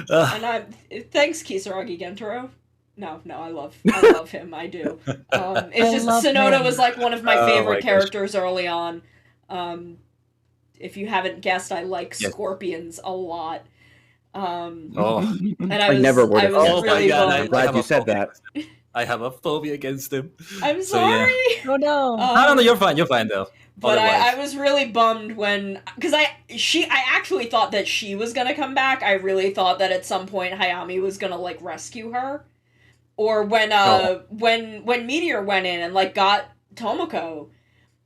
And thanks Kisaragi Gentaro. No, I love him. I do. It's I just love Sonoda him. was like one of my Oh favorite my gosh. characters early on. If you haven't guessed, I like Yes. scorpions a lot. Oh. And I never would have I was guessed Oh my really God, bummed. I'm glad have you a said phobia that. against him. I have a phobia against him. I'm So, yeah. sorry. Oh no. No, you're fine. You're fine though. But I Otherwise. was really bummed because I actually thought that she was gonna come back. I really thought that at some point Hayami was gonna like rescue her, or when when Meteor went in and like got Tomoko,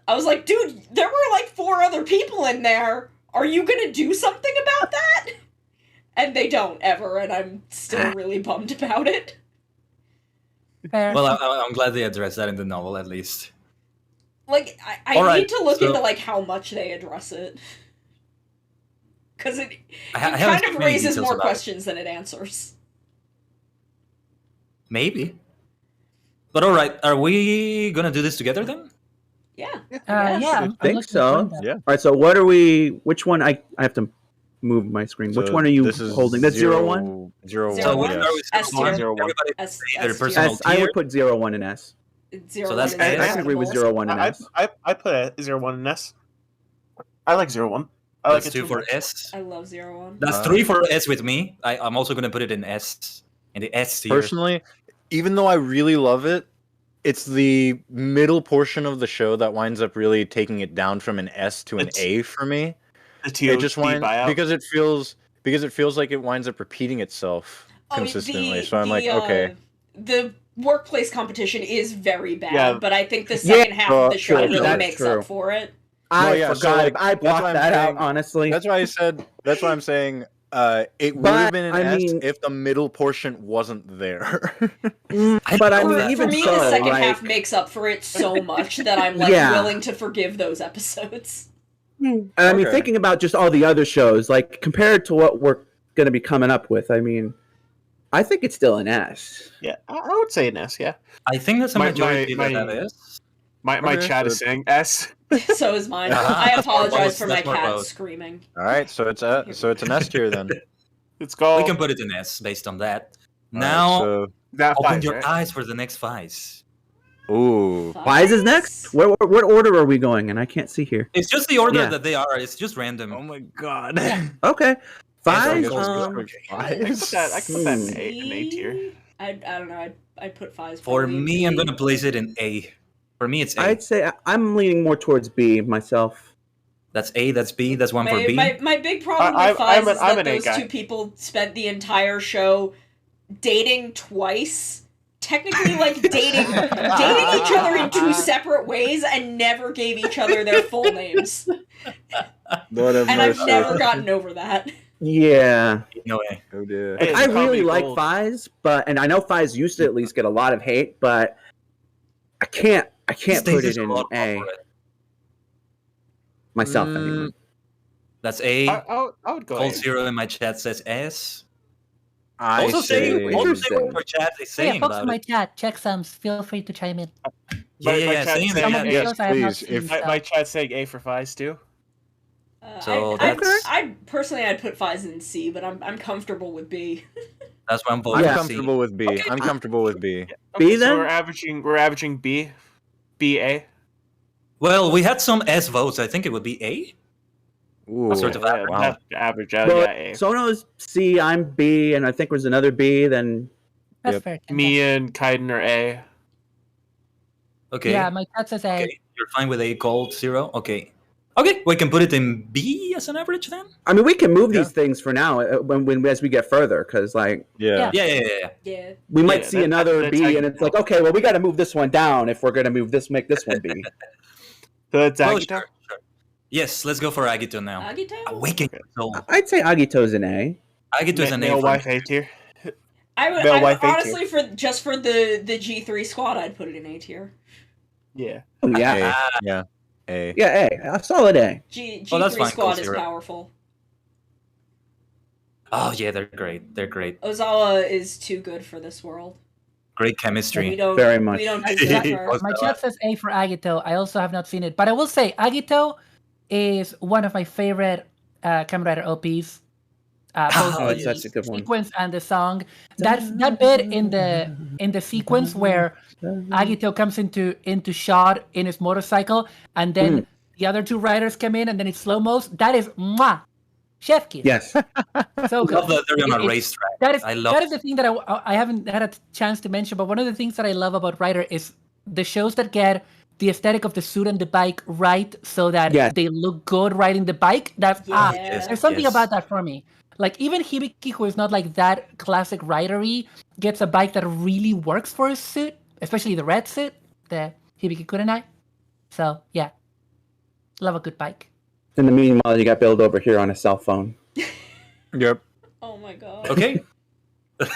I was like, dude, there were like 4 other people in there. Are you gonna do something about that? And they don't ever, and I'm still really bummed about it. Fair. Well, I'm glad they addressed that in the novel at least. Like, I All right, need to look so- into like how much they address it. Because it I haven't kind seen of many raises details more about it. questions than it answers. Maybe. But all right, are we gonna do this together then? Yeah. yeah, I I'm think looking to so. join that. Yeah. All right. So what are we? Which one? I have to move my screen. Which So one are you this is holding? That's 01? 01, Zero So we one? start with S 01. tier. 01. Everybody S, their S personal S, I tier. would put 01 and S. Zero So that's one is S. I can agree with acceptable. 01 and I, S. I put a 01 in S. I like 01. I like That's it 2 too for much. S. I love 01. That's 3 for S with me. I'm also gonna put it in S. in the S tier. Personally, even though I really love it, it's the middle portion of the show that winds up really taking it down from an S to an A for me. The It just TOD winds buyout. because it feels like it winds up repeating itself consistently. So I'm like, okay. The workplace competition is very bad, Yeah. but I think the second half of the show true, really that's makes true. up for it. I yeah, so, forgot. like, I that's why blocked I'm that saying- out, honestly. That's why I'm saying it would But, have been an I S mean- if the middle portion wasn't there. But I mean, For even me, so, the second like, half makes up for it so much that I'm like Yeah. willing to forgive those episodes. and I mean, Okay. thinking about just all the other shows, like compared to what we're going to be coming up with, I mean, I think it's still an S. Yeah, I would say an S. Yeah, I think that's a My- majority my- that is. my Okay, chat is so- saying S. So is mine. Uh-huh. I apologize That's for more my votes, that's more cat votes. screaming. All right, so it's an S tier then. Let's go. We can put it in S based on that. All Now, right, that open five, your right? eyes for the next fives. so ooh, Why is this next? What order are we going in? I can't see here. It's just the order Yeah. that they are. It's just random. oh my god. Okay. I Five. guess we'll Um, go I can put that in an A tier. I don't know. I'd put fives. For probably in me, I'm B. gonna place it in A. For me, it's A. I'd say I'm leaning more towards B myself. That's A. That's B. That's one for B. My big problem I- with fives I'm is an that A those guy. two people spent the entire show dating twice. Technically, like dating each other in two separate ways and never gave each other their full names. Lord have And I've mercy. never gotten over that. Yeah. No way. Oh dear. Hey, Like, I it's really comedy like gold. Fives, and I know Fives used to at least get a lot of hate, but I can't These days, put there's it a in lot A for it. myself Mm, anyway. That's A. I would go Cold A. Zero in my chat says S. I Also say say- what Interesting. your chat is So yeah, saying folks in about my it. chat, checksums, feel free to chime in. Yeah, My yeah, chat's saying saying Some of A. the yes, shows I have not please, seen. if- So. My chat's saying A for fives too. So I'd that's- personally I'd put fives in C, but I'm comfortable with B. That's why I'm I'm voting Yeah. C. comfortable with B. Okay. I'm comfortable with B. Okay, B so then? we're averaging B, B A. Well, we had some S votes. I think it would be A. Ooh, sort of Yeah, wow. that's average out. Well, Yeah, A. Sono's C, I'm B, and I think there's another B. Then That's Yep. fair. Me and Kaiden are A. Okay. Yeah, my chat says A. Okay. You're fine with A. Cold Zero. Okay. Okay. We can put it in B as an average then. I mean, we can move Yeah. these things for now when as we get further, because like Yeah. Yeah, yeah, yeah. Yeah. we might Yeah, see that- another that's B, how you and it's know. like, okay, well, we got to move this one down if we're gonna make this one B. So that's Oh, Agito. sure, sure. Yes, let's go for Agito now. Agito? Awaken your soul. I'd say Agito's an A. Agito is an A. Male for wife me. A tier. I wife A honestly for the G3 squad I'd put it in A tier. Yeah. Oh, yeah, A. Ah, Yeah. A. yeah, A, a solid A. G3 Oh, that's fine, squad Cold is Zero. powerful. oh yeah, they're great. They're great. Ozawa is too good for this world. Great We chemistry. don't Very much. we don't My deserve chat, her. my chat says A for Agito. I also have not seen it, but I will say Agito is one of my favorite Kamen Rider OPs. Both Oh, the that's such a good one. sequence and the song. That bit in the sequence where Agito comes into shot in his motorcycle, and then the other two riders come in, and then it's slow mo. That is mwah, chef kiss. Yes. So good. Love that they're on a It- racetrack. That is I love that is the thing that I haven't had a chance to mention. But one of the things that I love about Rider is the shows that get the aesthetic of the suit and the bike right, so that Yes. they look good riding the bike. That's Yeah. there's something Yes. about that for me. Like even Hibiki, who is not like that classic ridery, gets a bike that really works for his suit, especially the red suit, the Hibiki Kurenai. So yeah, love a good bike. In the meanwhile, you got Build over here on a cell phone. Yep. Oh my god. Okay.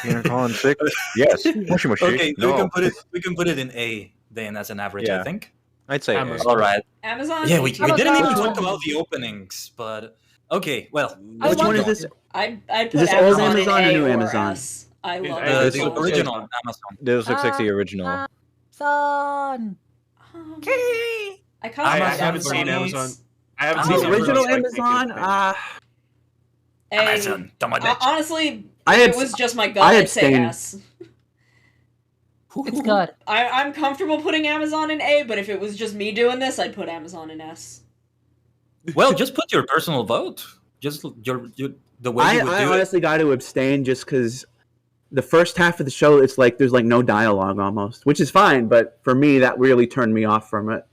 You're calling sick? Yes. Moshi moshi. Okay. No. We can put it in A then as an average. Yeah. I think. I'd say A. Amazon. All right. Amazon? Yeah, we didn't even Amazon. talk about the openings, but okay. Well, I Which want one is to- this? I'd put Is this old Amazon, Amazon in or A new or Amazon? S. I love Uh, the Amazon. original Amazon. Deus Ex the original. Son. I kind of I like haven't seen ones. Amazon. I haven't Oh, seen The Amazon original Like, Amazon? Hey, Amazon. honestly, I if abs- it was just my I gut, I'd say abstain. S. It's good. I'm comfortable putting Amazon in A, but if it was just me doing this, I'd put Amazon in S. Well, just put your personal vote. Just your the way I you would do it. honestly got to abstain just because the first half of the show, it's like there's like no dialogue almost, which is fine. But for me, that really turned me off from it.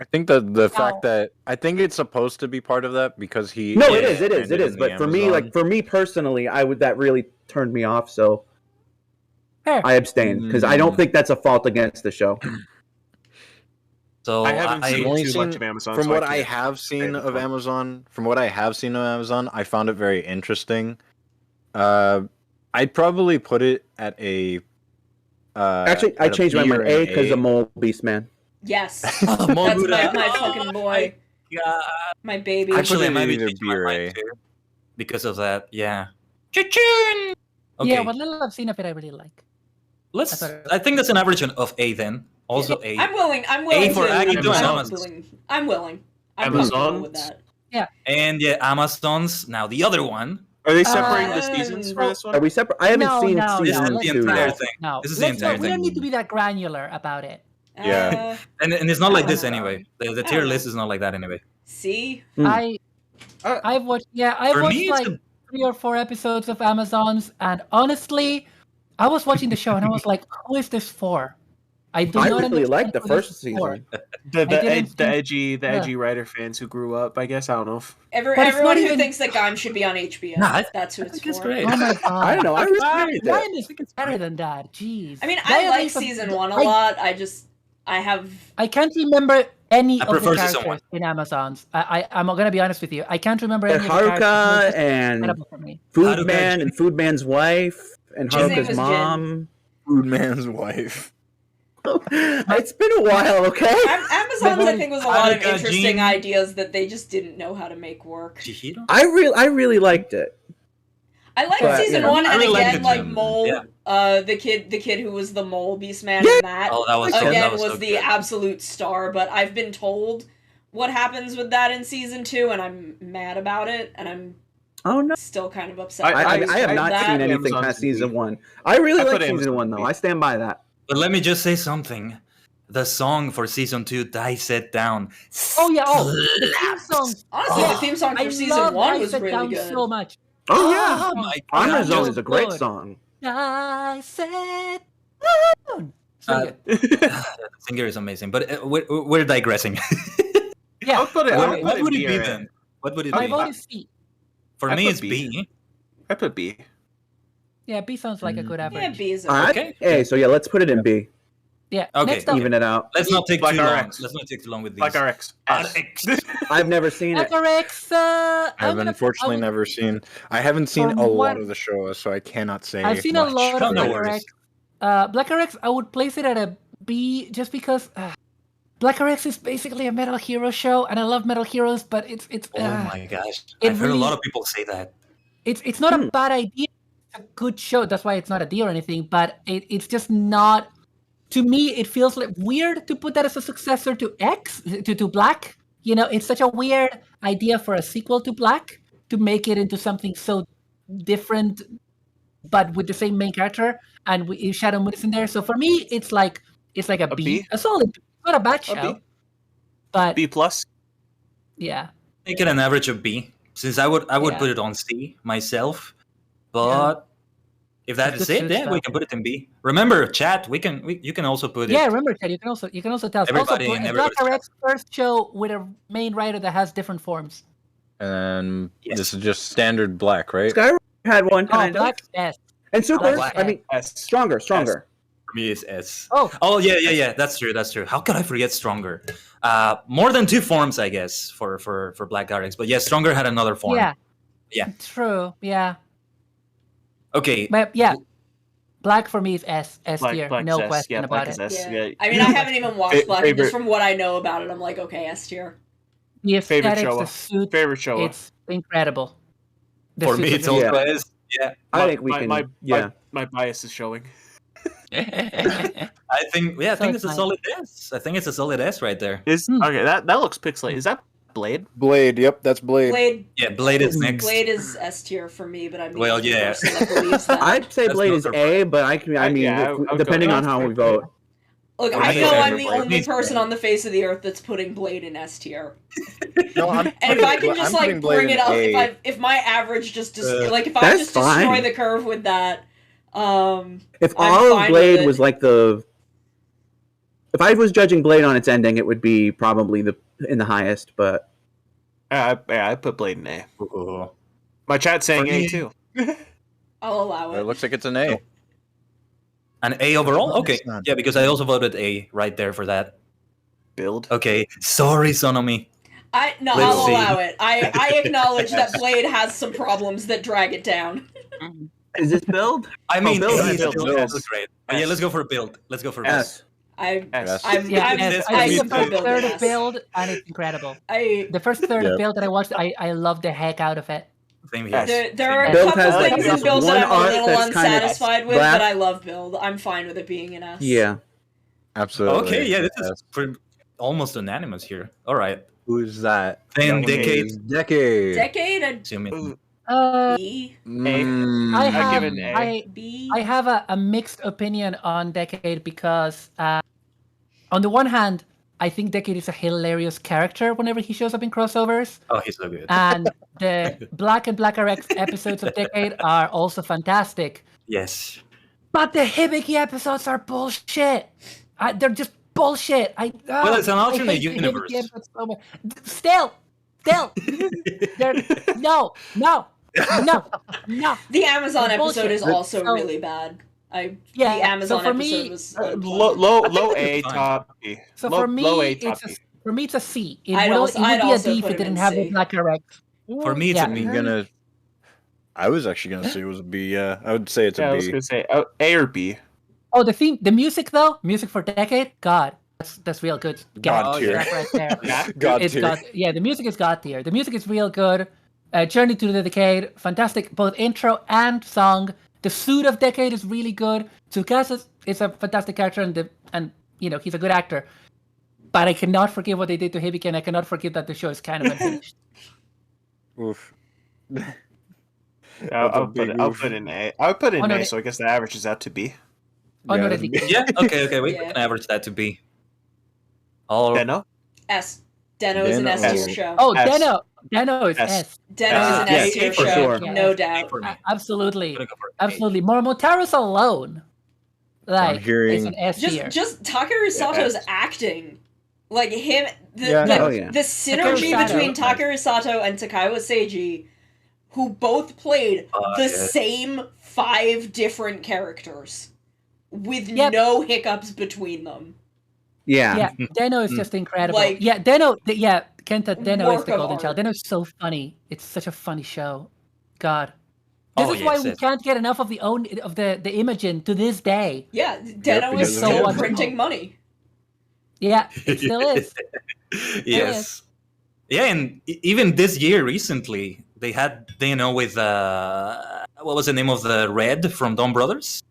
I think the fact that I think it's supposed to be part of that because he. No, is it is. stranded in the But for me, Amazon. for me personally, that really turned me off. So Fair. I abstained because I don't think that's a fault against the show. So I haven't I- seen only too seen- much of Amazon. From so what I I can't have seen say of much. Amazon, I found it very interesting. I'd probably put it at a. Actually, I at a changed my B mind. or an A because of Mole Beast Man. Yes. Oh, That's Mobuda. my fucking boy. God. My baby. put Actually, I it might be either changing B or my A. mind too because of that. Yeah. Cha-ching! Okay. Yeah, what little I've seen of it, I really like. Let's. I thought- I think that's an average of A then. Also A. I'm willing. I'm willing for to. Aggie to I'm Amazon. willing. I'm willing. I'm Amazon? comfortable with that. And yeah, Amazon's now the other one. Are they separating the Uh, seasons for this Are one? we separate? I haven't No, seen no, This is season let's the 2 entire yet. thing. No, This is the let's entire not, we don't thing. need to be that granular about it. Yeah. And it's not like this Oh. anyway. The I tier don't list know. is not like that anyway. See? Hmm. I've watched I've For watched me, it's like a- 3 or 4 episodes of Amazon's, and honestly, I was watching the show and I was like, who is this for? I do I not really understand liked the who this first is for. season. The didn't edgy yeah. writer fans who grew up. I guess I don't know. But it's Everyone not who even- thinks that Gaim should be on HBO. Nah, That's who I it's think it's for. great. Oh my god. I don't know. I respect it. Ryan is better than that. Jeez. I mean, Guy I at like least- season one a I- lot. I have. I can't remember any I of the prefer season characters in Amazon's. I'm gonna be honest with you. I can't remember And any of the characters. Haruka It's just and incredible for me. Food Haruka Man and Food Man's wife and His name Haruka's was Jin. mom. Food Man's wife. It's been a while, okay? Amazon's, I think, was a lot of Haruka, interesting Jin. ideas that they just didn't know how to make work. Chihiro? I really liked it. I liked But, season you know, one, I and really liked again, the like gym. Mole, Yeah. the kid who was the Mole Beast Man, Yeah. and that Oh, that was Again, so, again that was, was so the good. absolute star. But I've been told what happens with that in season 2, and I'm mad about it, and I'm Oh no. still kind of upset. I have with not that. seen anything Amazon past TV. season 1. I really I like put season Amazon 1 though. TV. I stand by that. But let me just say something. The song for season 2, Die Set Down. Oh yeah, the theme song. Honestly, Oh, the theme song for I season love 1 I was Sit really Down good. so much. Oh yeah. Oh my god. Honor Zone so is a great good. song. I said down. It's Uh, really good. The singer is amazing, but we're digressing. Yeah, I'll put it. what I'll put what would it B be or A. then? What would it my be? vote is C. For I me, put it's B. B. I put B. Yeah, B sounds like a good Yeah, average. B is All right. Okay. Hey, so yeah, let's put it in B. Yeah. Okay, Next up, Even it out. Let's not take Black too long. RX. Let's not take too long with these. Like RX. RX. I've never seen it. Black RX. I've unfortunately never seen. I haven't seen From a lot what- of the show, so I cannot say. I've seen much. a lot Oh, of no Black worries. RX. Black RX, I would place it at a B just because Black RX is basically a Metal Hero show, and I love Metal Heroes, but it's Oh my gosh. it I've heard a really- lot of people say that. it's not a bad idea. It's a good show. That's why it's not a D or anything, but it's just not. To me, it feels like weird to put that as a successor to X, to Black. You know, it's such a weird idea for a sequel to Black to make it into something so different, but with the same main character and Shadow Moon is in there. So for me, it's like a B, B? a solid, B. Not a bad A show, B? but B plus. yeah. Make it an average of B, since I would Yeah. put it on C myself. But if that It's is good it, yeah, we stuff. can put it in B. Remember, chat. You can also put Yeah, it. remember, Ted, you can also tell us. Everybody Also, in Black everybody's RX first show with a main writer that has different forms. And Yes. this is just standard Black, right? Skyrim had one Oh, kind of. Black S. And Super. Black. I mean, S. stronger. For me, it's S. Oh, Oh yeah. That's true. How could I forget Stronger? More than 2 forms, I guess, for Black RX. But yeah, Stronger had another form. yeah. Yeah. True. Yeah. Okay. But yeah, Black for me is S tier. Black No S. question Yeah, about Black is it. S. Yeah. Yeah. I mean, I haven't even watched Black, but favorite- just from what I know about it, I'm like, okay, S tier. The Favorite aesthetics, show. the suit, Favorite show. it's incredible. The For suits me, are it's just- also Yeah. S. Yeah. I think we can. Yeah. My bias is showing. I think So it's a it's solid S. I think it's a solid S right there. Okay? That looks pixelated. Is that Blade? Blade. Yep, that's Blade. Blade Yeah, Blade is next. Blade is S tier for me, but I mean, Well, I'm the yeah. person that believes that. I'd say That's Blade not is their A, but I Yeah, mean, I would go- depending on that's how fair. we vote. Look, Oh, I yeah, know yeah, I'm yeah, the Blade only needs person Blade. on the face of the earth that's putting Blade in S tier. No, I'm And if I can just I'm like putting Blade bring in it up, A. if my average just like if I That's just destroy fine. the curve with that, If I'm all fine of Blade with it. was like if I was judging Blade on its ending, it would be probably in the highest. But I put Blade in A. Ooh. My chat's saying For A me- too. I'll allow It it. looks like it's an A. An A overall? Well, Okay. it's not. Yeah, because I also voted A right there for that. Build. Okay. Sorry, Sonomi. I'll Let's see. allow it. I acknowledge that Blade has some problems that drag it down. is this build? I mean, build, A is build, still build. great. But yeah, S. let's go for a build. Let's go for a build. S. I'm S. I'm Yeah, I'm, Yes, I I'm think the super first building third of S. build, and it's incredible. The first third Yep. of build that I watched, I loved the heck out of it. Same here. There are a Build couple has things in this Build that one I'm a arc little that's kind of unsatisfied with, black. but I love Build. I'm fine with it being an S. Yeah. Absolutely. Okay, yeah, this is Yes. almost unanimous here. All right. Who's that? Then That one Decade. Is Decade. Decade, a Assuming. Ooh, B. Mm, I I have give it an A. B. I have a mixed opinion on Decade because, on the one hand, I think Decade is a hilarious character whenever he shows up in crossovers, Oh, he's so good. and the Black and Black RX episodes of Decade are also fantastic. Yes. But the Hibiki episodes are bullshit. They're just bullshit. Well, it's an I alternate hate the Hibiki universe. episodes so much. Still, they're no. The Amazon They're episode is bullshit. also So- really bad. The Yeah, Amazon so for episode me, was Low I think A, it's fine. top B. So low, for me, low A, top it's B. for me it's a C. It I'd would, also- it would I'd be a also D if put it it didn't in have C. the Black RX. For me, it's a B. I was actually gonna say it was a B. Yeah, I would say it's Yeah, I a was B. gonna say A or B. Oh, the music though, music for Decade, God, that's real good. God tier. That right there. Yeah. God It's tier. God. Yeah, the music is God tier. The music is real good. Journey to the Decade, fantastic, both intro and song. The suit of Decade is really good. Tsukasa is a fantastic character, and he's a good actor. But I cannot forgive what they did to Hibiki, and I cannot forgive that the show is kind of unfinished. Oof. I'll big put oof. it in A. I would put it Oh, in no, A, they- so I guess the average is out to B. Oh, no, that's that's B. Yeah, okay, we Yeah. can average that to B. All Deno? S. Deno is an Deno. S tier show. Oh, S. Deno is S. S. Deno is an yeah, S tier A for show, sure. no Yeah. doubt. for me. Absolutely. I'm gonna go for A. Absolutely. Momotaro's alone, like, hearing- it's an S tier. Just Takeru Sato's S. acting, like him, Yeah. Oh, yeah. the synergy Takeru Sato. between Takeru Sato and Takaiwa Seiji, who both played the yes. same 5 different characters with Yep. no hiccups between them. Yeah. Yeah, Deno is just incredible. Like, yeah, Kenta, Deno is work the of golden art. child. Deno's so funny. It's such a funny show. God. This Oh, is why yes, we yes. can't get enough of the Imogen to this day. Yeah, Deno because is of still him. printing money. Yeah, it still is. Yes. Yeah, and even this year recently, they had with what was the name of the Red from Dawn Brothers?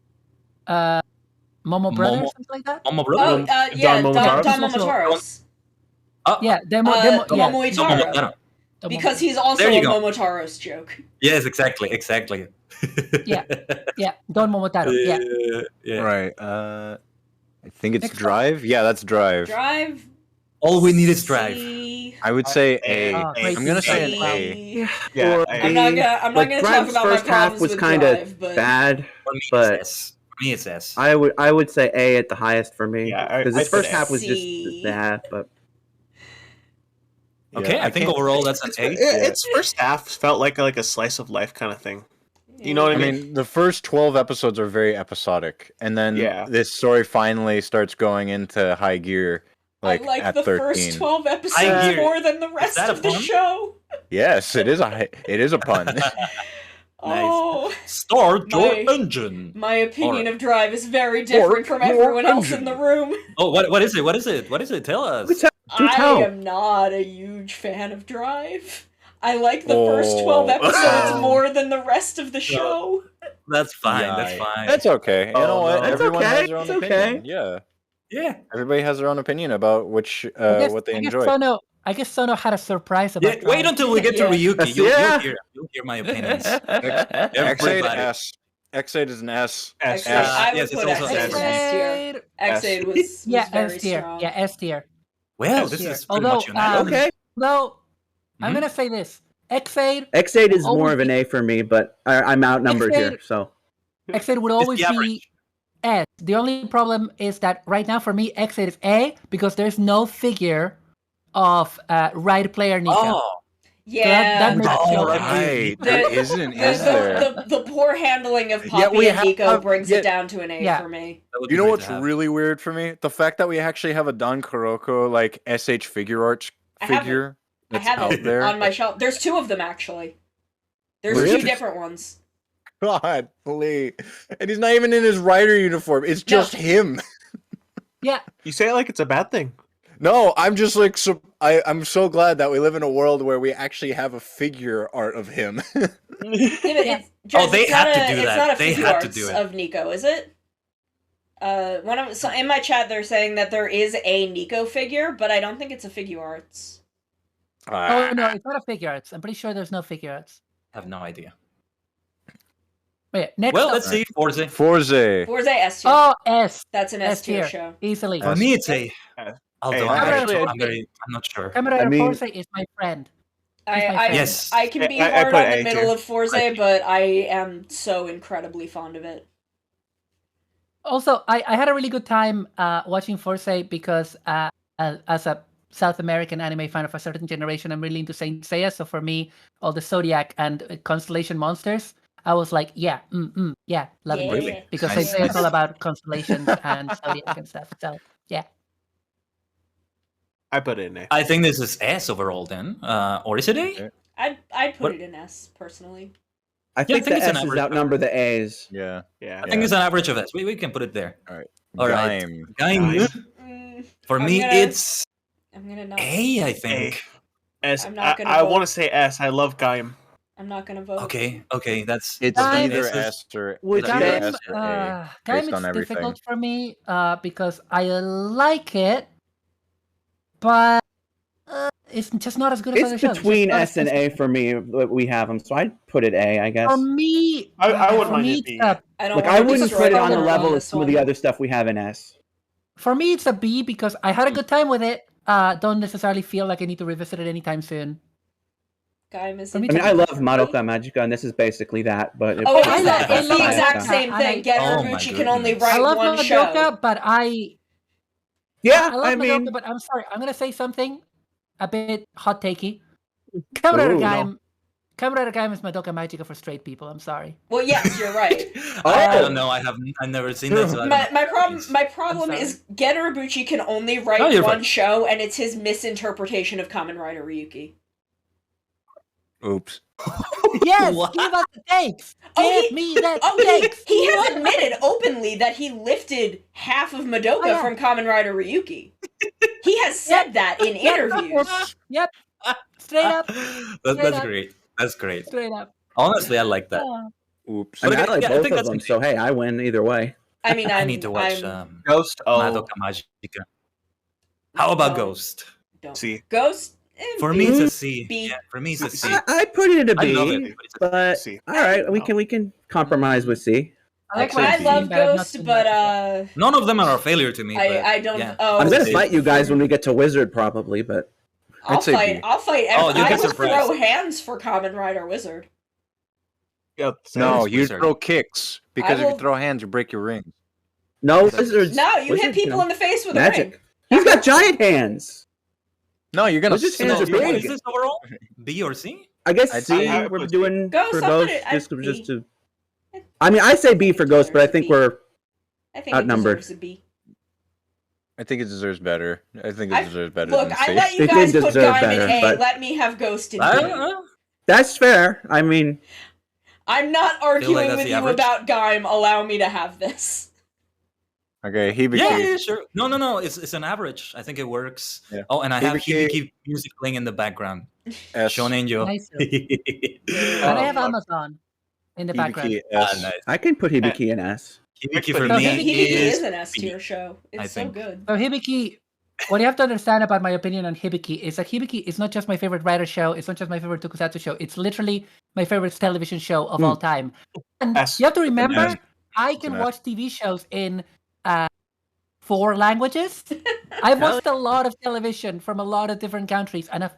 Momo Brothers, Momo- something like that? Momo Oh, Brothers. yeah, Don Don Momotaros? Momotaros. Oh, Yeah, Don Momoitaro. Momoitaro. Because he's also There a you go. Momotaros joke. Yes, exactly. Yeah. Yeah, Don Momotaro. Yeah. yeah. Right. I think it's Next one. Drive. Yeah, that's Drive. Drive. All we need is Drive. C, I would say A. Oh, great I'm gonna say an C. A. Yeah, Or A. I'm not gonna Like, talk Drive's about my first half problems was with kind Drive, of but bad. For me, But- it's S. For me, it's S. I would say A at the highest for me. Yeah, I- because I'd his put first half was C. just bad, but Okay, Yeah, I think can't- overall that's an A. Its first half felt like a slice of life kind of thing. You know what I I mean? mean, the first 12 episodes are very episodic, and then Yeah. this story finally starts going into high gear, like, I like at the 13. first 12 I episodes hear- more than the rest that a of the pun? show. Yes, it is a pun. Oh, Start your My- engine. my opinion Alright. of Drive is very different from your everyone else in engine. the room. Oh, what is it? What is it? What is it? Tell us. do I tell. am not a huge fan of Drive. I like the first Oh. 12 episodes Oh. more than the rest of the show. That's fine. Yeah, That's fine. That's okay. You Oh, know what? no. That's Everyone okay, has their own it's opinion. okay. Yeah, yeah. everybody has their own opinion about which what they I guess enjoy. I guess Sono had a surprise about Yeah, wait Drive. until we get to Yeah. Ryuki. You'll Yeah. hear my opinions. X8 Everybody. S. X8 is an S. S. X-Aid. I would yes, it's put also X-Aid in S. S tier. X-Aid was Yeah, very S tier. strong. Yeah, S tier. Well, S this tier. is pretty Although, much unanimous. Okay. Though, I'm Mhm. gonna say this: X8 X8 is more always of an A for me, but I'm outnumbered X8 here. So X8 would It's always the be average. S. The only problem is that right now for me, X8 is A because there's no figure of Right Player Nico. Oh, Yeah. that makes Oh, no right. sense. Right, The- there isn't, is there? The poor handling of Yeah, Poppy we and Nico have- brings yeah. it down to an A Yeah. for me. that would You be know great what's to have. really weird for me? The fact that we actually have a Don Kuroko like SH figure arts I have it. figure I that's have out it there. on my shelf. There's two of them actually. There's Really? two different ones. God, please. And he's not even in his rider uniform. It's just him. Yeah, You say it like it's a bad thing. No, I'm just like I'm so glad that we live in a world where we actually have a figure art of him. Yeah, but Yeah. Jess, they it's had not to a- do it's that. not a They figure had to arts do it. of Nico, is it? In my chat they're saying that there is a Nico figure, but I don't think it's a figure arts. Oh no, it's not a figure arts. I'm pretty sure there's no figure arts. I have no idea. Wait, next Well, up. let's see. Forza. Forza. Forza S tier. Oh, S. That's an S S tier tier. show. Easily. For me, it's A. Hey, Although actually, I'm not sure. Kamen Rider I mean- Forza is my friend. He's my friend. Yes. I can be I hard put on the A middle tier. of Forza, but I am so incredibly fond of it. Also, I had a really good time watching Forza because as a South American anime fan of a certain generation, I'm really into Saint Seiya. So for me, all the Zodiac and Constellation monsters, I was like, yeah, yeah, loving Really? it. Because Nice, Saint Seiya is all nice. about constellations and Zodiac and stuff. So, yeah. I put it in A. I think this is S overall then. Or is it A? I'd put What- it in S personally. I think think the it's an S's average. outnumber the A's. Yeah. Yeah. I think it's an average of S. We can put it there. All right. All right. Gaim. Gaim. For I'm me, gonna- it's I'm gonna not. A, I think. S. I'm not gonna I vote. want to say S. I love Gaim. I'm not gonna vote. Okay, that's It's Gaim either is- S or Would it's either Gaim, S or A. Gaim based on is everything. difficult for me because I like it, but it's just not as good as other It's shows. between just not S and as A for me. We have them, so I'd put it A, I guess. For me, I wouldn't for mind me, it it's being a- I don't Like wanna I wouldn't destroy put it on the Colin level of this some of the one. other stuff we have in S. For me, it's a B because I had a good time with it. Don't necessarily feel like I need to revisit it anytime soon. Gaim is I mean, I mean, I love Madoka. Madoka Magica, and this is basically that. But Oh, I it's love- the I love exact Madoka. same And thing. I- Gen Oh my Urobuchi can only goodness. write I love one Madoka, show. but Yeah, I love I Madoka, mean, but I'm sorry. I'm gonna say something a bit hot takey. Kamen Rider Ooh, Gaim. Kamen Rider Gaim is Madoka Magica for straight people. I'm sorry. Well, yes, you're right. I don't know. I've never seen that. So I don't know My what it my means. problem sorry. is Gen Urobuchi can only write No, you're one fine. show, and it's his misinterpretation of Kamen Rider Ryuki. Oops. Yes, What? give us the takes. Oh, Give me that Oh, takes. he has admitted openly that he lifted half of Madoka Oh, yeah. from Kamen Rider Ryuki. He has said that in interviews. Yep. Straight up. That's up. great. That's great. Straight up. Honestly, I like that. Oops. I mean, I Okay, like yeah, I both think of that's them. good. So hey, I win either way. I mean, I need to watch Ghost. Oh, Madoka Magica. How about No. Ghost? Don't. C. Ghost. For me, it's a C. B. Yeah, for me, it's a C. I'd put it in a I love B, it, but it's a C. but all right, we can compromise with C. I like Actually, what I I've love seen, but I've not Ghost, seen but Magica. None of them are a failure to me. but I don't. yeah. Oh, I'm gonna C. fight you guys when we get to Wizard, probably, but I'll I'd say fight. B. I'll fight. Oh, you'll I be would surprised. throw hands for Kamen Rider Wizard. Yep. No, it's you Wizard. throw kicks because if will- you throw hands, you break your rings. no Wizard. Wizards. No, you hit Wizards, people know, in the face with a ring. magic. He's got giant hands. No, you're gonna. Wizards' So, hands are what big. is this overall? B or C? I guess I'd C. say I We're would doing Ghost, for I'll Ghost put it- just I'd just B. to. I mean, I say B for Ghost, but I think B. we're I think Outnumbered. it deserves a B. I think it deserves better. I think it I- deserves better Look, than I C. let you They guys did put deserve Gaim in better, A. but- Let me have Ghost in I B. don't know. that's fair. I mean, I'm not arguing that's with the you average. about Gaim. Allow me to have this. Okay, Hibiki. Yeah, sure. No. It's an average. I think it works. Yeah. Oh, and I have Hibiki- Hibiki music playing in the background. S. Shonen-jo. Nice. Yeah. And I have fuck. Amazon in the background. Hibiki Ah, S. nice. I can put Hibiki in S. Hibiki for No, me Hibiki is is an S tier show. I It's so think. good. So Hibiki, what you have to understand about my opinion on Hibiki is that Hibiki is not just my favorite writer show. It's not just my favorite tokusatsu show. It's literally my favorite television show of all time. And Yes. you have to remember, Yes. I can Yes. watch TV shows in 4 languages. I've watched a lot of television from a lot of different countries and a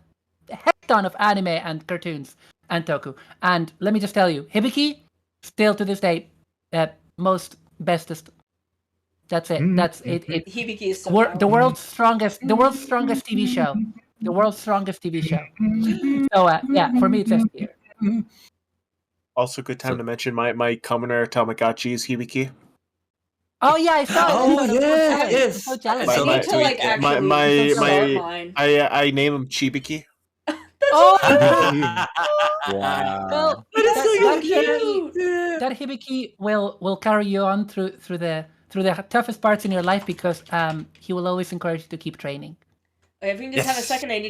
heck ton of anime and cartoons and toku. And let me just tell you, Hibiki, still to this day, most bestest. That's it. That's it. Hibiki is so The powerful. world's strongest TV show. The world's strongest TV show. So yeah, for me it's S tier. Also, good time to mention my Kamen Tamagotchi is Hibiki. Oh yeah, I saw it. Oh, I saw it. yeah, I'm yes. so jealous. I I saw need that to tweet, like yeah. actually start my mine. I name him Chibiki. Oh, Wow. well, That is so that cute. that Hibiki will carry you on through the toughest parts in your life because he will always encourage you to keep training. If we can just have a Yes. second, I need